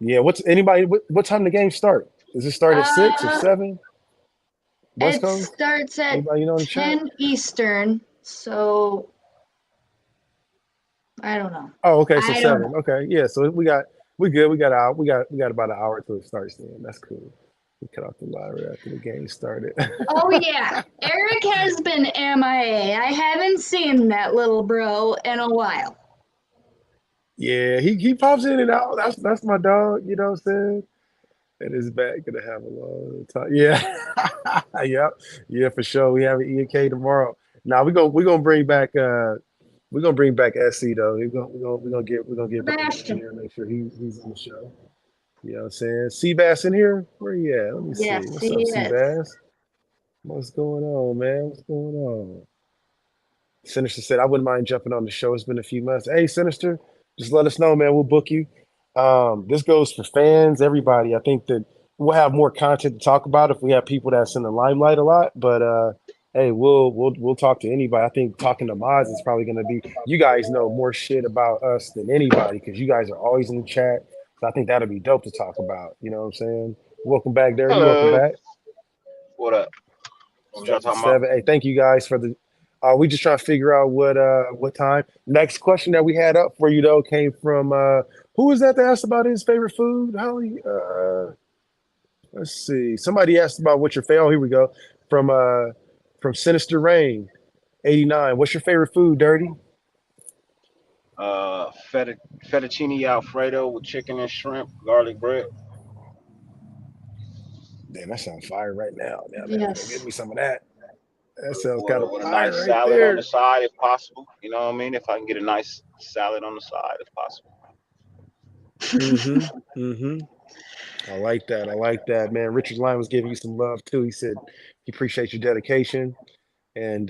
S2: Yeah, what's anybody? What time the game start? Does it start at 6 or
S3: Uh,
S2: 7? West
S3: it
S2: Coast?
S3: starts at
S2: Anybody in the chat?
S3: 10 Eastern, so I don't know.
S2: Oh, okay, so
S3: I don't
S2: 7.
S3: know.
S2: Okay, yeah. So we good. We got about an hour till it starts. Then that's cool. He cut off the line right after the game started.
S3: Oh yeah, Eric has been MIA. I haven't seen that little bro in a while.
S2: Yeah, he pops in and out. That's my dog. You know what I'm saying? And his back gonna have a long time. Yeah, yep, yeah, for sure. We have an EK tomorrow. Now we gonna bring back we're gonna bring back SC though. We're gonna get Brian in
S3: Sebastian.
S2: here. Make sure he's on the show. You know what I'm saying? Seabass in here? Where you at? Let me see.
S3: Yes,
S2: What's up,
S3: he is.
S2: Seabass? What's going on, man? What's going on? Sinister said, I wouldn't mind jumping on the show. It's been a few months. Hey, Sinister, just let us know, man. We'll book you. This goes for fans, everybody. I think that we'll have more content to talk about if we have people that's in the limelight a lot. But hey, we'll talk to anybody. I think talking to Mods is probably gonna be you guys know more shit about us than anybody because you guys are always in the chat. So I think that'll be dope to talk about. You know what I'm saying? Welcome back, Dirty. Welcome
S4: Hello.
S2: back.
S4: What up? What was y'all
S2: Starting at
S4: talking about?
S2: 7. Hey, thank you guys for the. We just trying to figure out what time. Next question that we had up for you though came from who was that asked about his favorite food? Holly. Let's see. Somebody asked about what's your favorite. Oh, here we go. From Sinister Rain 89. What's your favorite food, Dirty?
S4: Fettuccine Alfredo with chicken and shrimp, garlic bread.
S2: Damn, that sounds fire right now. Now, go get
S3: Yes.
S2: me some of that. That sounds
S4: with
S2: kind
S4: a,
S2: of
S4: with a
S2: fire
S4: nice
S2: right
S4: salad on the
S2: there.
S4: side if possible. You know what I mean? If I can get a nice salad on the side if possible.
S2: Mm-hmm. Mm-hmm. I like that. I like that, man. Richard Lyon was giving you some love too. He said he appreciates your dedication. And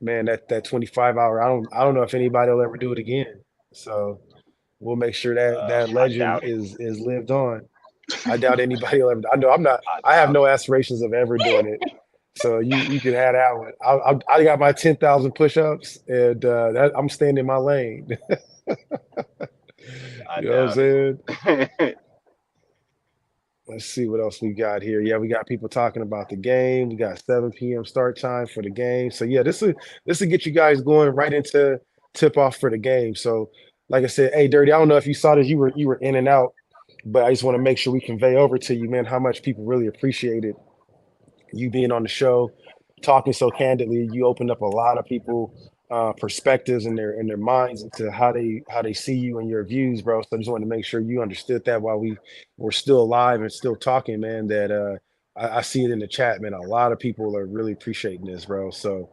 S2: man, that 25 hour, I don't know if anybody will ever do it again. So we'll make sure that that
S4: I
S2: legend
S4: doubt it.
S2: is lived on. I doubt anybody will ever. I know I'm not.
S4: I
S2: I have
S4: doubt
S2: no
S4: it.
S2: aspirations of ever doing it. So you can have that one. I got my 10,000 push-ups, and I'm staying in my lane.
S4: I
S2: You know what I'm
S4: doubt
S2: saying?
S4: it.
S2: Let's see what else we got here. Yeah, we got people talking about the game. We got 7 p.m. start time for the game. So yeah, this will get you guys going right into tip off for the game. So like I said, hey Dirty, I don't know if you saw this, you were in and out, but I just want to make sure we convey over to you, man, how much people really appreciated you being on the show, talking so candidly. You opened up a lot of people perspectives in their minds into how they see you and your views, bro. So I just wanted to make sure you understood that while we were still alive and still talking, man. That I see it in the chat, man. A lot of people are really appreciating this, bro. So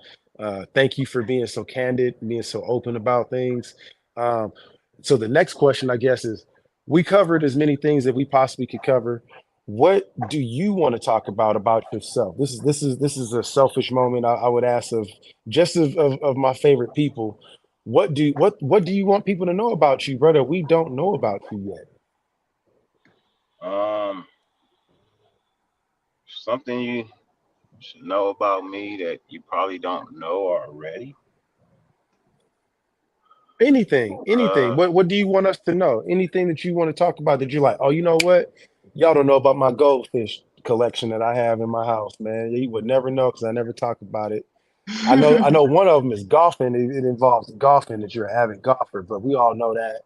S2: thank you for being so candid, being so open about things. Um, so the next question, I guess, is we covered as many things that we possibly could cover. What do you want to talk about yourself? This is a selfish moment. I would ask of just of my favorite people. What do you want people to know about you, brother? We don't know about you yet.
S4: um, Something you should know about me that you probably don't know already.
S2: Anything.
S4: Uh,
S2: What do you want us to know? Anything that you want to talk about that you're like, oh, you know what? Y'all don't know about my goldfish collection that I have in my house, man. You would never know because I never talk about it. I know one of them is golfing. It involves golfing that you're an avid golfer, but we all know that.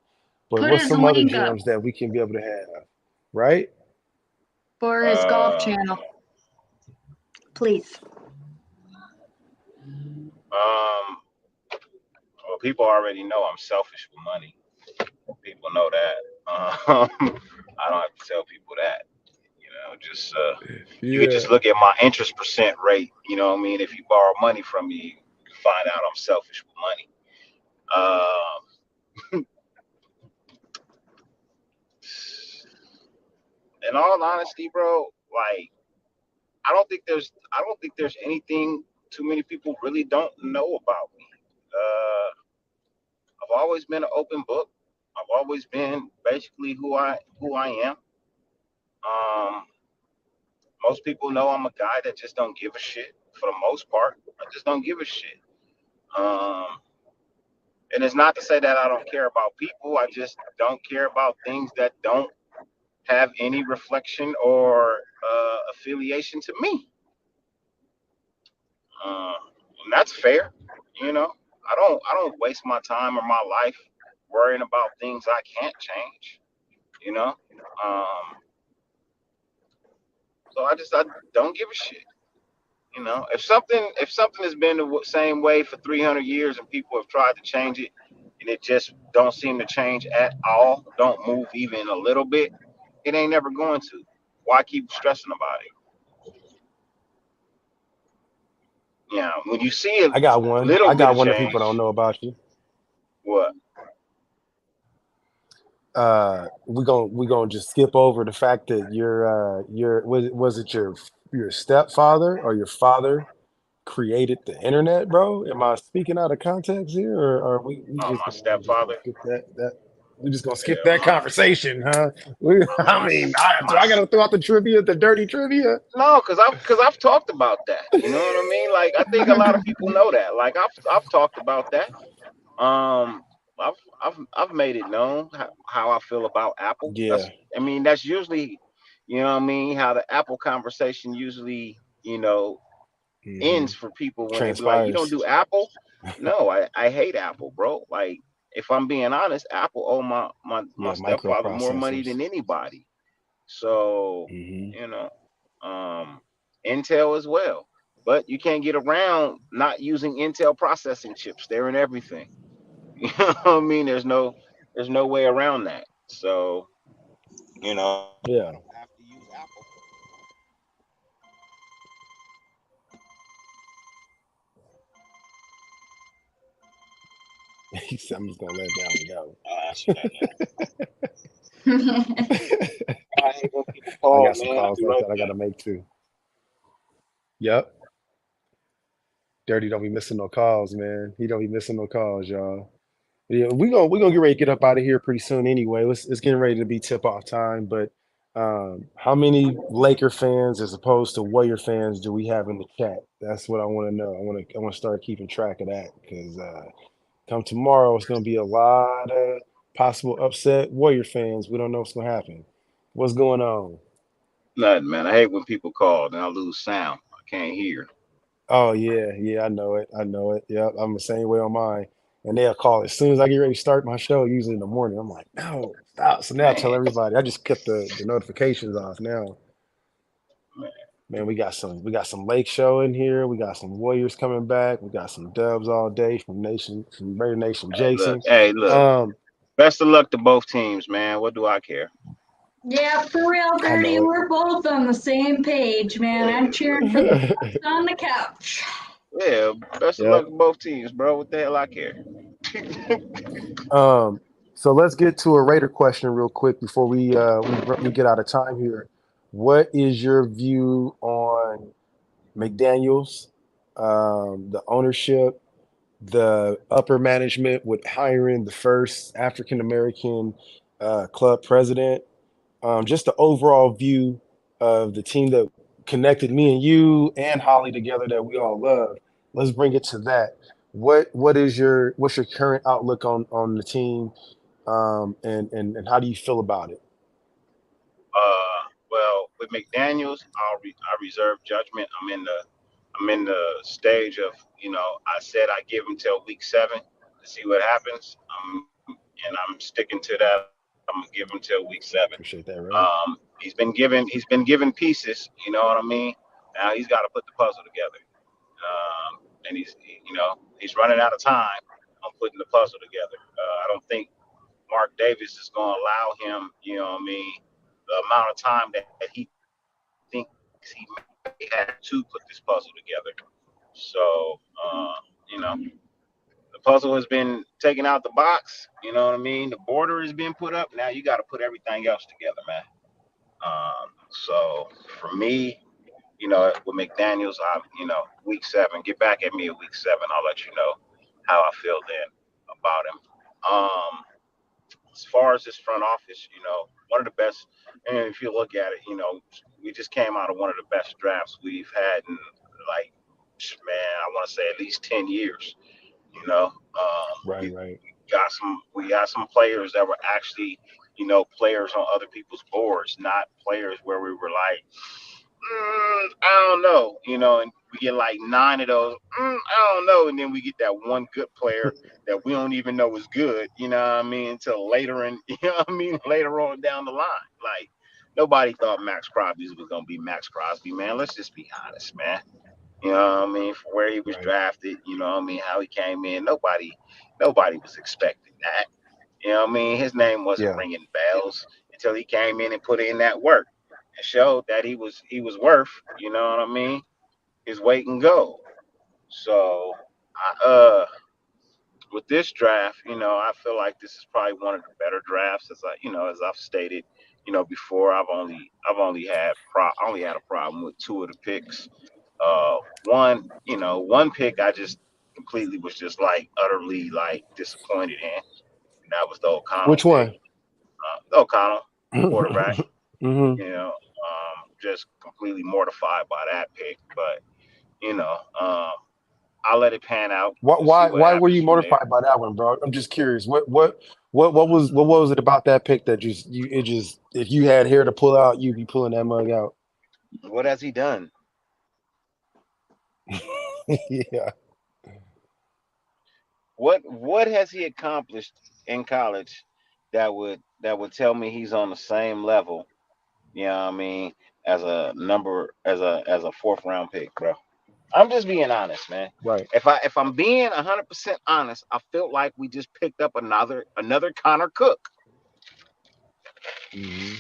S2: But
S3: Put
S2: what's
S3: his
S2: some other
S3: link up
S2: gems that we can be able to have? Right?
S3: for his golf
S4: uh,
S3: channel, please.
S4: well, people already know I'm selfish with money. People know that. I don't have to tell people that. Just you could
S2: Yeah.
S4: just look at my interest percent rate. You know what I mean? If you borrow money from me, you can find out I'm selfish with money. In all honesty, bro, like I don't think there's anything too many people really don't know about me. I've always been an open book. I've always been basically who I am. Um, Most people know I'm a guy that just don't give a shit for the most part. I just don't give a shit. Um, and it's not to say that I don't care about people. I just don't care about things that don't have any reflection or affiliation to me. Uh, and that's fair. You know, I don't waste my time or my life worrying about things I can't change. You know, um, So I don't give a shit. If something has been the same way for 300 years and people have tried to change it and it just don't seem to change at all, don't move even a little bit, it ain't never going to. Why keep stressing about it? When you see a
S2: I got one.
S4: little
S2: I
S4: bit
S2: got
S4: of
S2: one that people don't
S4: change,
S2: know about you.
S4: what?
S2: We gonna just skip over the fact that your was it your stepfather or your father created the internet, bro? Am I speaking out of context here, or are
S4: Oh, my
S2: we just gonna
S4: stepfather.
S2: skip that we just gonna skip
S4: Yeah,
S2: that conversation, huh? I
S4: my
S2: mean,
S4: my
S2: do I gotta throw out the trivia, the dirty trivia?
S4: no, because I've talked about that. You know what I mean? Like I think a lot of people know that. Like I've talked about that. Um, I've made it known how I feel about Apple.
S2: Yeah.
S4: That's usually, what I mean, how the Apple conversation usually,
S2: Hmm.
S4: ends for people when they be like, "You don't
S2: Transpires.
S4: do Apple?" No, I hate Apple, bro. Like if I'm being honest, Apple owe my
S2: Yeah,
S4: stepfather more money
S2: microprocessors.
S4: than anybody. So,
S2: Hmm.
S4: you know, um, Intel as well. But you can't get around not using Intel processing chips. They're in everything. You know what I mean? There's no way around that. So,
S2: Yeah.
S4: I have to use Apple.
S2: He said, I'm just gonna let that one go.
S4: I'll answer that now. I hate when people
S2: I
S4: call,
S2: got some
S4: man. I
S2: calls
S4: be
S2: like
S4: right
S2: that I
S4: there.
S2: gotta make too. Yep. Dirty don't be missing no calls, man. He don't be missing no calls, y'all. Yeah, we gonna get ready to get up out of here pretty soon anyway. It's getting ready to be tip off time. But how many Laker fans as opposed to Warrior fans do we have in the chat? That's what I want to know. I want to start keeping track of that because come tomorrow, it's gonna be a lot of possible upset Warrior fans. We don't know what's gonna happen. What's going on?
S4: Nothing, man. I hate when people call and I lose sound. I can't hear.
S2: Oh yeah, yeah, I know it. I know it. Yep, I'm the same way on mine. And they'll call as soon as I get ready to start my show, usually in the morning. I'm like, no, stop. So now I tell
S4: Man,
S2: everybody. I just cut the notifications off now.
S4: man.
S2: Man, we got some Lake Show in here. We got some Warriors coming back. We got some Dubs all day from Raider Nation Jason.
S4: Hey, look.
S2: Um,
S4: Best of luck to both teams, man. What do I care?
S3: Yeah, for real,
S2: I
S3: Dirty.
S2: know
S3: We're both on the same page, man. I'm cheering for the
S2: it.
S3: Bucks on the couch.
S4: Yeah, best of luck
S2: Yep.
S4: to both teams, bro. What the hell I care?
S2: Um, so let's get to a Raider question real quick before we get out of time here. What is your view on McDaniels, the ownership, the upper management with hiring the first African American club president? Just the overall view of the team that connected me and you and Holly together that we all love. Let's bring it to that. What's your current outlook on the team, and how do you feel about it?
S4: Well, with McDaniel's, I reserve judgment. I'm in the stage of I said I give him till week 7 to see what happens. And I'm sticking to that. I'm gonna give him till week 7.
S2: Appreciate that, right?
S4: He's been given pieces. You know what I mean? Now he's got to put the puzzle together. And he's running out of time on putting the puzzle together. I don't think Mark Davis is going to allow him, the amount of time that he thinks he may have to put this puzzle together. So, the puzzle has been taken out the box. You know what I mean? The border has been put up. Now you got to put everything else together, man. So for me, with McDaniels, week 7, get back at me at week 7. I'll let you know how I feel then about him. Um, as far as this front office, one of the best. And if you look at it, we just came out of one of the best drafts we've had in like, man, I want to say at least 10 years.
S2: Right,
S4: We
S2: right.
S4: we got some players that were actually, players on other people's boards, not players where we were like, I don't know, and we get like 9 of those, I don't know, and then we get that one good player that we don't even know is good, you know what I mean, until later, and you know what I mean, later on down the line. Like Nobody thought Max Crosby was gonna be Max Crosby, man. Let's just be honest, man. You know what I mean? For where he was
S2: Right.
S4: drafted, you know what I mean, how he came in. Nobody was expecting that. You know what I mean? His name wasn't
S2: Yeah.
S4: ringing bells until he came in and put in that work and showed that he was worth, you know what I mean, his weight and gold. So I with this draft, I feel like this is probably one of the better drafts as I've stated, before. I only had a problem with two of the picks. One pick I just completely was just like utterly like disappointed in, and that was the O'Connell
S2: Which
S4: pick.
S2: one?
S4: O'Connell, quarterback.
S2: Mm-hmm.
S4: Just completely mortified by that pick. But I'll let it pan out.
S2: Why,
S4: We'll see
S2: why
S4: what
S2: why were
S4: happens
S2: you
S4: from there.
S2: mortified by that one, bro? I'm just curious. What was it about that pick that just you it just if you had hair to pull out, you'd be pulling that mug out?
S4: What has he done?
S2: Yeah.
S4: What has he accomplished in college that would tell me he's on the same level? You know what I mean? As a fourth round pick, bro. I'm just being honest, man.
S2: Right.
S4: If I'm being 100% honest, I feel like we just picked up another Connor Cook.
S2: Hmm.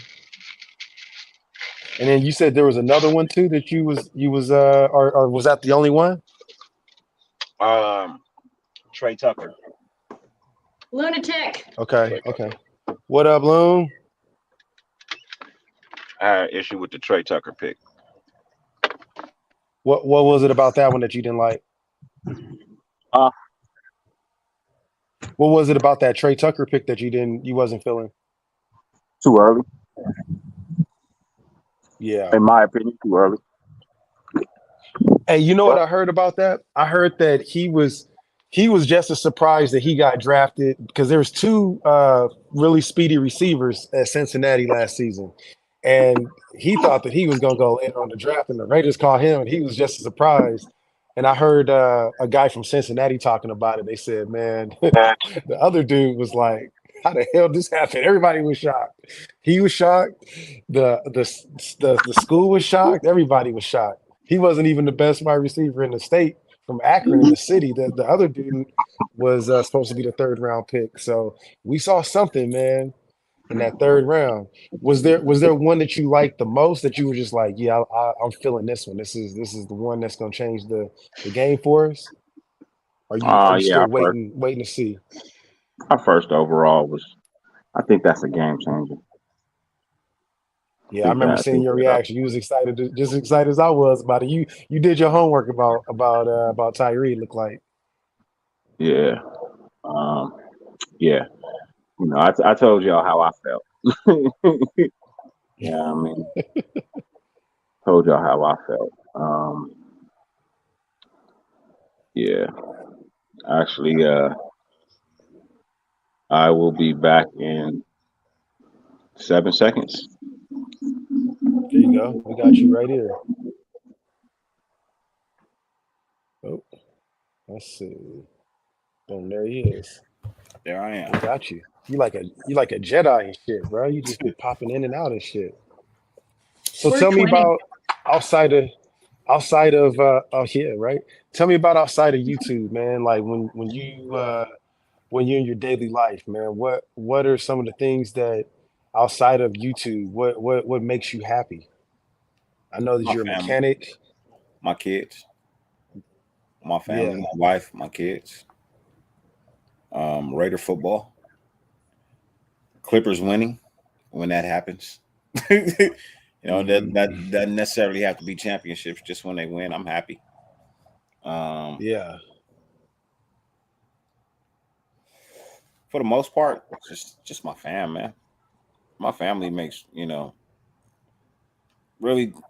S2: And then you said there was another one too that you was or was that the only one?
S4: Um, Trey Tucker.
S3: Lunatic.
S2: Okay. Okay. What up, Loon?
S4: I had an issue with the Trey Tucker pick.
S2: What was it about that one that you didn't like?
S4: Uh,
S2: What was it about that Trey Tucker pick that you wasn't feeling?
S4: Too early,
S2: Yeah.
S4: in my opinion. Too early.
S2: Hey, you know what
S4: But
S2: I heard about that? I heard that he was just as surprised that he got drafted because there was two really speedy receivers at Cincinnati last season, and he thought that he was gonna go later on the draft, and the Raiders called him, and he was just as surprised. And I heard a guy from Cincinnati talking about it. They said, "Man, the other dude was like, how the hell this happened?" Everybody was shocked. He was shocked. The school was shocked. Everybody was shocked. He wasn't even the best wide receiver in the state from Akron in the city. The other dude was supposed to be the third round pick. So we saw something, man, in that third round. Was there one that you liked the most that you were just like, yeah, I'm feeling this one. This is the one that's gonna change the game for us? Are you
S6: Yeah,
S2: still waiting to see?
S6: our first overall was. I think that's a game changer. I
S2: Yeah, I
S6: think
S2: remember
S6: that. I
S2: seeing
S6: think
S2: your
S6: that.
S2: reaction. You was excited, just as excited as I was about it. You did your homework about Tyree. Look like,
S6: Yeah. Um. Yeah. I told y'all how I felt. Yeah. I mean, told y'all how I felt. Yeah. Actually, I will be back in 7 seconds.
S2: there you go. We got you right here. Oh, let's see. Boom, there he is.
S1: There I am.
S2: We got you. You like a Jedi and shit, bro. You just be popping in and out and shit. So
S3: We're
S2: tell me
S3: 20.
S2: about outside of outside of oh yeah, right. Tell me about outside of YouTube, man. Like when you're in your daily life, man. What are some of the things that outside of YouTube, what makes you happy? I know that
S1: My
S2: you're a
S1: family,
S2: mechanic.
S1: my kids, my family,
S2: Yeah,
S1: my wife, my kids. Raider football, Clippers winning when that happens. That
S2: hmm,
S1: that doesn't necessarily have to be championships. Just when they win, I'm happy. Um,
S2: yeah.
S1: for the most part, just my fam, man. My family makes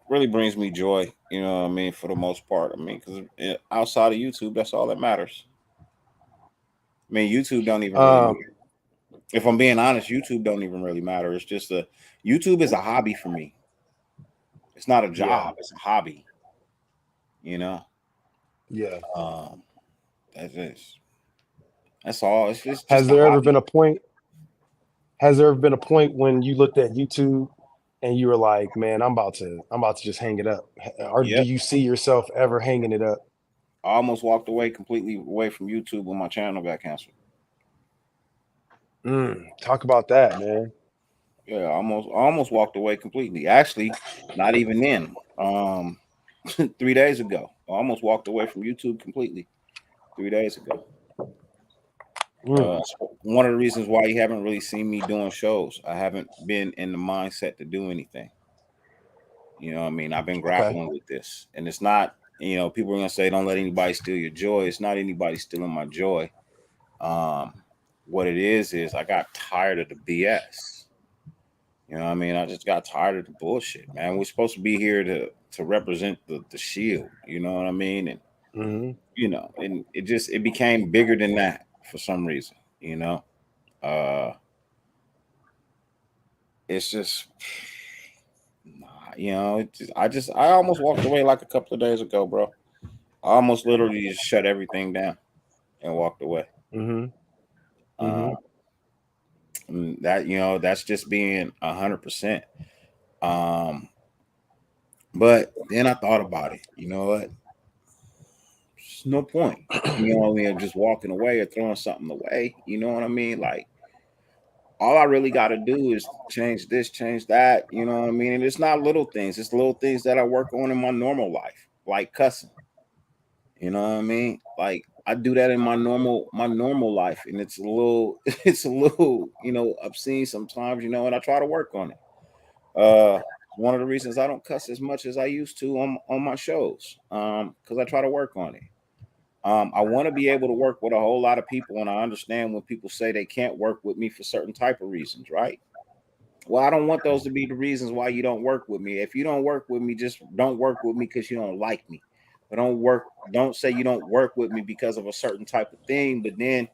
S1: really brings me joy. You know what I mean? For the most part, I mean, because outside of YouTube, that's all that matters. I mean, YouTube don't even really.
S2: Um,
S1: If I'm being honest, YouTube don't even really matter. It's just YouTube is a hobby for me. It's not a
S2: yeah,
S1: job. It's a hobby. You know.
S2: yeah.
S1: Um, that's it. That's all. It's just
S2: Has
S1: a
S2: there ever been
S1: hobby.
S2: a point? Has there ever been a point when you looked at YouTube and you were like, man, I'm about to just hang it up? Or do
S1: Yep.
S2: you see yourself ever hanging it up?
S1: I almost walked away completely away from YouTube when my channel got canceled.
S2: Talk about that, man.
S1: Yeah, I almost walked away completely. Actually, not even then. 3 days ago, I almost walked away from YouTube completely. 3 days ago.
S2: Mm,
S1: One of the reasons why you haven't really seen me doing shows. I haven't been in the mindset to do anything. You know what I mean? I've been
S2: okay.
S1: grappling with this. And it's not, people are gonna say don't let anybody steal your joy. It's not anybody stealing my joy. Um, what it is I got tired of the BS. You know what I mean? I just got tired of the bullshit, man. We're supposed to be here to represent the shield, you know what I mean? And
S2: Hmm.
S1: and it became bigger than that for some reason, you know. Uh it's just I almost walked away like a couple of days ago, bro. I almost literally just shut everything down and walked away.
S2: Hmm.
S1: Uh,
S2: Hmm.
S1: and that's just being 100%. Um, but then I thought about it. You know what? There's no point. In just walking away or throwing something away. You know what I mean? Like all I really got to do is change this, change that. You know what I mean? And it's not little things. It's little things that I work on in my normal life, like cussing. You know what I mean? Like I do that in my normal life, and it's a little it's a little obscene sometimes. And I try to work on it. One of the reasons I don't cuss as much as I used to on my shows, because I try to work on it. I want to be able to work with a whole lot of people, and I understand when people say they can't work with me for certain type of reasons, right? Well, I don't want those to be the reasons why you don't work with me. If you don't work with me, just don't work with me because you don't like me. But don't say you don't work with me because of a certain type of thing, but then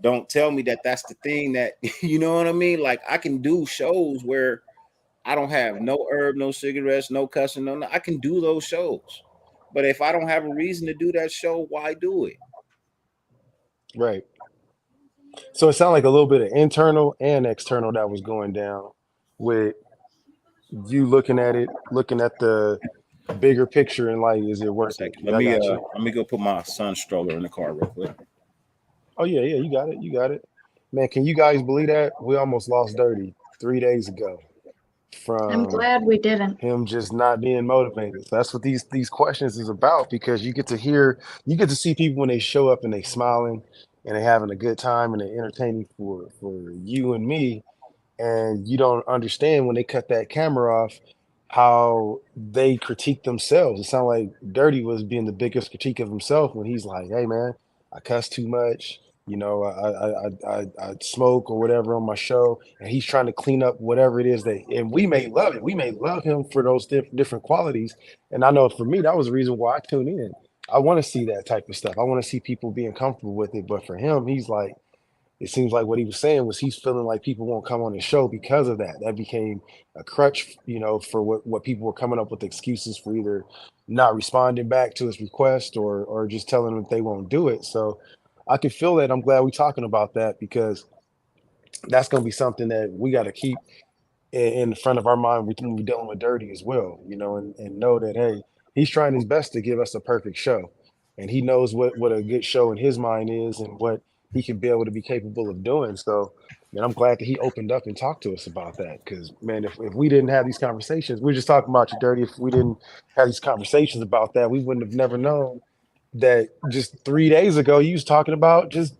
S1: don't tell me that that's the thing that you know what I mean? Like I can do shows where I don't have no herb, no cigarettes, no cussing, I can do those shows. But if I don't have a reason to do that show, why do it?
S2: Right. So it sounded like a little bit of internal and external that was going down with you looking at it, looking at the bigger picture and like, is it
S1: One
S2: worth it?
S1: second.
S2: Yeah, I got you.
S1: Let me go put my son's stroller in the car real quick.
S2: Oh yeah, yeah, you got it. You got it. Man, can you guys believe that? We almost lost Dirty 3 days ago
S3: I'm
S2: from
S3: glad we didn't.
S2: him just not being motivated. So that's what these questions is about because you get to see people when they show up and they smiling and they having a good time and they're entertaining for you and me, and you don't understand when they cut that camera off how they critique themselves. It sounded like Dirty was being the biggest critique of himself when he's like, "Hey man, I cuss too much. You know, I smoke or whatever on my show," and he's trying to clean up whatever it is that. And we may love it. We may love him for those different qualities. And I know for me, that was the reason why I tune in. I want to see that type of stuff. I want to see people being comfortable with it. But for him, he's like, it seems like what he was saying was he's feeling like people won't come on his show because of that. That became a crutch, for what people were coming up with excuses for either not responding back to his request or just telling him that they won't do it. So I can feel that. I'm glad we're talking about that because that's going to be something that we got to keep in the front of our mind when we're dealing with Dirty as well, and know that, hey, he's trying his best to give us a perfect show. And he knows what a good show in his mind is and what he can be able to be capable of doing. So, man, I'm glad that he opened up and talked to us about that. Because, man, if we didn't have these conversations, we are just talking about you, Dirty. If we didn't have these conversations about that, we wouldn't have never known that just 3 days ago you was talking about just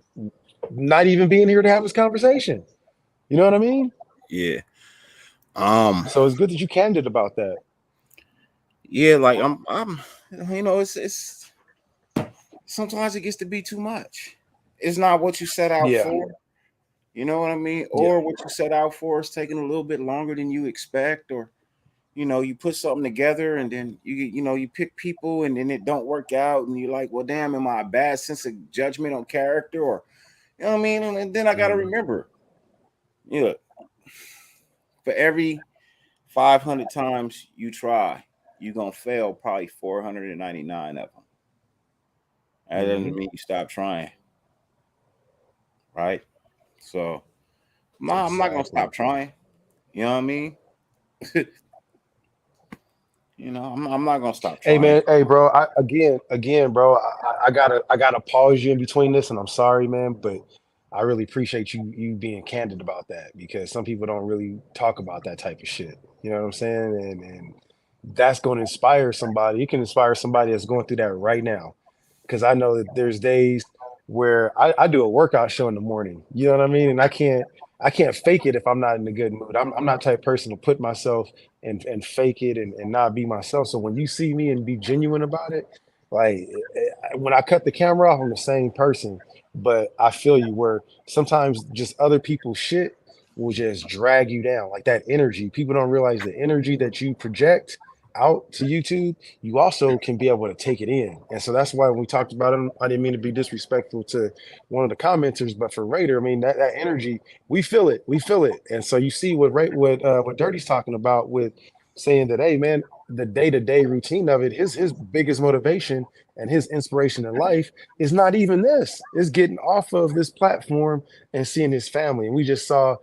S2: not even being here to have this conversation. You know what I mean?
S1: Yeah. Um.
S2: So it's good that you candid about that.
S1: Yeah. Like I'm. It's sometimes it gets to be too much. It's not what you set out
S2: Yeah,
S1: for. You know what I mean?
S2: yeah.
S1: Or what you set out for is taking a little bit longer than you expect, or you put something together and then you pick people and then it don't work out, and you're like, well, damn, am I a bad sense of judgment on character, or you know what I mean? And then I gotta
S2: Mhm.
S1: remember, you know, for every 500 times you try, you're gonna fail probably 499 of them. That doesn't
S2: Mhm.
S1: mean you stop trying, right? So I'm not gonna
S2: Exactly.
S1: stop trying. You know what I mean? I'm not gonna stop
S2: Hey
S1: trying.
S2: man, hey bro. Again, bro. I gotta pause you in between this, and I'm sorry, man, but I really appreciate you being candid about that because some people don't really talk about that type of shit. You know what I'm saying? And that's going to inspire somebody. It can inspire somebody that's going through that right now. Because I know that there's days where I do a workout show in the morning. You know what I mean? And I can't fake it if I'm not in a good mood. I'm not the type of person to put myself and fake it and not be myself. So when you see me and be genuine about it, like when I cut the camera off, I'm the same person. But I feel you where sometimes just other people's shit will just drag you down. Like that energy. People don't realize the energy that you project out to YouTube, you also can be able to take it in. And so that's why when we talked about it, I didn't mean to be disrespectful to one of the commenters, but for Raider, I mean that energy, we feel it. We feel it. And so you see what Dirty's talking about with saying that, hey man, the day-to-day routine of it, his biggest motivation and his inspiration in life is not even this. It's getting off of this platform and seeing his family. And we just saw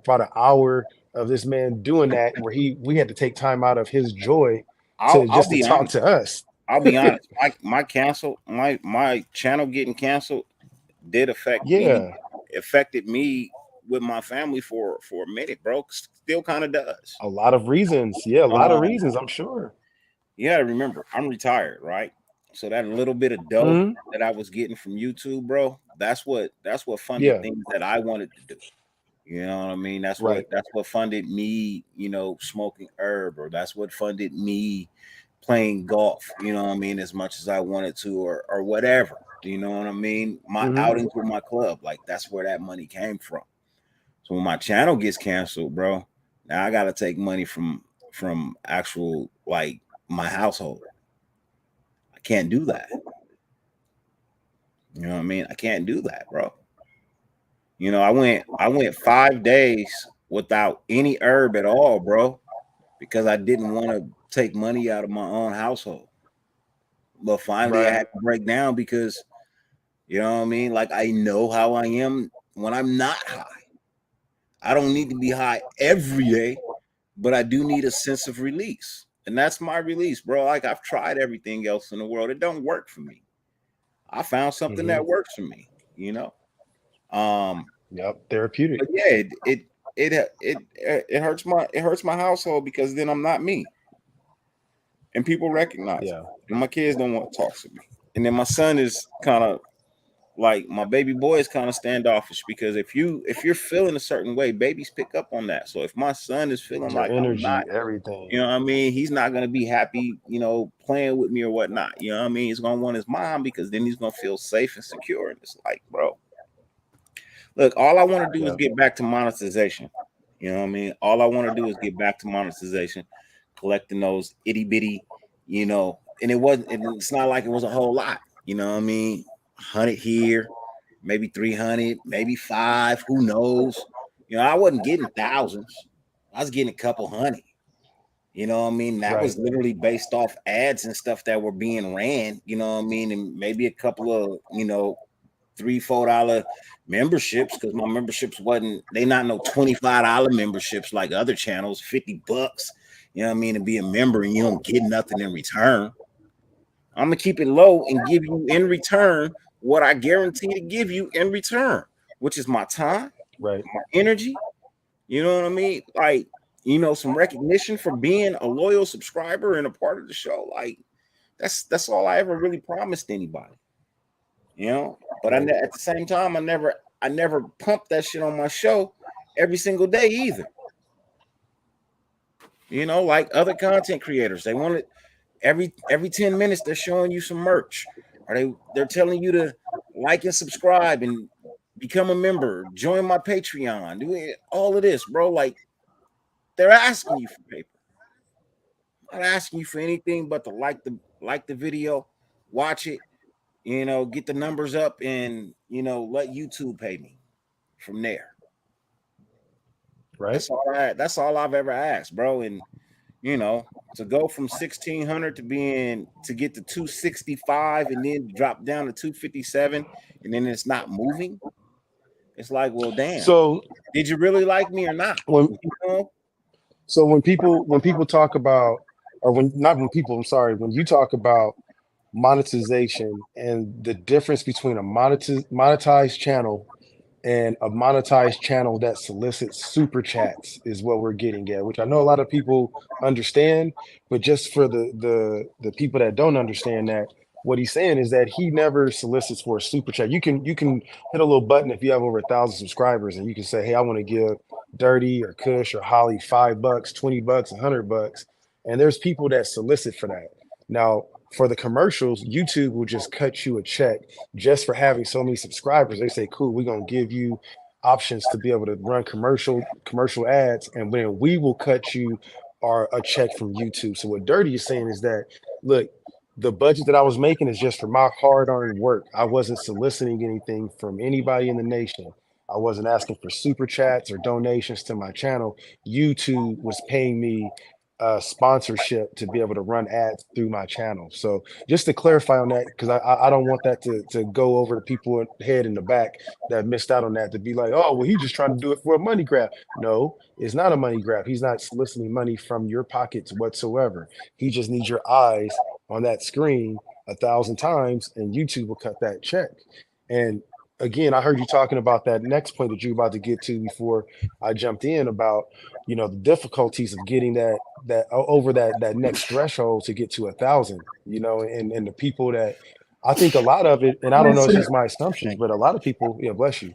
S2: about an hour of this man doing that where we had to take time out of his joy
S1: I'll
S2: to
S1: I'll
S2: just to
S1: be
S2: talk
S1: honest.
S2: to us.
S1: I'll be honest. My channel getting canceled did
S2: Yeah,
S1: affected me with my family for a minute, bro. Still kind of does.
S2: a lot of reasons. Yeah, a lot of
S1: Um,
S2: reasons, I'm sure.
S1: you gotta remember, I'm retired, right? So that little bit of dough
S2: Hmm.
S1: that I was getting from YouTube, bro, that's what funded
S2: Yeah,
S1: things that I wanted to do. You know what I mean?
S2: right.
S1: That's what funded me, smoking herb, or that's what funded me playing golf, you know what I mean, as much as I wanted to, or whatever. You know what I mean? My
S2: Hmm.
S1: outings with my club, like that's where that money came from. So when my channel gets canceled, bro, now I gotta take money from actual like my household. I can't do that. You know what I mean? I can't do that, bro. I went 5 days without any herb at all, bro, because I didn't want to take money out of my own household. But finally I
S2: Right.
S1: had to break down because you know what I mean? Like I know how I am when I'm not high. I don't need to be high every day, but I do need a sense of release. And that's my release, bro. Like I've tried everything else in the world. It don't work for me. I found something
S2: Hmm.
S1: that works for me, you know? Um,
S2: Yep. Therapeutic.
S1: but yeah, it hurts my household because then I'm not me. And people recognize it.
S2: Yeah.
S1: And my kids don't want to talk to me. And then my son is kind of like my baby boy is kind of standoffish because if you're feeling a certain way, babies pick up on that. So if my son is feeling
S2: Your
S1: like I'm not,
S2: energy, everything.
S1: what I mean, he's not gonna be happy, playing with me or whatnot. You know what I mean? He's gonna want his mom because then he's gonna feel safe and secure. And it's like, bro, look, all I want to do is
S2: Yeah.
S1: get back to monetization. You know what I mean? All I want to do is get back to monetization, collecting those itty bitty, and it's not like it was a whole lot. You know what I mean? 100 here, maybe 300, maybe five, who knows? I wasn't getting thousands. I was getting a couple hundred. You know what I mean? That
S2: Right.
S1: was literally based off ads and stuff that were being ran, you know what I mean? And maybe a couple of, $3-4 memberships because my memberships wasn't they not no $25 memberships like other channels, $50, you know what I mean, to be a member and you don't get nothing in return. I'm gonna keep it low and give you in return what I guarantee to give you in return, which is my time,
S2: Right.
S1: my energy, you know what I mean? Like, some recognition for being a loyal subscriber and a part of the show. Like, that's all I ever really promised anybody. But
S2: Right.
S1: at the same time, I never pumped that shit on my show every single day either. Like other content creators, they want it every 10 minutes. They're showing you some merch, or they're telling you to like and subscribe and become a member, join my Patreon, do all of this, bro. Like they're asking you for paper. I'm not asking you for anything but to like the video, watch it, get the numbers up, and let YouTube pay me from there.
S2: Right.
S1: That's all I've ever asked, bro. And to go from 1,600 to get to 265 and then drop down to 257 and then it's not moving. It's like, well, damn.
S2: So
S1: Did you really like me or not?
S2: when
S1: You know?
S2: so when people talk about or when not when people, I'm sorry, when you talk about monetization and the difference between a monetized channel and a monetized channel that solicits super chats is what we're getting at, which I know a lot of people understand, but just for the people that don't understand that, what he's saying is that he never solicits for a super chat. You can hit a little button if you have over 1,000 subscribers, and you can say, "Hey, I want to give Dirty or Kush or Holly $5, $20, $100," and there's people that solicit for that. Now, for the commercials, YouTube will just cut you a check just for having so many subscribers. They say, cool, we're gonna give you options to be able to run commercial ads, and then we will cut you a check from YouTube. So what Dirty is saying is that, look, the budget that I was making is just for my hard-earned work. I wasn't soliciting anything from anybody in the nation. I wasn't asking for super chats or donations to my channel. YouTube was paying me sponsorship to be able to run ads through my channel. So just to clarify on that, because I don't want that to go over the people head in the back that missed out on that, to be like, oh, well, he's just trying to do it for a money grab. No, it's not a money grab. He's not soliciting money from your pockets whatsoever. He just needs your eyes on that screen 1,000 times, and YouTube will cut that check. And again, I heard you talking about that next point that you're about to get to before I jumped in about, the difficulties of getting that over that next threshold to get to 1,000, and the people that, I think a lot of it, and I don't know,
S3: Yes,
S2: it's
S3: sir.
S2: just my assumptions,
S1: Thank
S2: but a lot of people, yeah, bless you,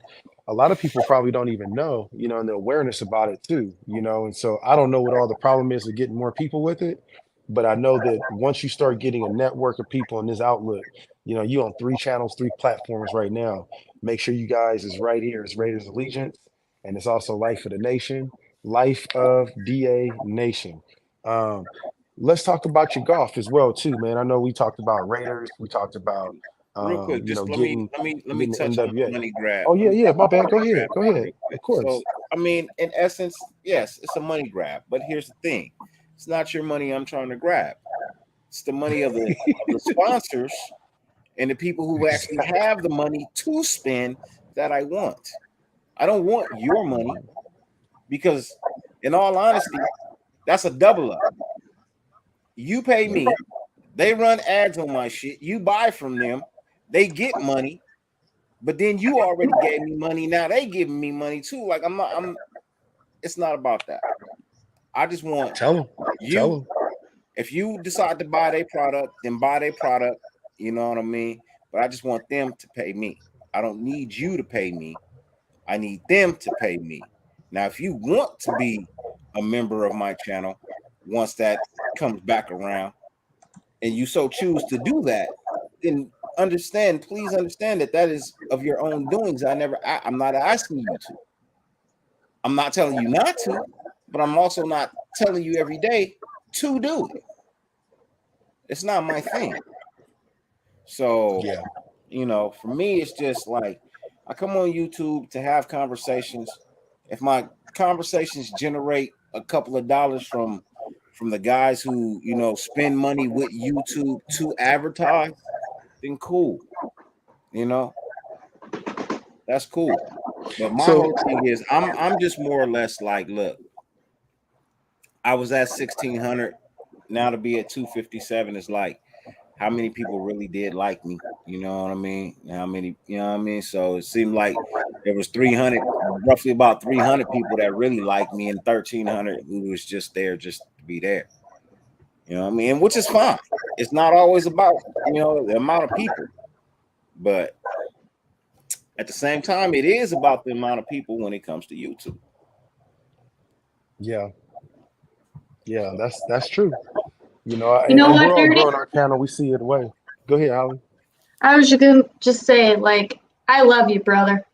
S2: a lot of people probably don't even know, and the awareness about it too, and so I don't know what all the problem is of getting more people with it, but I know that once you start getting a network of people in this outlook, you on 3 channels, 3 platforms right now. Make sure you guys is right here. It's Raiders Allegiance, and it's also Life of the Nation, Life of DA Nation. Um, let's talk about your golf as well too, man. I know we talked about Raiders, we talked about
S1: you. Real quick, just let me
S2: getting
S1: let me let me
S2: getting the
S1: touch on the
S2: NWA.
S1: money grab.
S2: Oh
S1: Let
S2: yeah,
S1: me
S2: yeah,
S1: touch
S2: my
S1: on the
S2: bad. Go
S1: money
S2: ahead,
S1: grab
S2: go
S1: part
S2: ahead.
S1: real quick.
S2: Of
S1: So,
S2: course.
S1: I mean, in essence, yes, it's a money grab, but here's the thing: it's not your money I'm trying to grab. It's the money of the sponsors and the people who actually have the money to spend that I want. I don't want your money because, in all honesty, that's a double up. You pay
S2: Yep.
S1: me, they run ads on my shit. You buy from them, they get money, but then you already gave me money. Now they giving me money too. Like I'm not. I'm. It's not about that. I just want
S2: Tell them. Tell
S1: you.
S2: them.
S1: If you decide to buy their product, then buy their product. You know what I mean? But I just want them to pay me. I don't need you to pay me. I need them to pay me. Now, if you want to be a member of my channel, once that comes back around, and you so choose to do that, then please understand that that is of your own doings. I'm not asking you to. I'm not telling you not to, but I'm also not telling you every day to do it. It's not my thing. So,
S2: Yeah.
S1: for me, it's just like I come on YouTube to have conversations. If my conversations generate a couple of dollars from the guys who spend money with YouTube to advertise, then cool. You know, that's cool. But my
S2: So
S1: whole thing is I'm just more or less like, look, I was at 1,600. Now to be at 257 is like how many people really did like me. You know what I mean? How many, So it seemed like there was 300, roughly about 300 people that really liked me, and 1,300 who was just there just to be there. You know what I mean? Which is fine. It's not always about the amount of people, but at the same time, it is about the amount of people when it comes to YouTube.
S2: yeah, yeah,
S1: So
S2: that's true.
S3: You know
S2: And
S3: what,
S2: we're all
S3: Dirty?
S2: growing our channel. We see it away. Go ahead, Holly.
S3: I was just gonna just say, like, I love you, brother.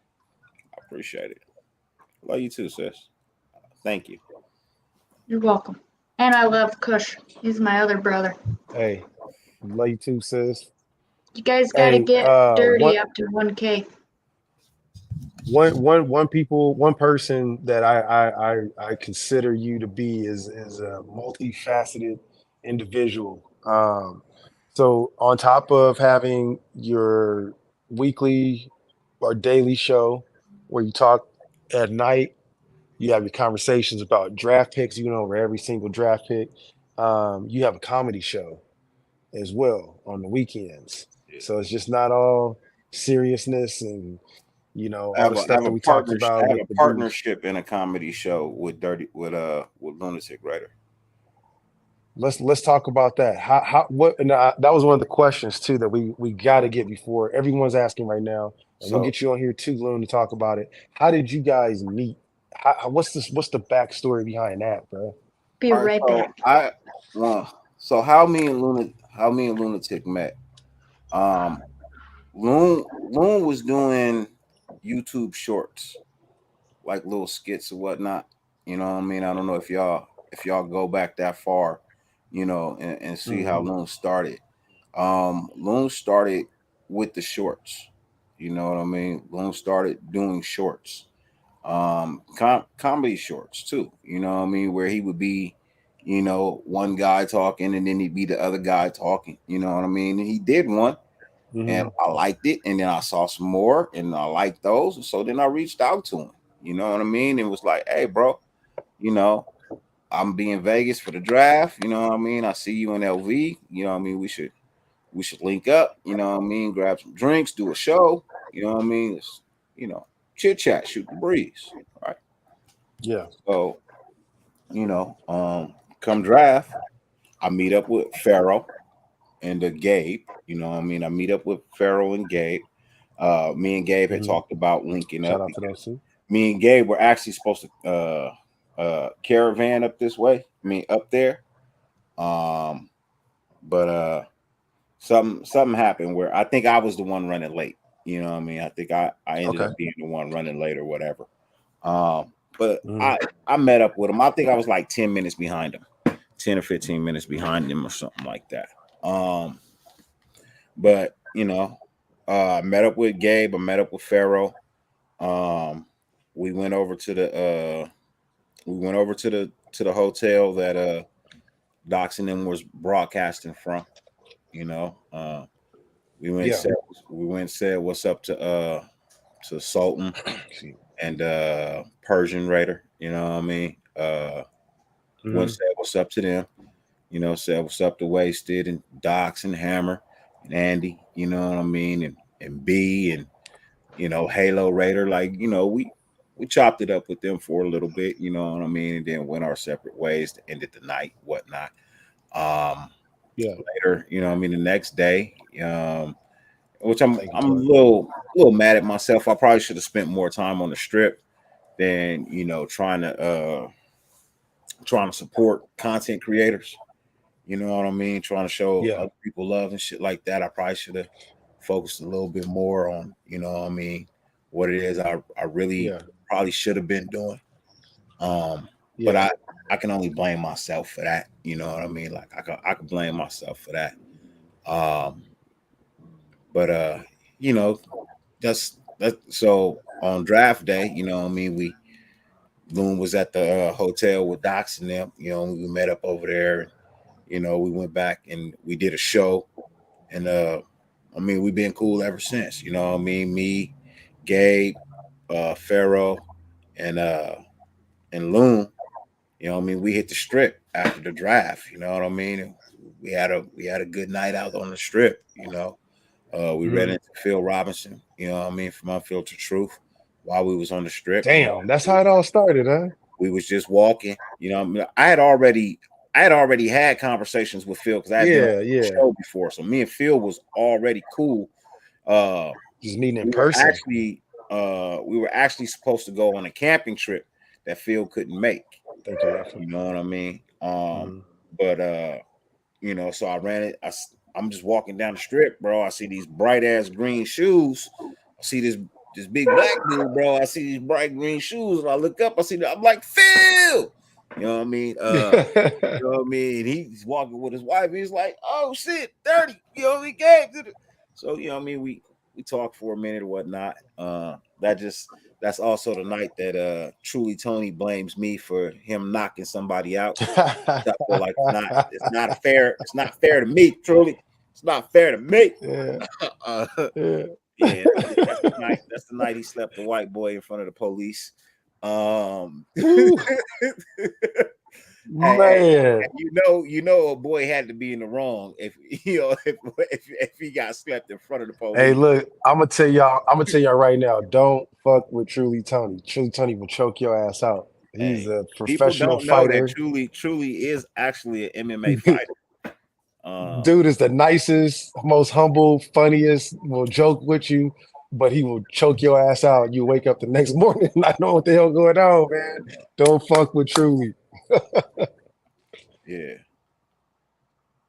S1: I appreciate it. Love you too, sis. Thank you.
S3: You're welcome. And I love Kush. He's my other brother.
S2: Hey, love you too, sis.
S3: You guys gotta
S2: Hey,
S3: get
S2: one
S3: Dirty up to 1K.
S2: one person that I consider you to be is a multifaceted individual. So on top of having your weekly or daily show where you talk at night, you have your conversations about draft picks, over every single draft pick. you have a comedy show as well on the weekends.
S1: Yeah.
S2: So it's just not all seriousness and
S1: I
S2: all
S1: have
S2: the
S1: a I
S2: stuff
S1: have
S2: that
S1: a
S2: we talked
S1: partnership. I
S2: about
S1: have
S2: with
S1: a
S2: the beef.
S1: partnership in a comedy show with Lunatic Writer.
S2: Let's talk about that. How what and that was one of the questions too that we got to get before everyone's asking right now, and we'll
S1: So
S2: get you on here too, Loon, to talk about it. How did you guys meet? What's this? What's the backstory behind that, bro?
S3: Be
S1: all right,
S3: right
S1: so
S3: back.
S1: so how me and Lunatic met. Um, Loon was doing YouTube shorts, like little skits or whatnot. You know what I mean? I don't know if y'all go back that far, and see how
S2: Hmm.
S1: Loon started. Loon started with the shorts. You know what I mean? Loon started doing shorts. Comedy shorts too. You know what I mean? Where he would be, one guy talking and then he'd be the other guy talking. You know what I mean? And he did one and
S2: Hmm.
S1: I liked it, and then I saw some more and I liked those, and so then I reached out to him. You know what I mean? And was like, "Hey, bro, you know, I'm be in Vegas for the draft. You know what I mean? I see you in LV. You know what I mean? We should link up. You know what I mean? Grab some drinks, do a show. You know what I mean? It's, you know, chit chat, shoot the breeze, right?
S2: Yeah.
S1: So, come draft, I meet up with Pharaoh and Gabe. You know what I mean? I meet up with Pharaoh and Gabe. Me and Gabe had
S2: Hmm.
S1: talked about linking
S2: Shout
S1: up
S2: out to
S1: because
S2: those two.
S1: me and Gabe were actually supposed to caravan up this way. I mean up there. Um, but something happened where I think I was the one running late. You know what I mean? I think I ended
S2: Okay.
S1: up being the one running late or whatever. But
S2: Hmm.
S1: I met up with him. I think I was like 10 minutes behind him, 10 or 15 minutes behind him or something like that. But I met up with Gabe. I met up with Pharaoh. Um, we went over to the hotel that Docs and them was broadcasting from. You know, we went and
S2: Yeah.
S1: said we went and said what's up to Sultan
S2: See.
S1: and Persian Raider. You know what I mean? Went and
S2: Hmm.
S1: said what's up to them. Said what's up to Wasted and Docs and Hammer and Andy. You know what I mean? And B and Halo Raider. Like we chopped it up with them for a little bit. You know what I mean? And then went our separate ways to end it the night, whatnot. Um,
S2: Yeah.
S1: Later, I mean, the next day, which
S2: Thank you,
S1: I'm a
S2: Twin.
S1: little mad at myself. I probably should have spent more time on the strip than trying to support content creators. You know what I mean? Trying to show
S2: Yeah.
S1: other people love and shit like that. I probably should have focused a little bit more on, what I mean, what it is I really
S2: Yeah.
S1: probably should have been doing. But
S2: Yeah.
S1: I can only blame myself for that. You know what I mean? Like I can blame myself for that. Um, but you know, that's so on draft day, what I mean, Loon was at the hotel with Docs and them, we met up over there. We went back and we did a show, and I mean, we've been cool ever since. You know what I mean? Me, Gabe, Pharaoh, and Loon. You know what I mean? We hit the strip after the draft. You know what I mean? And we had a good night out on the strip. We ran
S2: Hmm.
S1: into Phil Robinson. You know what I mean? From Unfiltered Truth while we was on the strip.
S2: Damn, that's how it all started, huh?
S1: We was just walking. I mean, I had already had conversations with Phil because I had been on
S2: Yeah.
S1: the
S2: Yeah.
S1: show before. So me and Phil was already cool. Uh,
S2: Just meeting in
S1: we were
S2: person.
S1: actually supposed to go on a camping trip that Phil couldn't make.
S2: Thank you, Rafa.
S1: You know what I mean?
S2: Hmm.
S1: But so I ran it. I'm just walking down the strip, bro. I see these bright ass green shoes. I see this big black dude, bro. I see these bright green shoes, and I look up. I'm like, Phil. You know what I mean? You know what I mean? He's walking with his wife. He's like, oh shit, 30. He came to the. So what I mean, we talked for a minute or whatnot. That's also the night that Truly Tony blames me for him knocking somebody out. I feel like it's not fair to me, Truly. It's not fair to me.
S2: Yeah.
S1: uh,
S2: Yeah.
S1: yeah, that's the night he slept the white boy in front of the police. Um
S2: Woo.
S1: Hey,
S2: Man.
S1: a boy had to be in the wrong if if he got slept in front of the
S2: Hey,
S1: police.
S2: look, I'm gonna tell y'all right now, don't fuck with Truly Tony. Truly Tony will choke your ass out. He's
S1: Hey,
S2: a
S1: people
S2: professional
S1: don't know that
S2: fighter.
S1: truly is actually an MMA fighter.
S2: Dude is the nicest, most humble, funniest, will joke with you, but he will choke your ass out. You wake up the next morning not knowing what the hell going on, man. Don't fuck with Truly.
S1: Yeah,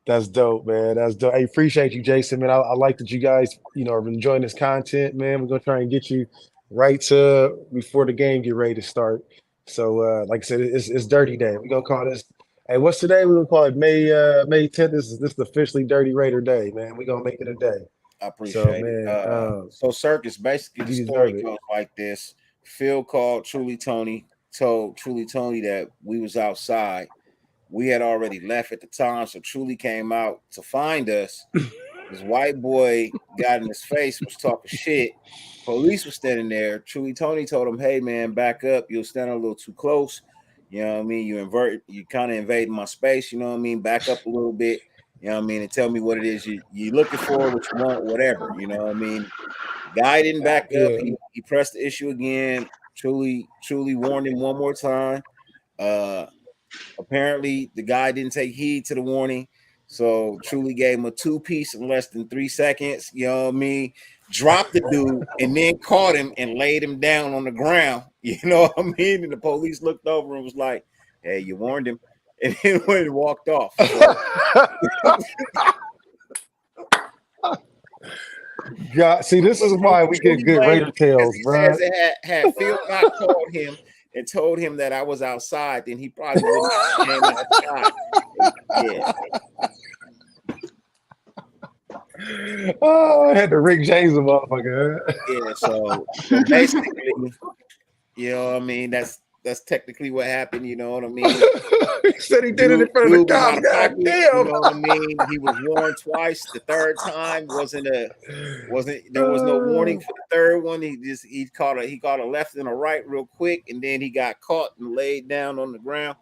S2: That's dope, man. That's dope. Hey, appreciate you, Jason, man. I like that you guys, are enjoying this content, man. We're gonna try and get you right to before the game get ready to start. So, like I said, it's Dirty Day. We're gonna call this. Hey, what's today? We're gonna call it May 10th. This is officially Dirty Raider Day, man. We're gonna make it a day.
S1: I
S2: So,
S1: appreciate it.
S2: man,
S1: So Circus, basically the
S2: you deserve
S1: story
S2: it.
S1: goes like this. Phil called Truly Tony, told Truly Tony that we was outside. We had already left at the time, so Truly came out to find us. This white boy got in his face, was talking shit. Police was standing there. Truly Tony told him, "Hey man, back up. You're standing a little too close. You know what I mean? You kind of invading my space. You know what I mean? Back up a little bit. You know what I mean? And tell me what it is you looking for, what you want, whatever. You know what I mean?" Guy didn't back up.
S2: Yeah.
S1: He pressed the issue again. Truly warned him one more time. Uh, Apparently, the guy didn't take heed to the warning. So Truly gave him a two-piece in less than 3 seconds. You know what I mean? Dropped the dude and then caught him and laid him down on the ground. You know what I mean? And the police looked over and was like, "Hey, you warned him," and then went and walked off. So
S2: God, see, this is why we get
S1: Truly
S2: good
S1: blamed
S2: Raider
S1: him because
S2: tales,
S1: he
S2: bruh.
S1: says it had Phil not called him and told him that I was outside, then he probably wouldn't have came outside. Yeah.
S2: Oh, I had to Rick James a motherfucker.
S1: Yeah, so basically, you know what I mean? That's technically what happened, you know what I mean?
S2: He said he did it in
S1: Dude,
S2: front of the
S1: dude was
S2: cops.
S1: out of
S2: God
S1: pocket, you
S2: damn.
S1: know what I mean? He was warned twice. The third time wasn't there was no warning for the third one. He caught a left and a right real quick, and then he got caught and laid down on the ground.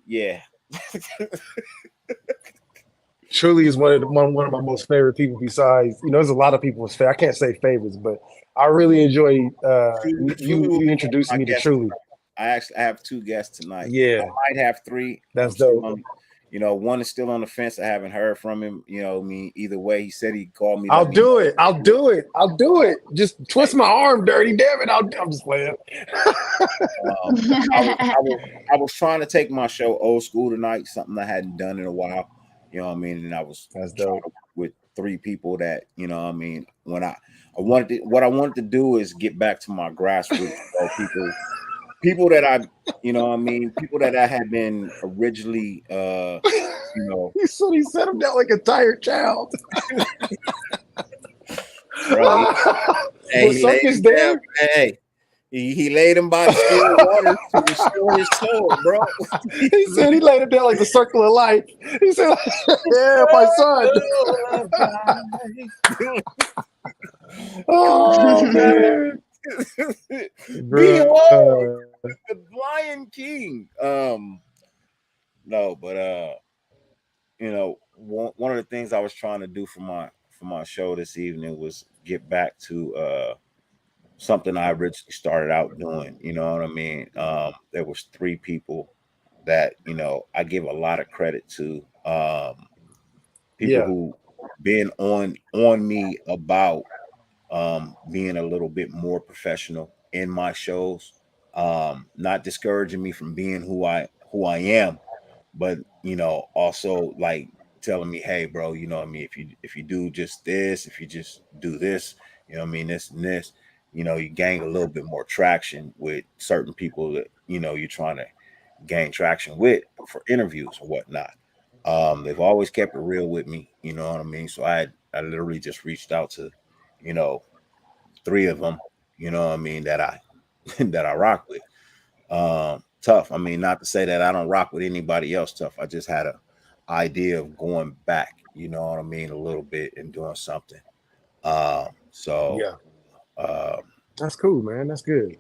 S1: Yeah.
S2: Truly is one of my most favorite people. Besides, there's a lot of people's favorite. I can't say favorites, but I really enjoy
S1: Truly will
S2: you
S1: be one of
S2: introducing
S1: my
S2: me to
S1: guests
S2: Truly.
S1: I have two guests tonight. I
S2: Yeah,
S1: might have three. I'm
S2: that's
S1: still
S2: dope.
S1: on, one is still on the fence. I haven't heard from him. You know, I mean, either way, he said he'd call me,
S2: I'll
S1: let me
S2: do
S1: know.
S2: it. I'll do it. I'll do it. Just twist
S1: Hey,
S2: my arm, dirty. Damn it. I'm just playing.
S1: I was I was I was trying to take my show old school tonight, something I hadn't done in a while. You know what I mean? And I was
S2: That's
S1: trying
S2: dope.
S1: to with three people that, you know what I mean, when what I wanted to do is get back to my grassroots, people that I, you know what I mean, people that I had been originally you know,
S2: He set him down like a tired child.
S1: bro. Hey,
S2: Was
S1: he laid
S2: Circus
S1: him down.
S2: there?
S1: Hey, he laid him by the still waters to restore his soul, bro.
S2: He said he laid him down like the circle of life. He said, "Yeah, my son." Oh man,
S1: Behold,
S2: bro.
S1: the Lion King. No, but one of the things I was trying to do for my show this evening was get back to something I originally started out doing. You know what I mean? There was three people that I give a lot of credit to. People
S2: Yeah,
S1: who been on me about being a little bit more professional in my shows, not discouraging me from being who I am, but also like telling me, hey, bro, you know what I mean, if you do just this, if you just do this, you know what I mean, this and this, you gain a little bit more traction with certain people that you're trying to gain traction with for interviews or whatnot. They've always kept it real with me, you know what I mean. So I literally just reached out to, you know, three of them, you know what I mean, that I that I rock with. Tough. I mean, not to say that I don't rock with anybody else. Tough. I just had a idea of going back, you know what I mean, a little bit and doing something. So
S2: yeah.
S1: um,
S2: That's cool, man. That's good.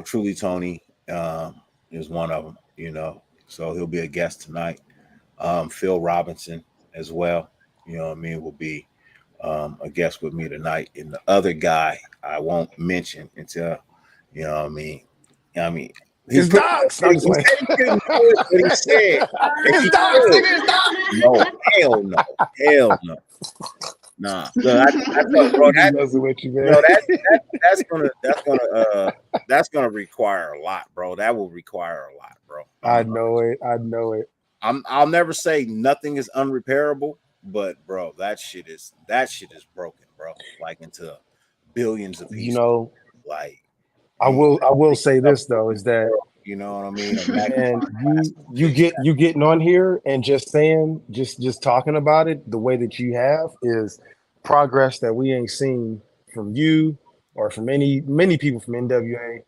S1: truly Tony. is one of them. So he'll be a guest tonight. Phil Robinson as well. What I mean, will be a guest with me tonight. And the other guy I won't mention until what I mean. I mean, he
S2: It's
S1: put
S2: dogs. I'm
S1: he
S2: just like,
S1: said he couldn't do it, but he said that
S2: it's
S1: he
S2: dogs,
S1: could.
S2: nigga, it's dogs.
S1: No, hell no, hell no, nah. Look, I thought, bro,
S2: I'm just messing with you, man.
S1: that's gonna require a lot, bro. That will require a lot, bro.
S2: I know it. I know it.
S1: I'll never say nothing is unrepairable, but bro, that shit is broken, bro. Like into billions of
S2: You
S1: pieces.
S2: know,
S1: Like
S2: I
S1: you
S2: will
S1: pick
S2: say
S1: it up
S2: this though, is that
S1: you know what I mean? A
S2: man,
S1: magnifying glass is
S2: you getting on here and just saying, just talking about it the way that you have is progress that we ain't seen from you or from many people from NWA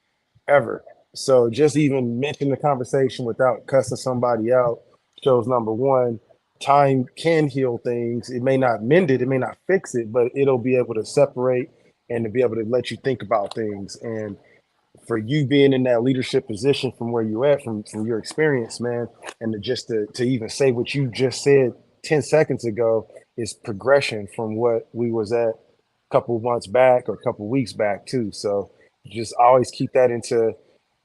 S2: ever. So just even mention the conversation without cussing somebody out shows number one, time can heal things. It may not mend it, it may not fix it, but it'll be able to separate and to be able to let you think about things. And for you being in that leadership position from where you at, from your experience, man, and to even say what you just said 10 seconds ago is progression from what we was at a couple of months back or a couple of weeks back too. So just always keep that into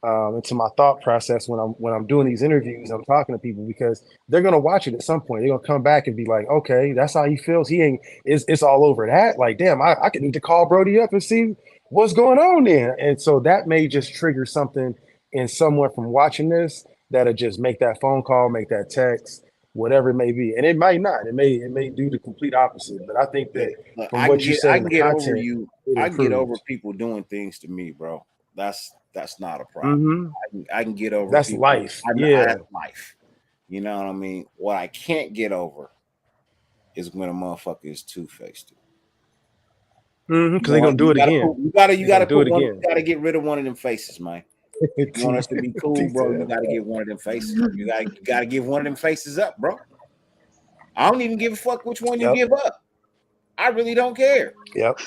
S2: my thought process when I'm doing these interviews. I'm talking to people because they're gonna watch it at some point. They're gonna come back and be like, okay, that's how he feels. He ain't. It's all over that. Like, damn, I could need to call Brody up and see what's going on there. And so that may just trigger something in someone from watching this that'll just make that phone call, make that text, whatever it may be. And it might not. It may do the complete opposite. But I think that
S1: look,
S2: from what you said
S1: I
S2: in
S1: can
S2: the
S1: get over
S2: content,
S1: you.
S2: it
S1: I can get over
S2: improves.
S1: people doing things to me, bro. That's not a problem.
S2: Mm-hmm.
S1: I can get over
S2: That's
S1: people.
S2: life.
S1: I
S2: Yeah.
S1: have life. You know what I mean? What I can't get over is when a motherfucker is two faced.
S2: Mm-hmm.
S1: You
S2: Because they're
S1: want
S2: gonna do
S1: you
S2: it
S1: gotta
S2: again.
S1: put you
S2: They're
S1: gotta
S2: gonna do
S1: put
S2: it
S1: one. You
S2: again.
S1: gotta get rid of one of them faces, man. If you want us to be cool, bro, you gotta get one of them faces. You gotta give one of them faces up, bro. I don't even give a fuck which one you
S2: Yep.
S1: give up. I really don't care.
S2: Yep.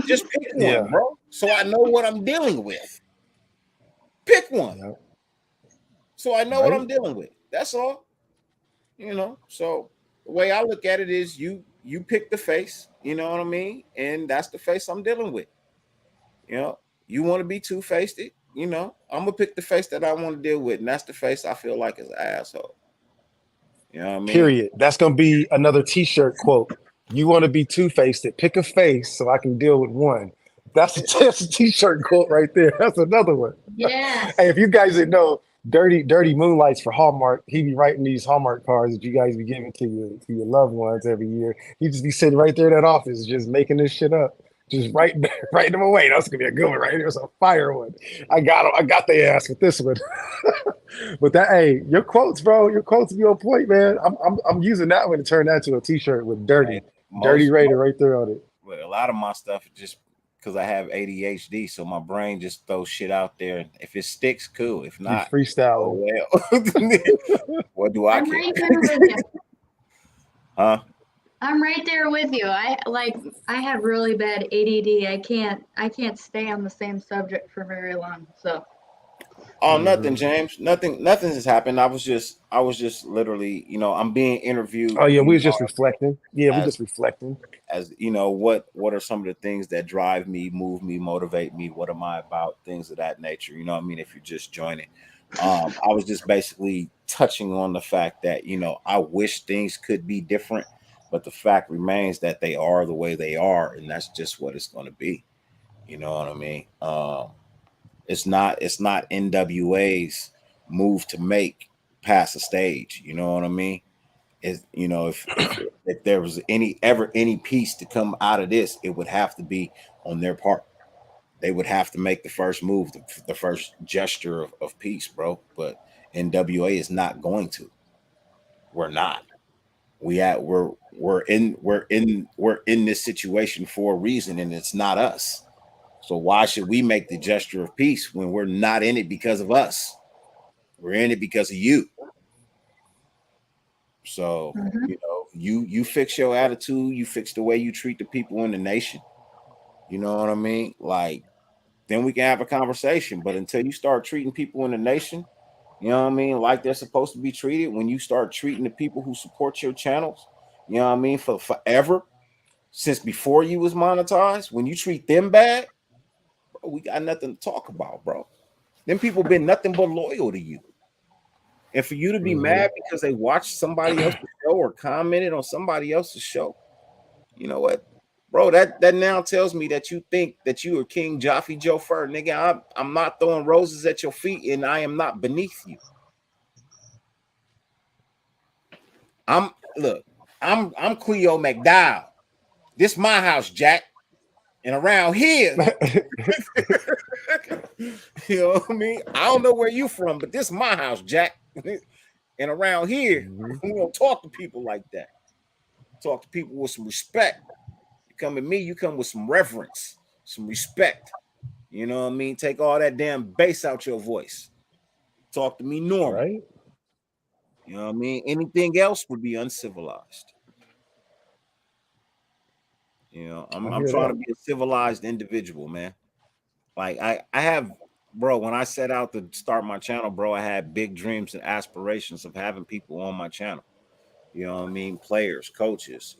S1: Just pick one,
S2: Yeah.
S1: bro, so I know what I'm dealing with. Pick one,
S2: Yep.
S1: so I know what
S2: Right.
S1: I'm dealing with. That's all. So the way I look at it is you pick the face, you know what I mean? And that's the face I'm dealing with. You know, you want to be two-faced, I'm gonna pick the face that I want to deal with, and that's the face I feel like is an asshole. You know what I mean?
S2: Period. That's gonna be another T-shirt quote. You want to be two-faced? Pick a face so I can deal with one. That's a T-shirt quote right there. That's another one. Hey,
S3: Yes.
S2: if you guys didn't know, Dirty Moonlights for Hallmark. He be writing these Hallmark cards that you guys be giving to your loved ones every year. He just be sitting right there in that office, just making this shit up, just writing writing them away. That's gonna be a good one, right? There's a fire one. I got him. I got their ass with this one. But that, hey, your quotes, bro, your quotes be on point, man. I'm using that one to turn that to a T-shirt with
S1: Like
S2: Dirty
S1: most,
S2: Raider
S1: most
S2: right there on it.
S1: well, a lot of my stuff is just because I have ADHD, so my brain just throws shit out there. And if it sticks, cool. If
S2: You
S1: not,
S2: freestyling.
S1: oh well. What do I
S3: I'm
S1: care?
S3: right there with you.
S1: Huh?
S3: I'm right there with you. I have really bad ADD. I can't stay on the same subject for very long. So
S1: Oh,
S2: Hmm.
S1: nothing, James. Nothing has happened. I was just literally, I'm being interviewed.
S2: Oh yeah,
S1: You
S2: we was
S1: know
S2: just
S1: what I'm
S2: reflecting. Yeah, we
S1: saying?
S2: just reflecting.
S1: As what are some of the things that drive me, move me, motivate me? What am I about? Things of that nature. You know what I mean? If you're just joining, I was just basically touching on the fact that I wish things could be different, but the fact remains that they are the way they are, and that's just what it's going to be. You know what I mean? It's not NWA's move to make past a stage. You know what I mean? Is if there was any piece to come out of this, it would have to be on their part. They would have to make the first move, the first gesture of peace, bro. But NWA is not going to. We're not. We're in this situation for a reason, and it's not us. So why should we make the gesture of peace when we're not in it because of us? We're in it because of you. So
S3: mhm.
S1: you fix your attitude, you fix the way you treat the people in the nation. You know what I mean? Like then we can have a conversation. But until you start treating people in the nation You know what I mean? Like they're supposed to be treated. When you start treating the people who support your channels, you know what I mean, for forever, since before you was monetized, when you treat them bad, bro, we got nothing to talk about, bro. Them people been nothing but loyal to you. And for you to be
S2: Hmm.
S1: mad because they watched somebody else's show or commented on somebody else's show, you know what, bro? That now tells me that you think that you are King Jaffe Joe Fur, nigga. I'm not throwing roses at your feet, and I am not beneath you. I'm look, I'm Cleo McDowell. This my house, Jack. And around here, you know what I mean? I don't know where you from, but this my house, Jack. And around here,
S2: Hmm.
S1: we don't talk to people like that. Talk to people with some respect. You come at me, you come with some reverence, some respect. You know what I mean? Take all that damn bass out your voice. Talk to me normal.
S2: Right?
S1: You know what I mean? Anything else would be uncivilized. You know,
S2: I
S1: I'm
S2: hear
S1: trying to
S2: that.
S1: be a civilized individual, man. Like I have, bro, when I set out to start my channel, bro, I had big dreams and aspirations of having people on my channel. You know what I mean? Players, coaches,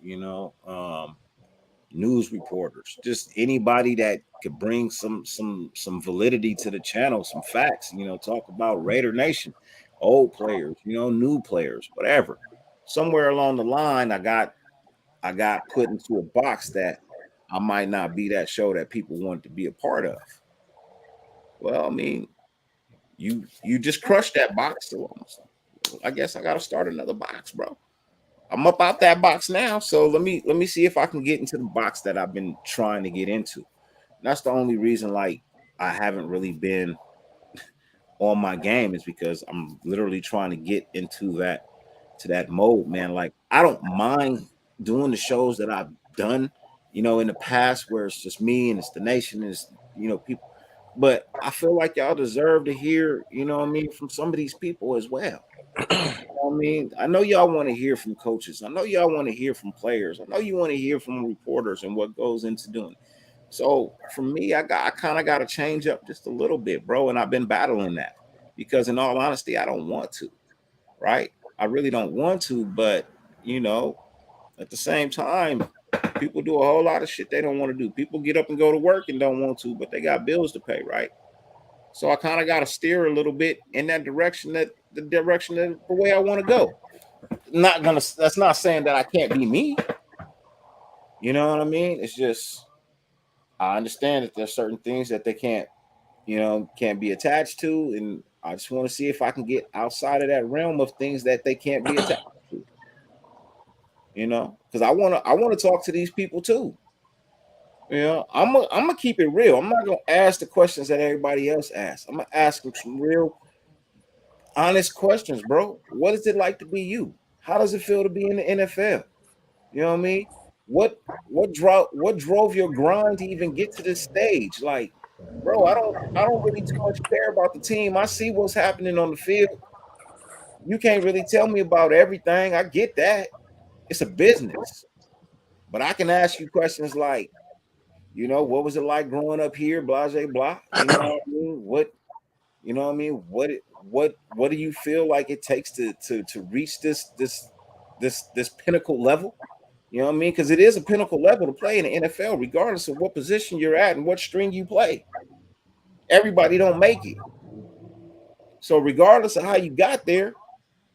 S1: news reporters, just anybody that could bring some validity to the channel, some facts, talk about Raider Nation, old players, new players, whatever. Somewhere along the line, I got put into a box that I might not be that show that people want to be a part of. Well, I mean, you just crushed that box, so I guess I got to start another box, bro. I'm up out that box now, so let me see if I can get into the box that I've been trying to get into. And that's the only reason, like, I haven't really been on my game, is because I'm literally trying to get into that mode, man. Like, I don't mind doing the shows that I've done, in the past, where it's just me and it's the nation and it's people. But I feel like y'all deserve to hear, what I mean, from some of these people as well. I mean, I know y'all want to hear from coaches. I know y'all want to hear from players. I know you want to hear from reporters and what goes into doing it. So for me, I kind of got to change up just a little bit, bro. And I've been battling that because, in all honesty, I don't want to. Right? I really don't want to, but you know, at the same time, people do a whole lot of shit they don't want to do. People get up and go to work and don't want to, but they got bills to pay, right? So I kind of got to steer a little bit in that direction, the way I want to go. Not gonna. That's not saying that I can't be me. You know what I mean? It's just I understand that there's certain things that they can't be attached to, and I just want to see if I can get outside of that realm of things that they can't be attached to. Because I wanna talk to these people too. I'm gonna keep it real. I'm not gonna ask the questions that everybody else asks. I'm gonna ask them some real honest questions, bro. What is it like to be you? How does it feel to be in the NFL? You know what I mean? What drove your grind to even get to this stage? Like, bro, I don't really too much care about the team. I see what's happening on the field. You can't really tell me about everything. I get that. It's a business. But I can ask you questions like, what was it like growing up here, blah, blah, blah. You know what I mean? What do you feel like it takes to reach this pinnacle level? You know what I mean? Because it is a pinnacle level to play in the NFL, regardless of what position you're at and what string you play. Everybody don't make it. So regardless of how you got there,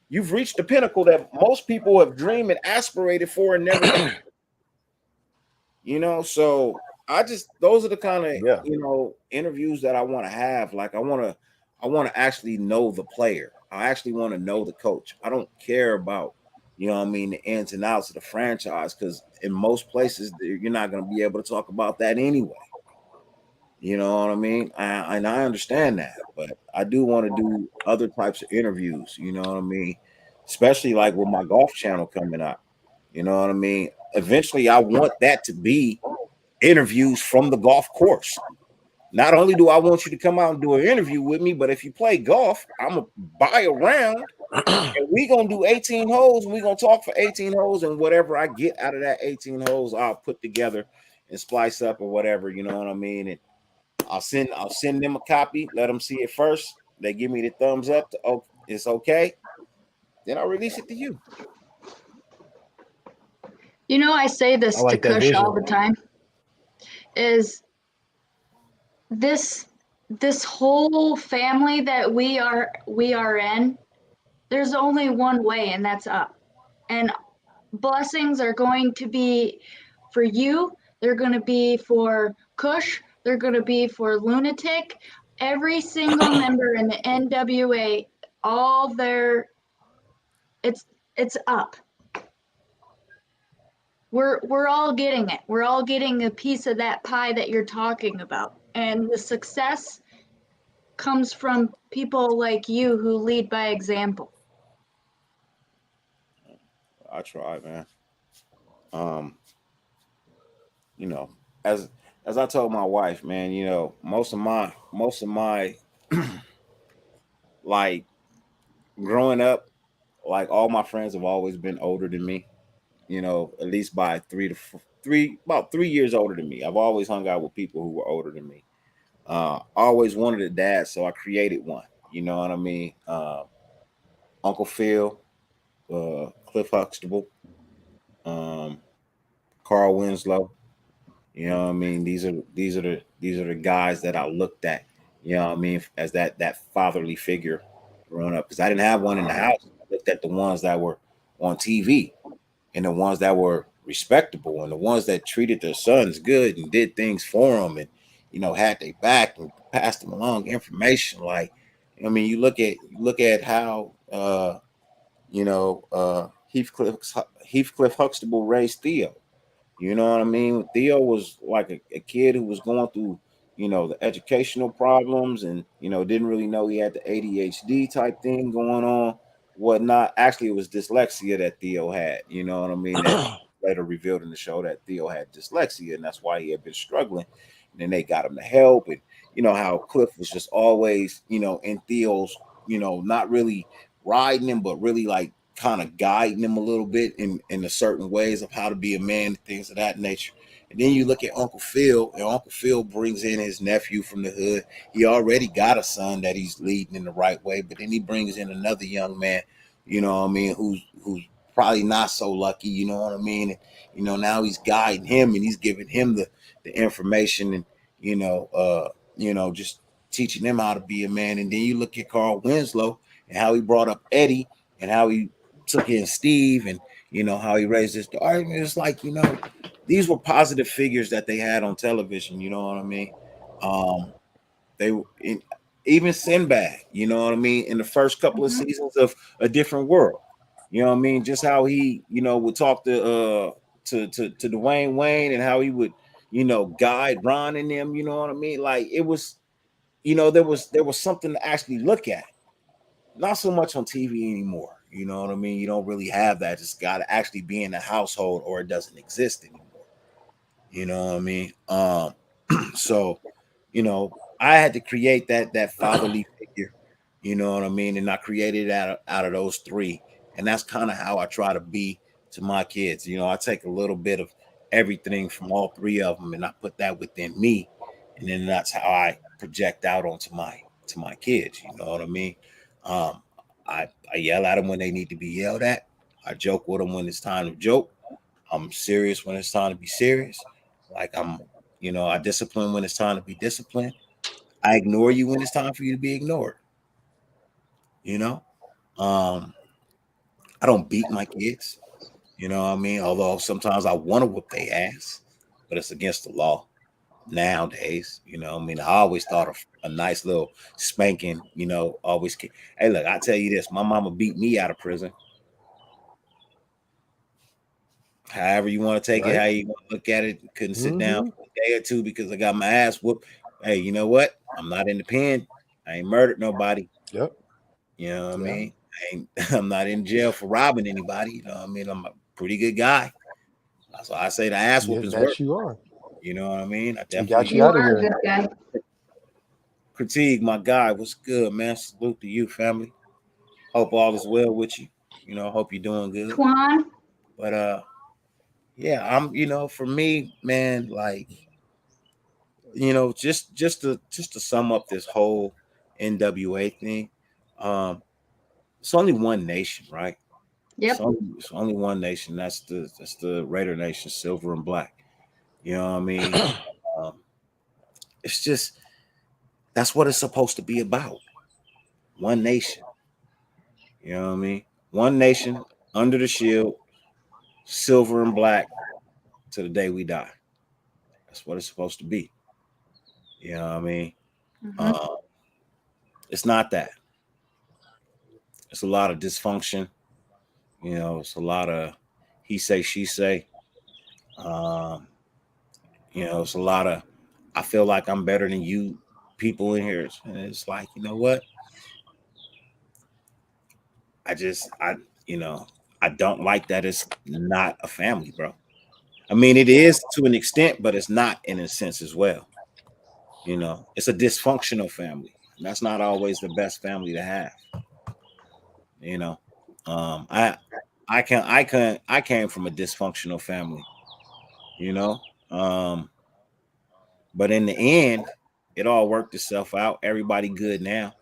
S1: you've reached the pinnacle that most people have dreamed and aspirated for and never got. So I just those are the kind of
S2: Yeah.
S1: interviews that I want to have. Like I want to actually know the player. I actually want to know the coach. I don't care about what I mean, the ins and outs of the franchise, because in most places you're not going to be able to talk about that anyway. You know what I mean? And I understand that, but I do want to do other types of interviews. You know what I mean? Especially like with my golf channel coming up. You know what I mean? Eventually, I want that to be interviews from the golf course. Not only do I want you to come out and do an interview with me, but if you play golf, I'm gonna buy a round and we gonna do 18 holes and we gonna talk for 18 holes, and whatever I get out of that 18 holes, I'll put together and splice up or whatever, you know what I mean? And I'll send them a copy, let them see it first. They give me the thumbs up to it's okay, then I'll release it to you.
S3: You know, I say
S2: I
S3: this to
S2: like that
S3: Kush all
S2: vision.
S3: the time. Is this this whole family that we are in? There's only one way, and that's up. And blessings are going to be for you. They're going to be for Kush. They're going to be for Lunatic. Every single member in the NWA, all their it's up. We're all getting it. We're all getting a piece of that pie that you're talking about. And the success comes from people like you who lead by example.
S1: I try, man. Um, you know, as I told my wife, man, most of my like growing up, like all my friends have always been older than me. At least by about 3 years older than me. I've always hung out with people who were older than me. Always wanted a dad, so I created one. You know what I mean? Uncle Phil, Cliff Huxtable, um, Carl Winslow. You know what I mean? These are the guys that I looked at. You know what I mean? As that fatherly figure growing up, because I didn't have one in the house. I looked at the ones that were on TV and the ones that were respectable and the ones that treated their sons good and did things for them and had their back and passed them along information. Like, I mean, you look at how Heathcliff Heathcliff Huxtable raised Theo. You know what I mean? Theo was like a kid who was going through, the educational problems and, didn't really know he had the ADHD type thing going on, whatnot. Actually, it was dyslexia that Theo had, you know what I mean? That later revealed in the show that Theo had dyslexia and that's why he had been struggling. And then they got him to help. And, how Cliff was just always, in Theo's, not really riding him, but really like kind of guiding him a little bit in the certain ways of how to be a man, things of that nature. And then you look at Uncle Phil, and Uncle Phil brings in his nephew from the hood. He already got a son that he's leading in the right way, but then he brings in another young man, who's probably not so lucky, you know what I mean? And, now he's guiding him and he's giving him the information and, just teaching him how to be a man. And then you look at Carl Winslow and how he brought up Eddie and how he took in Steve and how he raised his daughter. It's like these were positive figures that they had on television. You know what I mean? Um, they in, Even Sinbad. You know what I mean? In the first couple of
S3: Mhm.
S1: seasons of A Different World. You know what I mean? Just how he would talk to Dwayne Wayne and how he would guide Ron and them. You know what I mean? Like it was there was something to actually look at, not so much on TV anymore. You know what I mean? You don't really have that. It's got to actually be in the household or it doesn't exist anymore. You know what I mean? So, I had to create that fatherly figure. You know what I mean? And I created it out of those three, and that's kind of how I try to be to my kids. I take a little bit of everything from all three of them, and I put that within me, and then that's how I project out onto my kids. You know what I mean? Um, I yell at them when they need to be yelled at. I joke with them when it's time to joke. I'm serious when it's time to be serious. Like I discipline when it's time to be disciplined. I ignore you when it's time for you to be ignored. You know, um, I don't beat my kids. You know what I mean? Although sometimes I want to whoop their ass, but it's against the law nowadays. I mean, I always thought of a nice little spanking. Always. Hey, look, I tell you this: my mama beat me out of prison. However you want to take it,
S2: Right?
S1: how you want to look at it. Couldn't sit down
S2: Mm-hmm.
S1: for a day or two because I got my ass whooped. Hey, you know what? I'm not in the pen. I ain't murdered nobody.
S2: Yep.
S1: You know what I
S2: Yeah.
S1: mean? I'm not in jail for robbing anybody. You know what I mean? I'm a pretty good guy. That's why I say the ass
S2: Yeah,
S1: whoopings work.
S2: that you are.
S1: You know what I mean? I
S2: We
S1: definitely
S2: got you
S3: You
S1: do.
S2: out of
S3: are a
S2: here.
S3: good guy.
S1: Critique, my guy. What's good, man? Salute to you, family. Hope all is well with you. Hope you're doing good.
S3: Twan.
S1: But yeah, for me, man, like, just to sum up this whole NWA thing, um, it's only one nation, right?
S3: Yep.
S1: It's only one nation. That's the Raider Nation, silver and black. You know what I mean? Um, it's just that's what it's supposed to be about. One nation. You know what I mean? One nation under the shield, silver and black to the day we die. That's what it's supposed to be. You know what I mean?
S3: Mm-hmm.
S1: Uh, it's not that. It's a lot of dysfunction. You know, it's a lot of he say, she say. Um, you know, it's a lot of I feel like I'm better than you people in here. And it's like, you know what? I you know, I don't like that it's not a family, bro. I mean, it is to an extent, but it's not in a sense as well. You know, it's a dysfunctional family. And that's not always the best family to have. You know, um, I I came from a dysfunctional family. You know, um, but in the end, it all worked itself out. Everybody good now.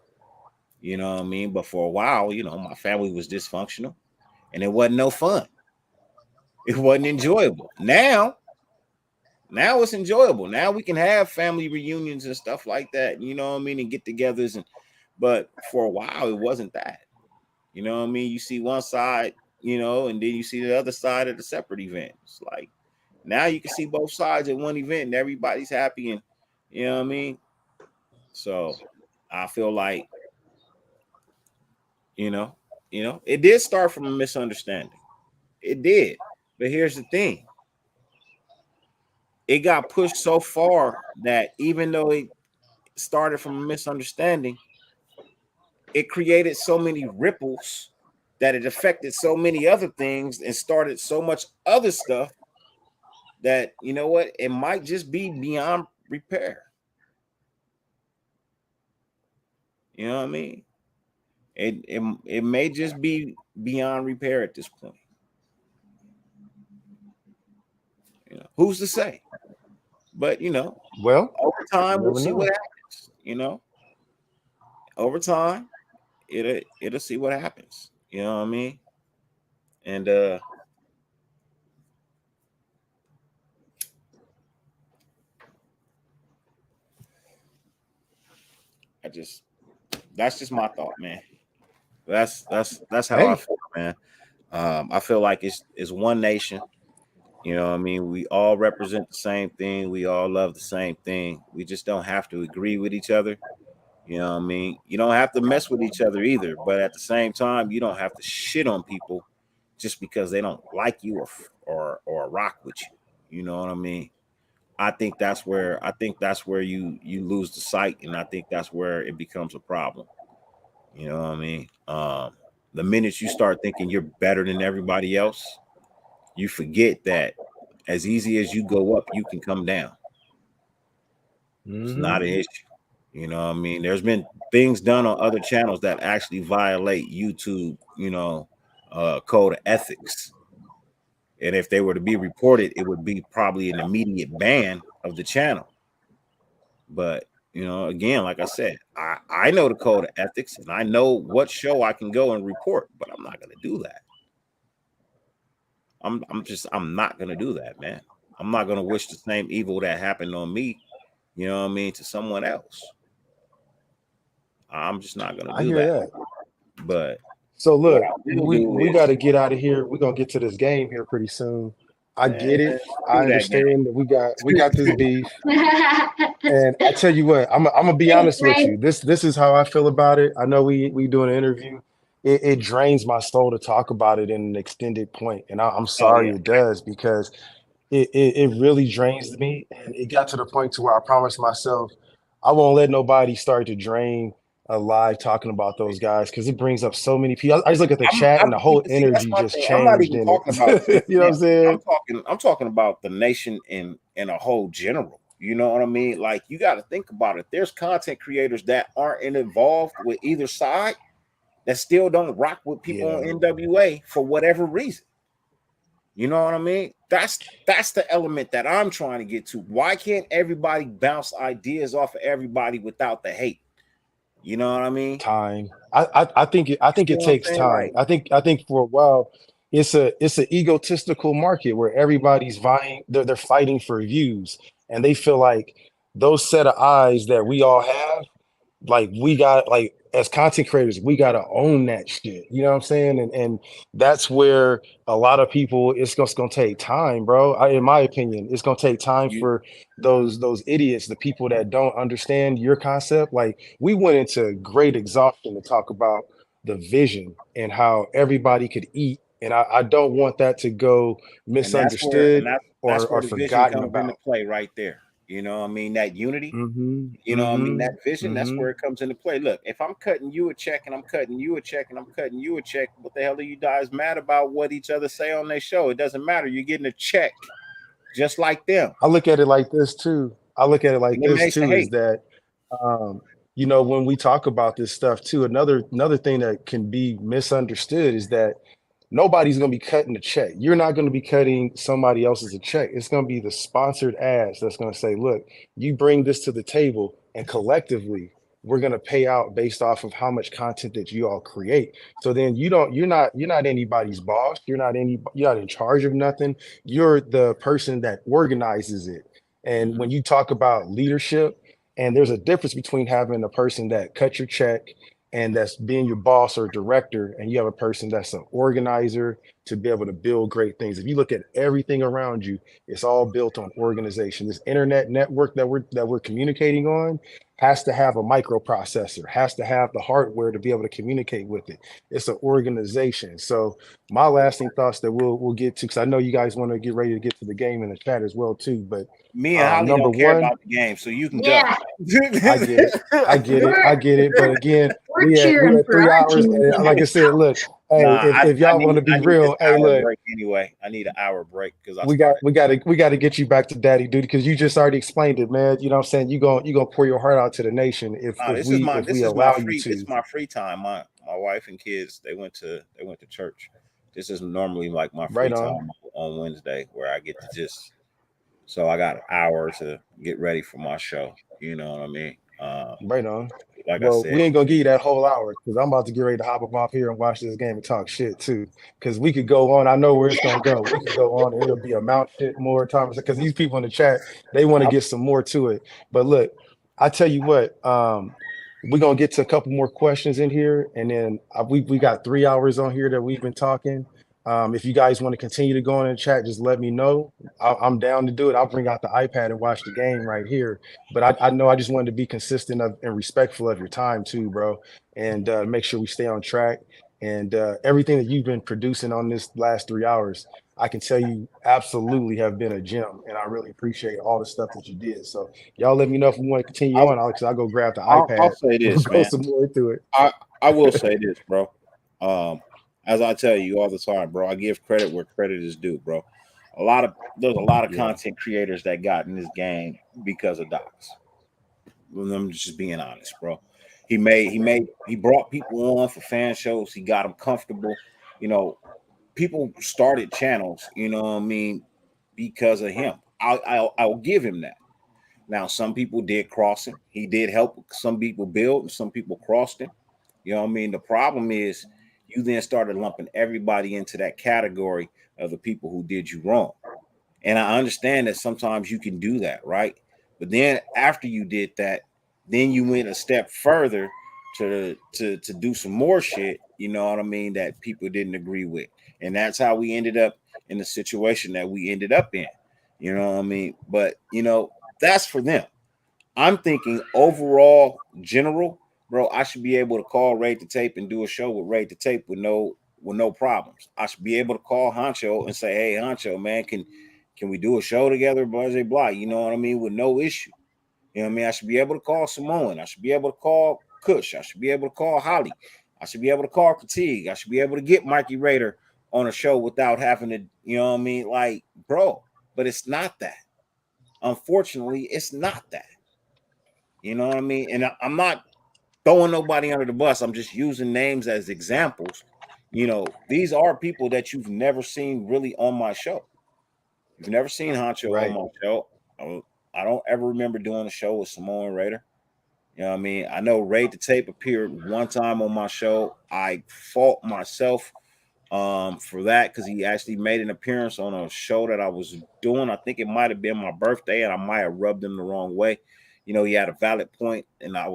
S1: You know what I mean? But for a while, you know, my family was dysfunctional, and it wasn't no fun. It wasn't enjoyable. Now it's enjoyable. Now we can have family reunions and stuff like that. You know what I mean? And get-togethers but for a while it wasn't that. You know what I mean? You see one side, you know, and then you see the other side at a separate event. It's like now you can see both sides at one event and everybody's happy and you know what I mean? So I feel like, you know, it did start from a misunderstanding. It did. But here's the thing. It got pushed so far that even though it started from a misunderstanding, it created so many ripples that it affected so many other things and started so much other stuff that you know what it might just be beyond repair. You know what I mean? It may just be beyond repair at this point. You know, who's to say? But you know,
S2: Well,
S1: over
S2: you
S1: time we'll
S2: never
S1: see what
S2: know.
S1: happens. You know, over time it'll see what happens. You know what I mean? And I just that's just my thought, man. That's how I
S2: Hey,
S1: feel, man. I feel like it's one nation. You know what I mean? We all represent the same thing. We all love the same thing. We just don't have to agree with each other. You know what I mean? You don't have to mess with each other either. But at the same time, you don't have to shit on people just because they don't like you or rock with you. You know what I mean? I think that's where you lose the sight, and I think that's where it becomes a problem. You know what I mean? The minute you start thinking you're better than everybody else, you forget that as easy as you go up, you can come down. It's
S2: hmm
S1: not an issue. You know what I mean? There's been things done on other channels that actually violate YouTube, code of ethics. And if they were to be reported, it would be probably an immediate ban of the channel. But again, like I said, I know the code of ethics and I know what show I can go and report, but I'm not gonna do that. I'm not gonna do that, man. I'm not gonna wish the same evil that happened on me, you know what I mean, to someone else. I'm just not gonna
S2: I
S1: do
S2: hear
S1: that.
S2: that.
S1: But
S2: So
S1: what
S2: look,
S1: I will do
S2: we got
S1: is,
S2: to get out of here. We're gonna get to this game here pretty soon. I
S1: man,
S2: get it. I
S1: do that
S2: understand that we got this
S1: game.
S2: beef. And I tell you what, I'm gonna be honest with
S3: Right.
S2: you. This is how I feel about it. I know we doing an interview. It drains my soul to talk about it in an extended point, and I'm
S1: Oh
S2: sorry
S1: yeah.
S2: it does because it really drains me. And it got to the point to where I promised myself I won't let nobody start to drain alive talking about those guys because it brings up so many people. I just look at the chat and the whole
S1: See, that's
S2: energy
S1: my
S2: just
S1: thing. I'm not
S2: changed
S1: even
S2: in
S1: talking about
S2: it.
S1: this
S2: You know what I'm
S1: family.
S2: saying?
S1: I'm talking about the nation in a whole general. You know what I mean? Like you got to think about it. There's content creators that aren't involved with either side that still don't rock with people on
S2: Yeah.
S1: NWA for whatever reason. You know what I mean? That's the element that I'm trying to get to. Why can't everybody bounce ideas off of everybody without the hate? You know what I mean?
S2: Time. I think it
S1: You know what I'm
S2: takes
S1: saying?
S2: time.
S1: Like,
S2: I think for a while it's an egotistical market where everybody's vying, they're fighting for views, and they feel like those set of eyes that we all have, like we got, like as content creators we got to own that shit, you know what I'm saying? And that's where a lot of people, it's gonna take time, bro. In my opinion, it's gonna take time
S1: you
S2: for those idiots, the people that don't understand your concept. Like, we went into great exhaustion to talk about the vision and how everybody could eat, and I don't want that to go
S1: and that's where
S2: misunderstood
S1: that's where
S2: or
S1: the vision
S2: forgotten
S1: comes into
S2: about.
S1: play right there. You know what I mean? That unity.
S2: Mm-hmm.
S1: You know what I mean?
S2: Mm-hmm.
S1: That vision, that's
S2: Mm-hmm.
S1: where it comes into play. Look, if I'm cutting you a check and I'm cutting you a check and I'm cutting you a check, what the hell are you guys mad about what each other say on their show? It doesn't matter. You're getting a check just like them.
S2: I look at it like this too. I look at it like
S1: And they
S2: this
S1: may say,
S2: too, is
S1: hey,
S2: that um, when we talk about this stuff too, another thing that can be misunderstood is that nobody's going to be cutting a check. You're not going to be cutting somebody else's a check. It's going to be the sponsored ads that's going to say, look, you bring this to the table, and collectively we're going to pay out based off of how much content that you all create. So then you're not anybody's boss. You're not in charge of nothing. You're the person that organizes it. And
S1: mhm,
S2: when you talk about leadership, and there's a difference between having a person that cuts your check and that's being your boss or director, and you have a person that's an organizer to be able to build great things. If you look at everything around you, it's all built on organization. This internet network that we're communicating on has to have a microprocessor, has to have the hardware to be able to communicate with it. It's an organization. So my lasting thoughts that we'll get to, because I know you guys want to get ready to get to the game in the chat as well too, but
S1: me and Holly
S2: number
S1: don't care
S2: one,
S1: about the game, so you can go.
S3: Yeah,
S2: I get it. I get it. I
S3: we're
S2: get it. But again,
S3: we're
S2: we
S3: cheering
S2: at
S3: for
S2: three
S3: our
S2: hours.
S3: team
S2: And like I
S3: tonight.
S2: said, look, hey,
S1: Nah,
S2: if y'all want to
S1: I
S2: be
S1: need this
S2: real, hey,
S1: hour
S2: look,
S1: break anyway. I need an hour break because I
S2: we got
S1: started.
S2: we got to we got to get you back to daddy duty, because you just already explained it, man. You know what I'm saying? You gonna pour your heart out to the nation if
S1: No,
S2: if we if
S1: this
S2: we
S1: is my
S2: allow you
S1: free this
S2: to.
S1: is my free time. My wife and kids they went to church. This is normally like my free
S2: Right on.
S1: time on Wednesday where I get to just so I got an hour to get ready for my show. You know what I mean?
S2: Right on.
S1: Like I
S2: Well,
S1: said,
S2: we ain't gonna give you that whole hour, because I'm about to get ready to hop up off here and watch this game and talk shit too. Because we could go on. I know where it's gonna go. We could go on, and it'll be a mount shit more time. Because these people in the chat, they want to
S1: I,
S2: get some more to it. But look, I tell you what, we're gonna get to a couple more questions in here, and then we got 3 hours on here that we've been talking. If you guys want to continue to go on in the chat, just let me know. I'm down to do it. I'll bring out the iPad and watch the game right here. But I know I just wanted to be consistent and respectful of your time too, bro, and make sure we stay on track. And everything that you've been producing on this last 3 hours, I can tell you absolutely have been a gem, and I really appreciate all the stuff that you did. So y'all let me know if we want to continue on, Alex. I'll go grab the
S1: I'll
S2: iPad.
S1: say
S2: We'll
S1: this,
S2: go
S1: man.
S2: some more into it.
S1: I I will say this, bro. Um, as I tell you all the time, bro, I give credit where credit is due, bro. There's a lot of
S2: Yeah,
S1: content creators that got in this game because of Docs. I'm just being honest, bro. He brought people on for fan shows. He got them comfortable. You know, people started channels. You know what I mean because of him. I'll give him that. Now, some people did cross him. He did help some people build, and some people crossed him. You know what I mean? The problem is you then started lumping everybody into that category of the people who did you wrong. And I understand that sometimes you can do that, right? But then after you did that, then you went a step further to do some more shit, you know what I mean, that people didn't agree with. And that's how we ended up in the situation that we ended up in. You know what I mean? But that's for them. I'm thinking overall, general, bro. I should be able to call Ray to Tape and do a show with Ray to Tape with no problems. I should be able to call Honcho and say, "Hey, Honcho, man, can we do a show together?" Blah blah blah. You know what I mean? With no issue. You know what I mean? I should be able to call Samoan. I should be able to call Kush. I should be able to call Holly. I should be able to call Fatigue. I should be able to get Mikey Raider on a show without having to, you know what I mean? Like, bro, but it's not that. Unfortunately, it's not that. You know what I mean? And I'm not throwing nobody under the bus. I'm just using names as examples. These are people that you've never seen really on my show. You've never seen Honcho on
S2: right.
S1: my show. I don't ever remember doing a show with Samoan Raider. You know what I mean? I know Raid the Tape appeared one time on my show. I fought myself for that because he actually made an appearance on a show that I was doing. I think it might have been my birthday, and I might have rubbed him the wrong way. You know, he had a valid point, and I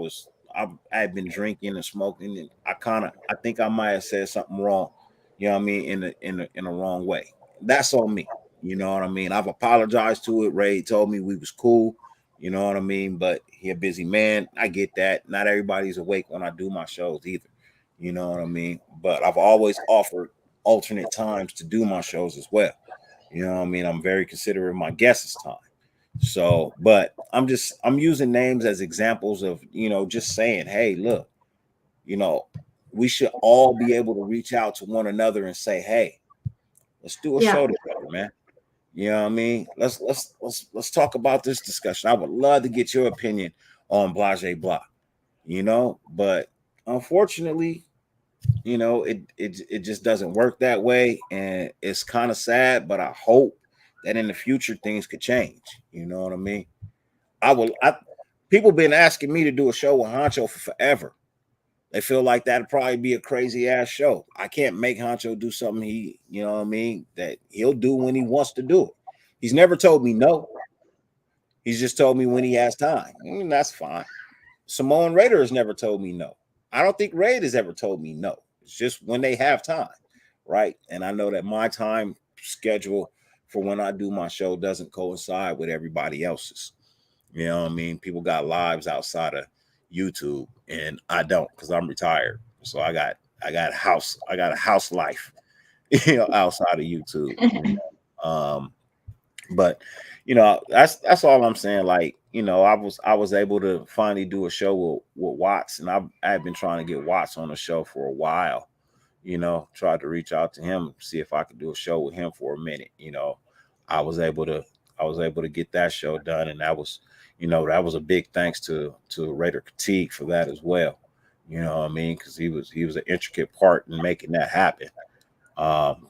S1: had been drinking and smoking, and I think I might have said something wrong. You know what I mean, in a wrong way. That's on me. You know what I mean. I've apologized to it. Ray told me we was cool. You know what I mean. But he a busy man. I get that. Not everybody's awake when I do my shows either. You know what I mean. But I've always offered alternate times to do my shows as well. You know what I mean. I'm very considerate of my guests' time. So, but I'm using names as examples of, just saying, hey, look, you know, we should all be able to reach out to one another and say, hey, let's do a
S3: Yeah.
S1: show together, man. You know what I mean? Let's talk about this discussion. I would love to get your opinion on Blase Blah, but unfortunately, it just doesn't work that way, and it's kind of sad, but I hope that in the future things could change. You know what I mean? I people been asking me to do a show with Honcho for forever. They feel like that'd probably be a crazy ass show. I can't make Honcho do something you know what I mean, that he'll do when he wants to do it. He's never told me no. He's just told me when he has time. That's fine. Samoan Raider has never told me no. I don't think Raid has ever told me no. It's just when they have time, right? And I know that my time schedule for when I do my show doesn't coincide with everybody else's. You know what I mean? People got lives outside of YouTube, and I don't because I'm retired. So I got a house life, outside of YouTube. But that's all I'm saying. Like, I was able to finally do a show with Watts, and I've been trying to get Watts on the show for a while. Tried to reach out to him, see if I could do a show with him for a minute. I was able to I was able to get that show done, and that was a big thanks to Raider Critique for that as well. You know what I mean? Because he was an intricate part in making that happen.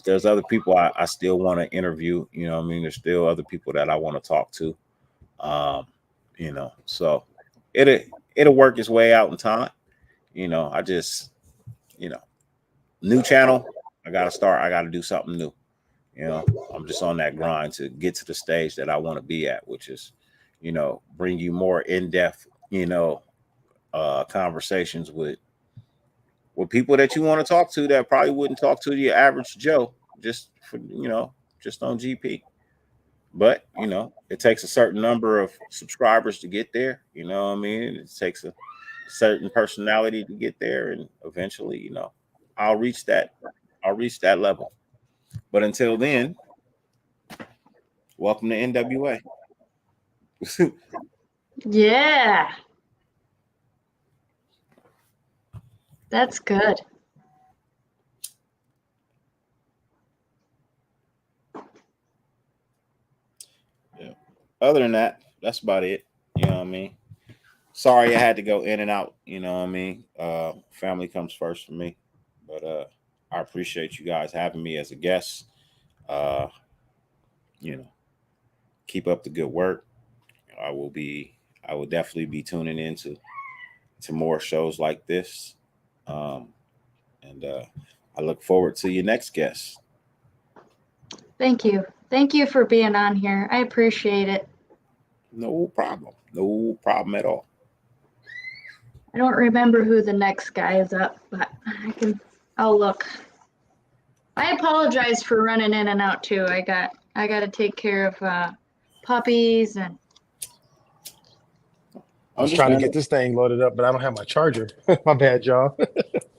S1: There's other people I still want to interview. You know what I mean? There's still other people that I want to talk to. Um, so it'll it'll work its way out in time. I just you know new channel. I gotta start. I gotta do something new. You know, I'm just on that grind to get to the stage that I want to be at, which is, bring you more in depth, conversations with people that you want to talk to that probably wouldn't talk to the average Joe just for just on GP. But it takes a certain number of subscribers to get there. You know what I mean? It takes a certain personality to get there, and eventually, I'll reach that. I'll reach that level. But until then, welcome to NWA.
S3: Yeah. That's good.
S1: Yeah. Other than that, that's about it. You know what I mean? Sorry I had to go in and out, you know what I mean? Family comes first for me. But I appreciate you guys having me as a guest. Uh, you know, keep up the good work. I will be I will definitely be tuning into to more shows like this. Um, and I look forward to your next guest.
S3: Thank you. Thank you for being on here. I appreciate it.
S1: No problem. No problem at all.
S3: I don't remember who the next guy is up, but I'll look. I apologize for running in and out too. I got to take care of puppies and
S2: I was trying to get
S1: Understandable.
S2: this thing loaded up, but I don't have my charger. My bad, y'all.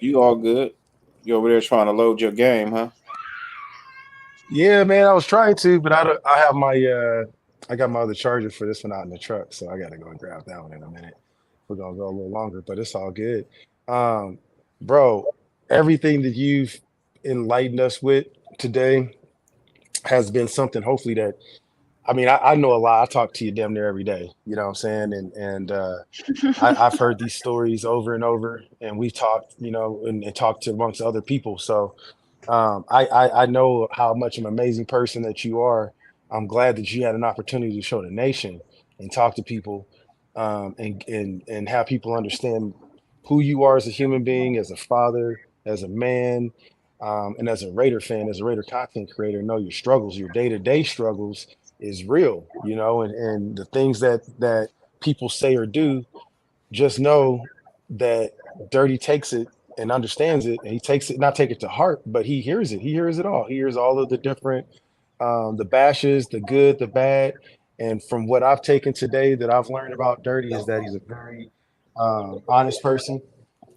S1: You all good. You over there trying to load your game, huh?
S2: Yeah, man, I was trying to, but I have I got my other charger for this one out in the truck, so I got to go and grab that one in a minute. We're gonna go a little longer, but it's all good. Um, Bro, everything that you've enlightened us with today has been something. Hopefully that I mean, I know a lot. I talk to you damn near every day. You know what I'm saying? And I've heard these stories over and over, and we've talked, and talked to amongst other people. So I know how much of an amazing person that you are. I'm glad that you had an opportunity to show the nation and talk to people. and have people understand who you are as a human being, as a father, as a man, and as a Raider fan, as a Raider content creator. Know your struggles, your day to day struggles is real, you know, and the things that people say or do, just know that Dirty takes it and understands it, and he takes it, not take it to heart, but he hears it. He hears it all. He hears all of the different, the bashes, the good, the bad. And from what I've taken today that I've learned about Dirty is that he's a very honest person.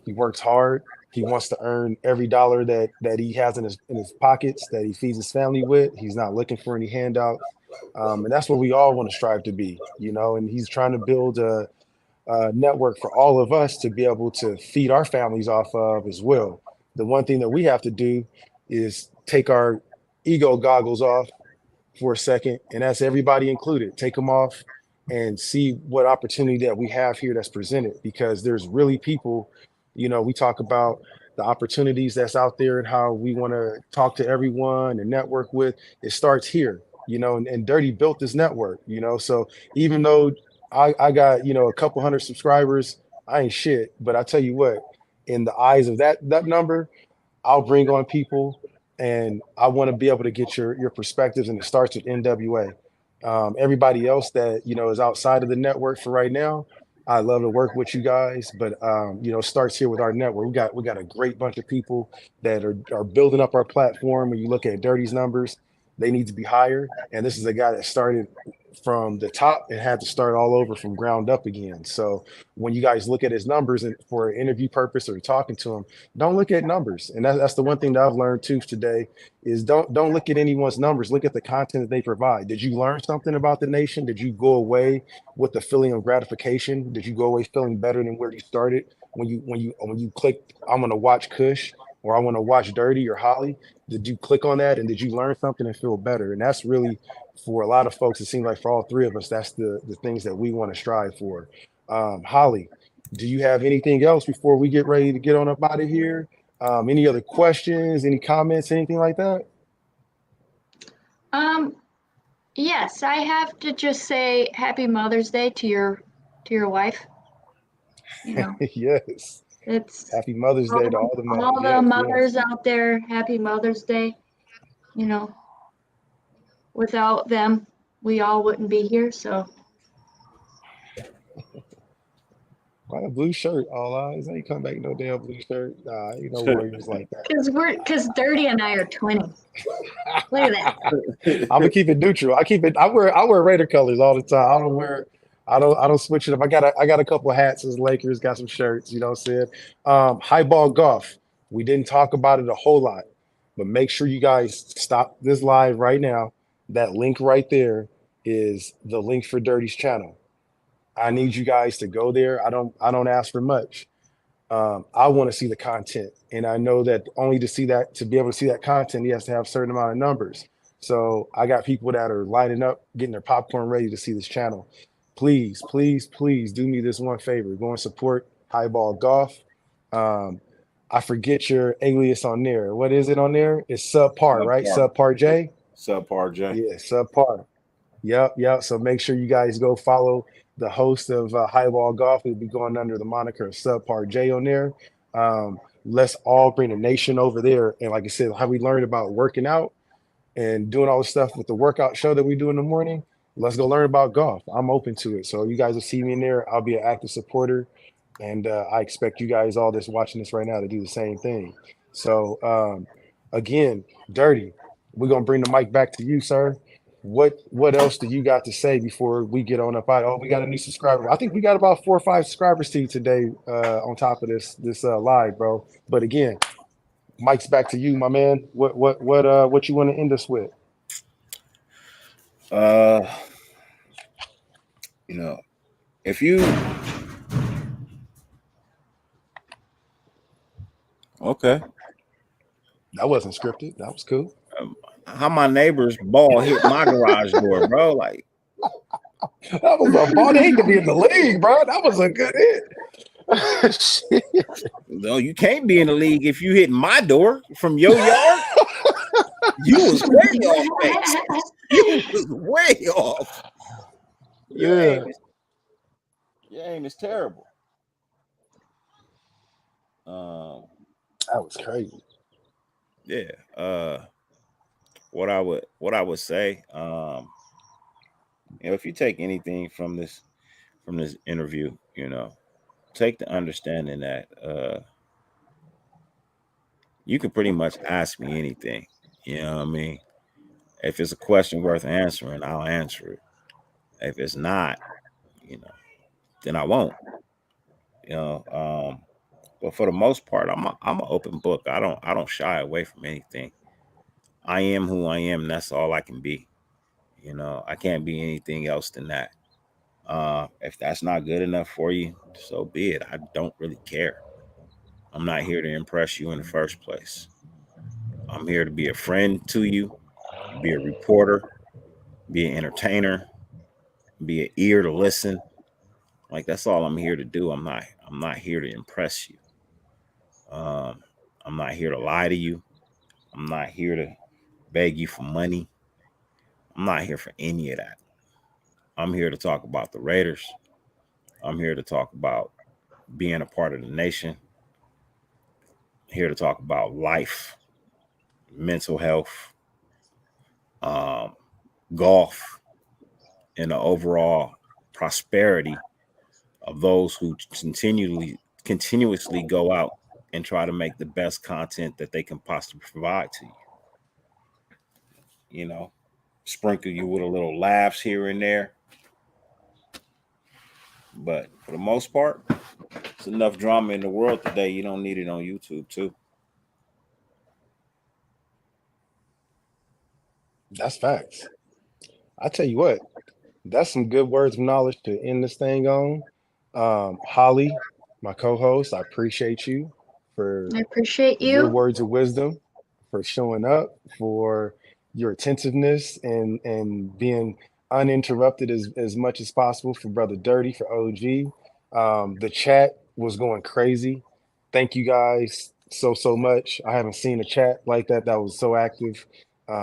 S2: He works hard. He wants to earn every dollar that he has in his pockets, that he feeds his family with. He's not looking for any handouts, and that's what we all want to strive to be, you know. And he's trying to build a network for all of us to be able to feed our families off of as well. The one thing that we have to do is take our ego goggles off for a second, and that's everybody included. Take them off and see what opportunity that we have here that's presented, because there's really people, you know, we talk about the opportunities that's out there and how we want to talk to everyone and network with. It starts here, you know, and Dirty built this network, you know. So even though I got, you know, a couple hundred subscribers, I ain't shit. But I tell you what, in the eyes of that number, I'll bring on people, and I want to be able to get your perspectives, and it starts with NWA. Everybody else that, you know, is outside of the network for right now, I love to work with you guys, but you know, it starts here with our network. We got a great bunch of people that are building up our platform. When you look at Dirty's numbers, they need to be higher, and this is a guy that started from the top and had to start all over from ground up again. So when you guys look at his numbers and for an interview purpose or talking to him, don't look at numbers. And that's the one thing that I've learned too today is don't look at anyone's numbers. Look at the content that they provide. Did you learn something about the nation? Did you go away with the feeling of gratification? Did you go away feeling better than where you started when you clicked, I'm gonna watch Kush or I want to watch Dirty or Holly? Did you click on that and did you learn something and feel better? And that's really, for a lot of folks, it seems like for all three of us, that's the things that we want to strive for. Holly, do you have anything else before we get ready to get on up out of here? Any other questions, any comments, anything like that?
S3: Um, yes, I have to just say Happy Mother's Day to your wife. You know,
S2: Yes.
S3: it's
S2: Happy Mother's Day to all the mothers.
S3: all the
S2: Yes,
S3: mothers
S2: yes.
S3: out there. Happy Mother's Day. You know, without them, we all wouldn't be here. So
S2: Why a blue shirt? All eyes. Ain't come back no damn blue shirt. Nah, ain't no Warriors like that.
S3: because Dirty and I are twins. Look at that.
S2: I'm gonna keep it neutral. I wear Raider colors all the time. I don't switch it up. I got a couple of hats as Lakers, got some shirts, you know what I'm saying? Highball golf. We didn't talk about it a whole lot, but make sure you guys stop this live right now. That link right there is the link for Dirty's channel. I need you guys to go there. I don't ask for much. I want to see the content, and I know that only to be able to see that content, he has to have a certain amount of numbers. So I got people that are lining up, getting their popcorn ready to see this channel. Please, please, please do me this one favor. Go and support Highball Golf. Um, I forget your alias on there. What is it on there? It's subpar, right?
S1: Subpar.
S2: Subpar J?
S1: Subpar J.
S2: Yeah, subpar. Yep, yep. So make sure you guys go follow the host of Highball Golf. We'll be going under the moniker of Subpar J on there. Let's all bring the nation over there. And like I said, how we learned about working out and doing all the stuff with the workout show that we do in the morning. Let's go learn about golf. I'm open to it. So you guys will see me in there. I'll be an active supporter. And I expect you guys all that's watching this right now to do the same thing. So again, Dirty, we're gonna bring the mic back to you, sir. What else do you got to say before we get on up out? Oh, we got a new subscriber. I think we got about 4 or 5 subscribers to you today on top of this live, bro. But again, mic's back to you, my man. What you want to end us with?
S1: You know, if you okay,
S2: That wasn't scripted. That was cool.
S1: how my neighbor's ball hit my garage door, bro? Like,
S2: That was a ball. They ain't gonna be in the league, bro. That was a good hit. Shit.
S1: no, you can't be in the league if you hit my door from your yard. You was way off base. You was way off.
S2: Yeah.
S1: game is terrible. Um,
S2: That was crazy.
S1: yeah. What I would say, if you take anything from this interview, take the understanding that you can pretty much ask me anything. You know what I mean? If it's a question worth answering, I'll answer it. If it's not, you know, then I won't. You know, but for the most part, I'm an open book. I don't shy away from anything. I am who I am, and that's all I can be. I can't be anything else than that. If that's not good enough for you, so be it. I don't really care. I'm not here to impress you in the first place. I'm here to be a friend to you, be a reporter, be an entertainer, be an ear to listen. Like that's all I'm here to do. I'm not here to impress you. Um, I'm not here to lie to you. I'm not here to beg you for money. I'm not here for any of that. I'm here to talk about the Raiders. I'm here to talk about being a part of the nation. Here to talk about life, mental health, um, golf, and the overall prosperity of those who continuously go out and try to make the best content that they can possibly provide to you. You know, sprinkle you with a little laughs here and there, but for the most part, it's enough drama in the world today. You don't need it on YouTube too.
S2: That's facts. I tell you what, that's some good words of knowledge to end this thing on. Holly, my co-host, I appreciate you for
S3: I appreciate
S2: your
S3: you.
S2: words of wisdom, for showing up, for your attentiveness and being uninterrupted as much as possible for Brother Dirty, for OG. The chat was going crazy. Thank you guys so much. I haven't seen a chat like that that was so active.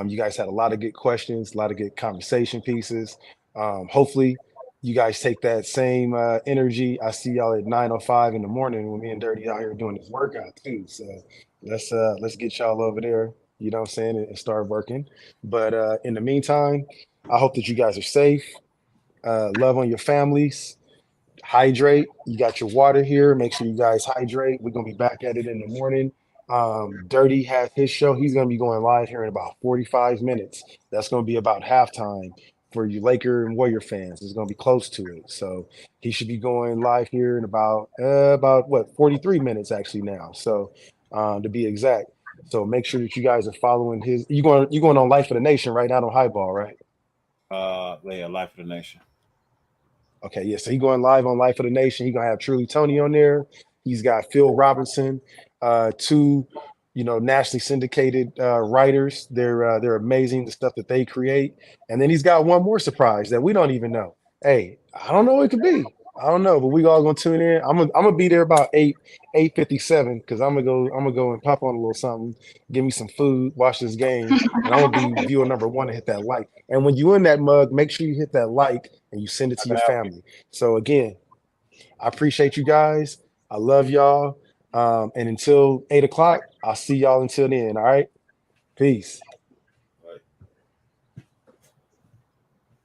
S2: You guys had a lot of good questions, a lot of good conversation pieces. Hopefully, you guys take that same energy. I see y'all at 9:05 in the morning when me and Dirty out here doing this workout too. So let's get y'all over there, you know what I'm saying, and start working. But in the meantime, I hope that you guys are safe. Love on your families. Hydrate. You got your water here. Make sure you guys hydrate. We're gonna be back at it in the morning. Dirty has his show. He's gonna be going live here in about 45 minutes. That's gonna be about halftime for you Laker and Warrior fans. It's gonna be close to it. So he should be going live here in about what 43 minutes actually now. So to be exact. So make sure that you guys are following his. You going on Life for the Nation right now on Highball, right?
S1: Yeah, Life of the Nation.
S2: Okay, yeah. So he going live on Life of the Nation. He gonna have Truly Tony on there. He's got Phil Robinson, two, nationally syndicated writers. They're amazing the stuff that they create. And then he's got one more surprise that we don't even know. Hey, I don't know what it could be. I don't know, but we all gonna tune in. I'm gonna be there about 8:57 because I'm gonna go and pop on a little something, give me some food, watch this game, and I'm gonna be viewer number one and hit that like. And when you in that mug, make sure you hit that like and you send it to your family. So again, I appreciate you guys. I love y'all. And until 8 o'clock, I'll see y'all until then. All right. Peace.